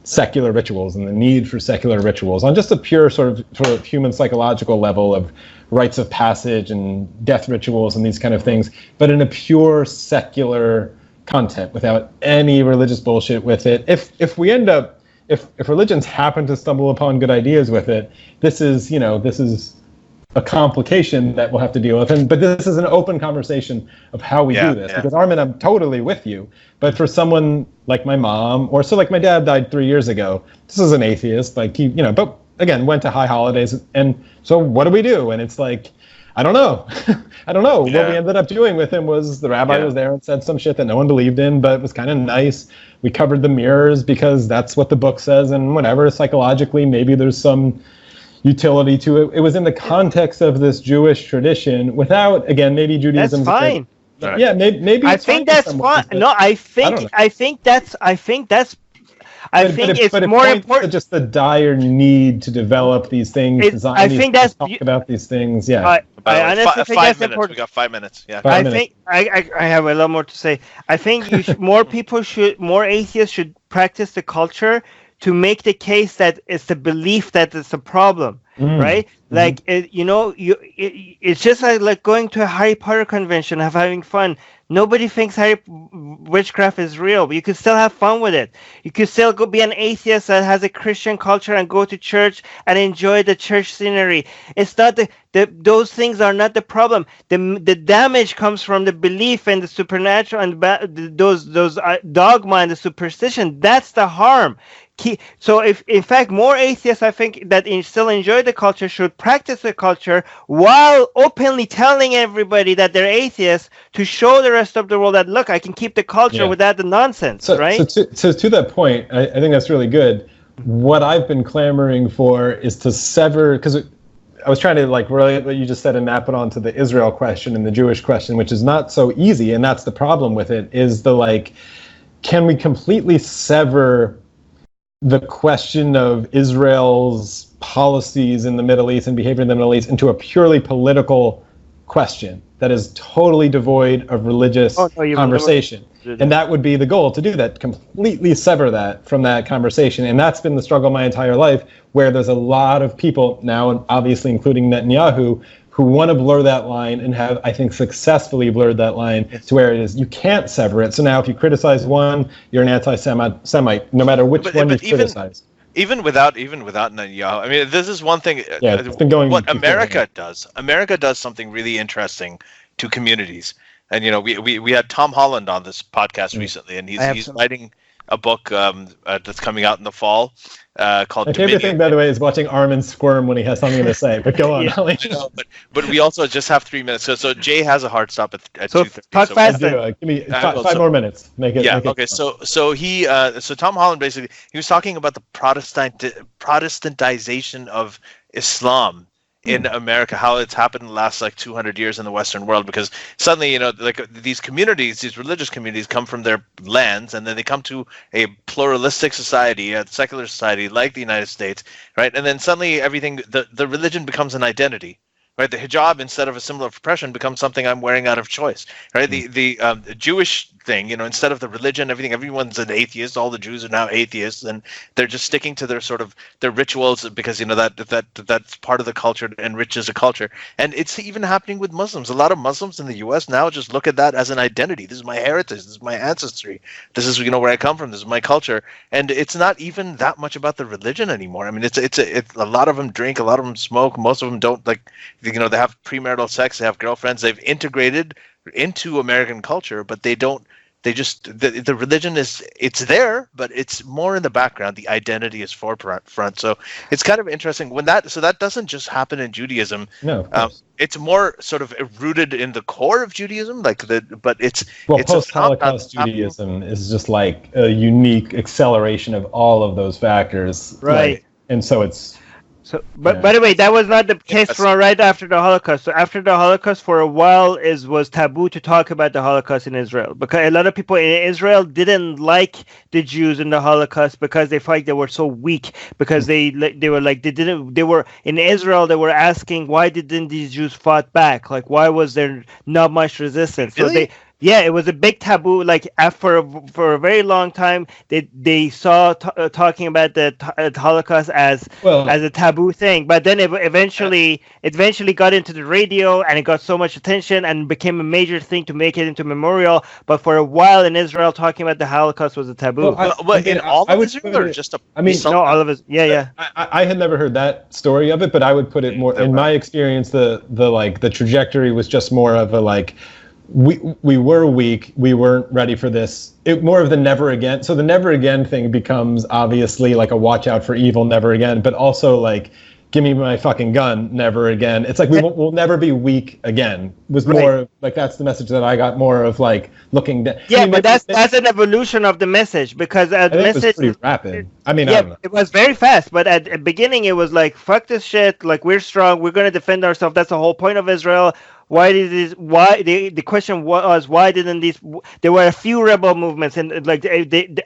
secular rituals and the need for secular rituals on just a pure sort of human psychological level of rites of passage and death rituals and these kind of things, but in a pure secular content without any religious bullshit with it. If religions happen to stumble upon good ideas with it, this is a complication that we'll have to deal with. But this is an open conversation of how we do this. Because Armin, I'm totally with you. But for someone like my mom, or so like my dad died 3 years ago, this is an atheist, like he, but again, went to high holidays. And so what do we do? And it's like, I don't know. Yeah. What we ended up doing with him was the rabbi was there and said some shit that no one believed in, but it was kind of nice. We covered the mirrors because that's what the book says, and whatever, psychologically, maybe there's some utility to it. It was in the context of this Jewish tradition without, again, maybe Judaism. That's fine. Right. Yeah, maybe. I think that's fine. No, I think it's more important. Just the dire need to develop these things. I think that's talk about these things. Yeah. I honestly think that's important. We got 5 minutes. Yeah. Think I have a lot more to say. I think more atheists should practice the culture to make the case that it's the belief that it's a problem, right? Like, it's just like going to a Harry Potter convention and having fun. Nobody thinks witchcraft is real, but you can still have fun with it. You can still go be an atheist that has a Christian culture and go to church and enjoy the church scenery. It's not those things are not the problem. The damage comes from the belief and the supernatural and those dogma and the superstition. That's the harm. So if in fact more atheists, I think, that still enjoy the culture should practice the culture while openly telling everybody that they're atheists, to show the rest of the world that, look, I can keep the culture without the nonsense, right? So to that point, I think that's really good. What I've been clamoring for is to sever, because I was trying to relate what you just said and map it onto the Israel question and the Jewish question, which is not so easy, and that's the problem with it, is can we completely sever the question of Israel's policies in the Middle East and behavior in the Middle East into a purely political question that is totally devoid of religious conversation. And that would be the goal, to do that, completely sever that from that conversation. And that's been the struggle my entire life, where there's a lot of people now, and obviously including Netanyahu, who want to blur that line and have, I think, successfully blurred that line to where it is you can't sever it. So now if you criticize one, you're an anti-Semite, no matter which one you criticize. Even without Netanyahu, I mean, this is one thing. Yeah, it's been going. What America does something really interesting to communities. And we had Tom Holland on this podcast recently, and he's writing a book that's coming out in the fall called. My favorite thing, by the way, is watching Armin squirm when he has something to say. But go on, I know, but we also just have 3 minutes. So Jay has a hard stop at 2:30. Talk fast. Give me five more minutes. Make it. Yeah. Make it okay. So Tom Holland basically he was talking about the Protestantization of Islam in America, how it's happened in the last 200 years in the Western world, because suddenly, these communities, these religious communities come from their lands, and then they come to a pluralistic society, a secular society like the United States, right? And then suddenly everything, the religion becomes an identity, right? The hijab, instead of a symbol of oppression, becomes something I'm wearing out of choice, right? The Jewish thing, instead of the religion, everyone's an atheist. All the Jews are now atheists, and they're just sticking to their rituals because that's part of the culture, enriches a culture. And it's even happening with Muslims. A lot of Muslims in the U.S. now just look at that as an identity. This is my heritage. This is my ancestry. This is where I come from. This is my culture. And it's not even that much about the religion anymore. I mean, it's a lot of them drink, a lot of them smoke. Most of them don't they have premarital sex. They have girlfriends. They've integrated into American culture, but they don't. The religion it's there, but it's more in the background. The identity is forefront. So it's kind of interesting that doesn't just happen in Judaism. No, it's more sort of rooted in the core of Judaism, but it's post-Holocaust Judaism is just like a unique acceleration of all of those factors, right? And so it's. So, by the way, that was not the case for right after the Holocaust. So after the Holocaust, for a while, it was taboo to talk about the Holocaust in Israel, because a lot of people in Israel didn't like the Jews in the Holocaust because they felt like they were so weak. Because they were in Israel, they were asking, why didn't these Jews fought back? Like, why was there not much resistance? Really? So it was a big taboo. Like for a very long time, they saw talking about the Holocaust as a taboo thing. But then it eventually got into the radio, and it got so much attention and became a major thing to make it into memorial. But for a while in Israel, talking about the Holocaust was a taboo. In all of Israel, or just no, all of it. Yeah. I had never heard that story of it, but I would put it more in my experience. The trajectory was just more of a we were weak. We weren't ready for this. More of the never again. So the never again thing becomes obviously like a watch out for evil, never again, but also give me my fucking gun, never again. It's we'll never be weak again. Was more that's the message that I got more of looking down. Yeah, but that's an evolution of the message, because the message was pretty rapid. I don't know. It was very fast, but at the beginning it was fuck this shit. We're strong. We're gonna defend ourselves. That's the whole point of Israel. The question was, why didn't these? There were a few rebel movements, and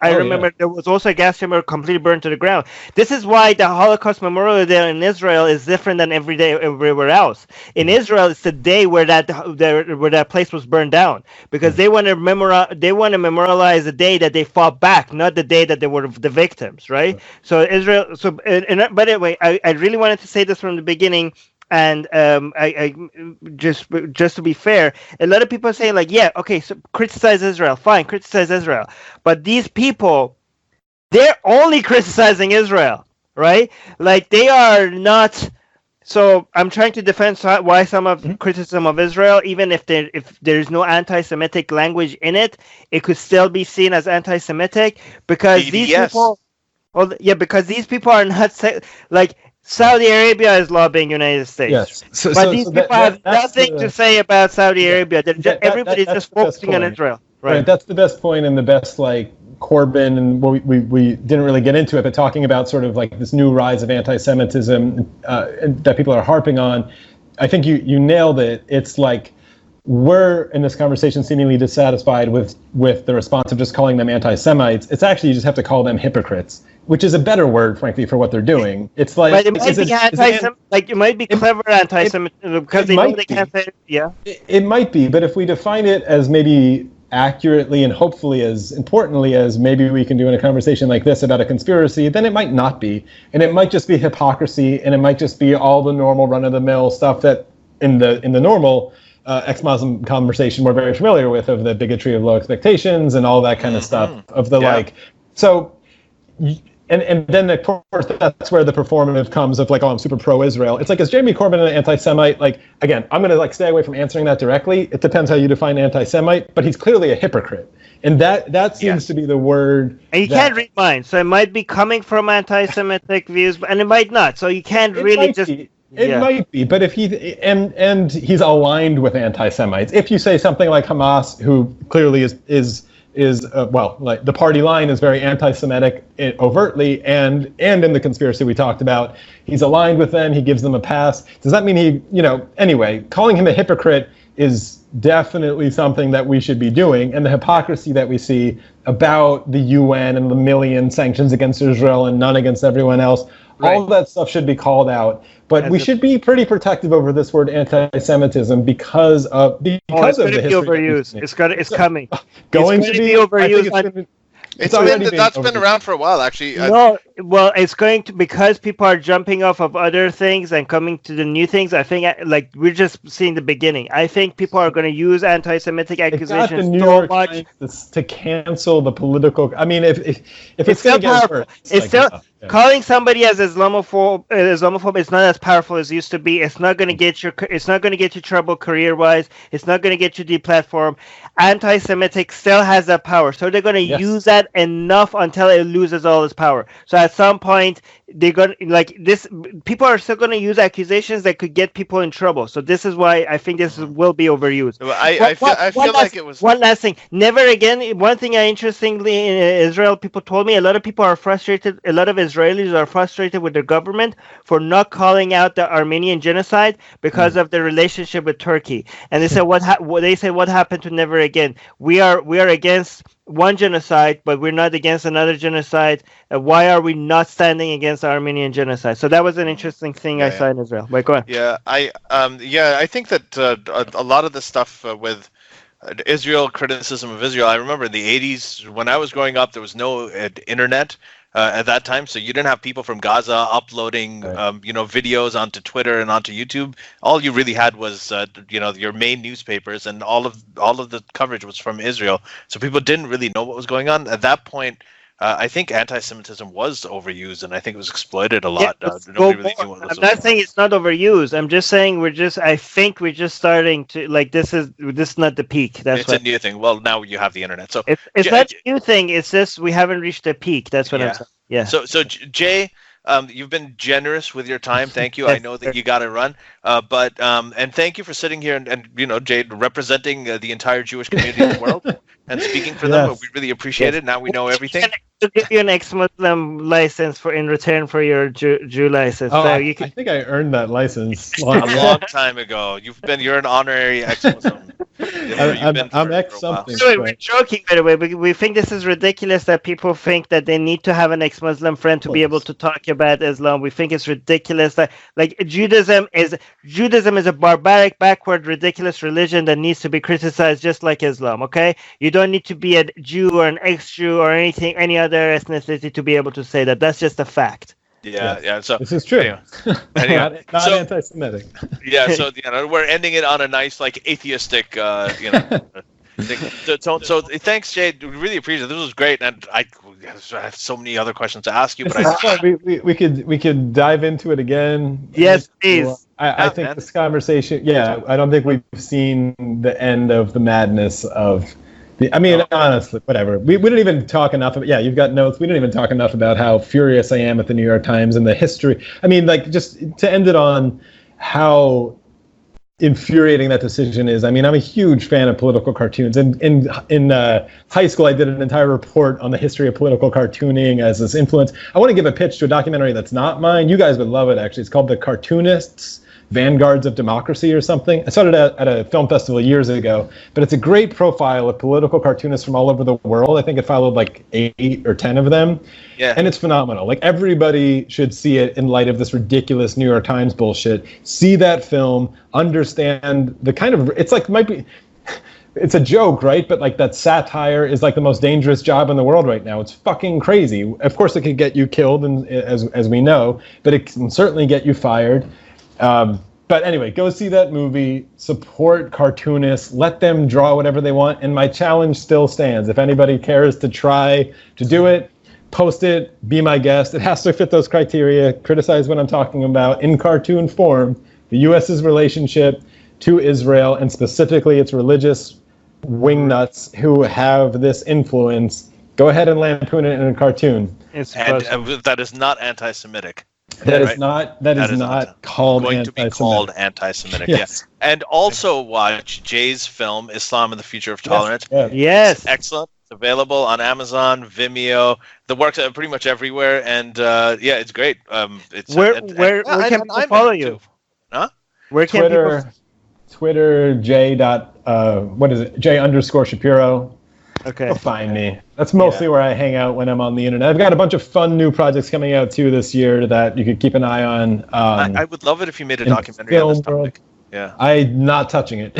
I remember there was also a gas chamber completely burned to the ground. This is why the Holocaust Memorial Day in Israel is different than every day everywhere else. In Israel, it's the day where that place was burned down, because they want to memorialize the day that they fought back, not the day that they were the victims, right? So Israel. So, but anyway, I really wanted to say this from the beginning. And I just to be fair, a lot of people are saying so criticize Israel, fine, criticize Israel, but these people, they're only criticizing Israel, right? They are not. So I'm trying to defend why some of criticism of Israel, even if there's no anti-Semitic language in it, it could still be seen as anti-Semitic, because these people, because these people are not Saudi Arabia is lobbying United States. Yes. But these people have nothing to say about Saudi Arabia. Everybody's just focusing on Israel. Right. That's the best point, and the best Corbyn, and we didn't really get into it, but talking about sort of this new rise of anti-Semitism that people are harping on. I think you nailed it. It's we're in this conversation seemingly dissatisfied with the response of just calling them anti-Semites. It's actually you just have to call them hypocrites, which is a better word, frankly, for what they're doing. It's like, but it might be it might be clever anti-Semitism because they know they can't say, yeah. It might be, but if we define it as maybe accurately and hopefully as importantly as maybe we can do in a conversation like this about a conspiracy, then it might not be. And it might just be hypocrisy, and it might just be all the normal run-of-the-mill stuff that in the normal ex-Muslim conversation we're very familiar with, of the bigotry of low expectations and all that kind of stuff, of the like. So, and then of course that's where the performative comes of like, oh, I'm super pro-Israel. It's like, is Jeremy Corbyn an anti-Semite? Like, again, I'm going to like stay away from answering that directly. It depends how you define anti-Semite, but he's clearly a hypocrite. And that seems to be the word. And you can't read minds, so it might be coming from anti-Semitic views, and it might not. So you can't really just... It might be, but if and he's aligned with anti-Semites. If you say something like Hamas, who clearly is like the party line is very anti-Semitic overtly, and in the conspiracy we talked about, he's aligned with them. He gives them a pass. Does that mean anyway? Calling him a hypocrite is definitely something that we should be doing, and the hypocrisy that we see about the UN and the million sanctions against Israel and none against everyone else. Right. All of that stuff should be called out, but we should be pretty protective over this word anti-Semitism because of the history. Overused. It's coming. Going to be overused. That's been around for a while, actually. No, well, it's going to, because people are jumping off of other things and coming to the new things. I think like we're just seeing the beginning. I think people are going to use anti-Semitic accusations so much to cancel the political. I mean, if it's going to get worse, it's still calling somebody as Islamophobe is not as powerful as it used to be. It's not going to get you. It's not going to get you trouble career-wise. It's not going to get you deplatformed. Anti-Semitic still has that power, so they're going to use that enough until it loses all its power. So at some point, they're going to, like this. People are still going to use accusations that could get people in trouble. So this is why I think this will be overused. I feel like it was one last thing. Never again. One thing interestingly in Israel, people told me a lot of people are frustrated. A lot of Israelis are frustrated with their government for not calling out the Armenian genocide because of the relationship with Turkey. And they said what happened to never again. We are against one genocide, but we're not against another genocide. Why are we not standing against the Armenian genocide? So that was an interesting thing I saw in Israel. But go ahead. Yeah, I think that a lot of the stuff with Israel, criticism of Israel. I remember in the 80s when I was growing up, there was no internet at that time, so you didn't have people from Gaza uploading videos onto Twitter and onto YouTube. All you really had was your main newspapers, and all of the coverage was from Israel, so people didn't really know what was going on at that point. I think anti-Semitism was overused, and I think it was exploited a lot. Nobody really knew what was I'm not saying it's not overused. I'm just saying I think we're just starting to, like, this is not the peak. It's a new thing. Well, now you have the internet, so it's not a new thing. It's just we haven't reached the peak. That's what I'm saying. Yeah. So Jay, you've been generous with your time. Thank you. I know that you got to run, but and thank you for sitting here and Jay, representing the entire Jewish community in the world and speaking for them. We really appreciate it. Now we know everything. To give you an ex-Muslim license in return for your Jew license. Oh, so I think I earned that license a long time ago. You're an honorary ex-Muslim. I'm ex something. We're joking, by the way. We think this is ridiculous that people think that they need to have an ex-Muslim friend to be able to talk about Islam. We think it's ridiculous that, like, Judaism is a barbaric, backward, ridiculous religion that needs to be criticized just like Islam. Okay, you don't need to be a Jew or an ex-Jew or any other ethnicity to be able to say that. That's just a fact. Yeah. So this is true. Anyway. not anti-Semitic. Yeah. So we're ending it on a nice, like, atheistic, thing. So thanks, Jay. We really appreciate it. This was great, and I have so many other questions to ask you, but we could dive into it again. Yes, please. I think this conversation. Yeah, I don't think we've seen the end of the madness of. Honestly, whatever. We didn't even talk enough about. Yeah, you've got notes. We didn't even talk enough about how furious I am at the New York Times and the history. I mean, like, just to end it on how infuriating that decision is. I mean, I'm a huge fan of political cartoons. And in high school, I did an entire report on the history of political cartooning as this influence. I want to give a pitch to a documentary that's not mine. You guys would love it, actually. It's called The Cartoonists. Vanguards of Democracy or something. I started at a film festival years ago, but it's a great profile of political cartoonists from all over the world. I think it followed like 8 or 10 of them. Yeah. And it's phenomenal. Like, everybody should see it in light of this ridiculous New York Times bullshit. See that film, understand the kind of, it's like, it's a joke, right? But like, that satire is like the most dangerous job in the world right now. It's fucking crazy. Of course, it could get you killed, and as we know, but it can certainly get you fired. But anyway, go see that movie, support cartoonists, let them draw whatever they want. And my challenge still stands. If anybody cares to try to do it, post it, be my guest. It has to fit those criteria, criticize what I'm talking about in cartoon form, the U.S.'s relationship to Israel, and specifically its religious wingnuts who have this influence. Go ahead and lampoon it in a cartoon. And that is not anti-Semitic. That right? is not called going to be called anti-Semitic. Yes. Yeah. And also watch Jay's film Islam and the Future of Tolerance. Yes. Excellent. It's available on Amazon, Vimeo. The work's pretty much everywhere, and it's great. Where can people follow you? Too. Huh? Where can Twitter Jay_Shapiro. Okay. You'll find me. That's mostly where I hang out when I'm on the internet. I've got a bunch of fun new projects coming out too this year that you could keep an eye on. I would love it if you made a documentary on this topic. Yeah. I'm not touching it.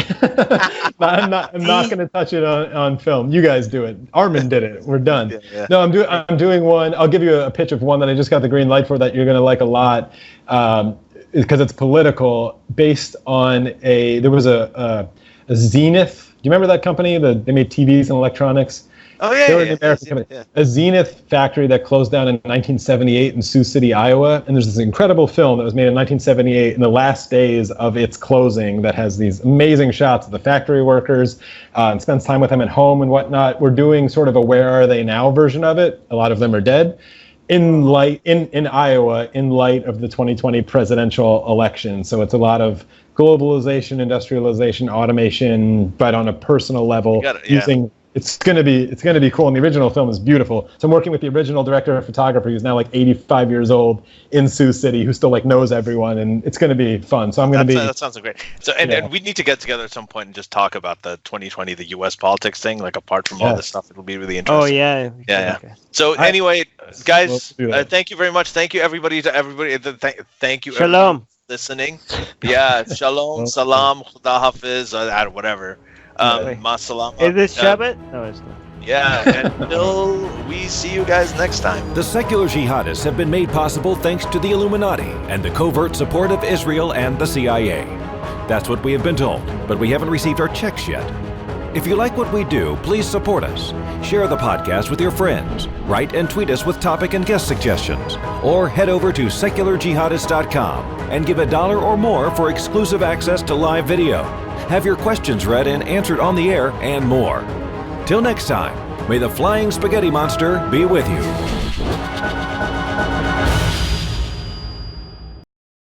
I'm not going to touch it on film. You guys do it. Armin did it. We're done. Yeah. No, I'm doing one. I'll give you a pitch of one that I just got the green light for that you're going to like a lot, because it's political, based on there was a Zenith. Do you remember that company? They made TVs and electronics. Oh, yeah. They were an American company. Yeah. A Zenith factory that closed down in 1978 in Sioux City, Iowa. And there's this incredible film that was made in 1978 in the last days of its closing that has these amazing shots of the factory workers, and spends time with them at home and whatnot. We're doing sort of a Where Are They Now version of it. A lot of them are dead. In Iowa, in light of the 2020 presidential election. So it's a lot of globalization, industrialization, automation, but on a personal level, it's gonna be cool. And the original film is beautiful. So I'm working with the original director of photography, who's now like 85 years old in Sioux City, who still like knows everyone, and it's gonna be fun. So that sounds great. So and we need to get together at some point and just talk about the 2020, the U.S. politics thing. Like, apart from all this stuff, it'll be really interesting. Oh yeah. Okay. So anyway, guys, thank you very much. Thank you everybody. Thank you. Shalom. Listening. Yeah. Shalom. Salam. Khuda Hafiz. Whatever. Masalam. Is this Shabbat? No, it's not. Yeah, until we see you guys next time. The secular jihadists have been made possible thanks to the Illuminati and the covert support of Israel and the CIA. That's what we have been told, but we haven't received our checks yet. If you like what we do, please support us. Share the podcast with your friends. Write and tweet us with topic and guest suggestions. Or head over to secularjihadist.com and give $1 or more for exclusive access to live video. Have your questions read and answered on the air, and more. Till next time, may the flying spaghetti monster be with you.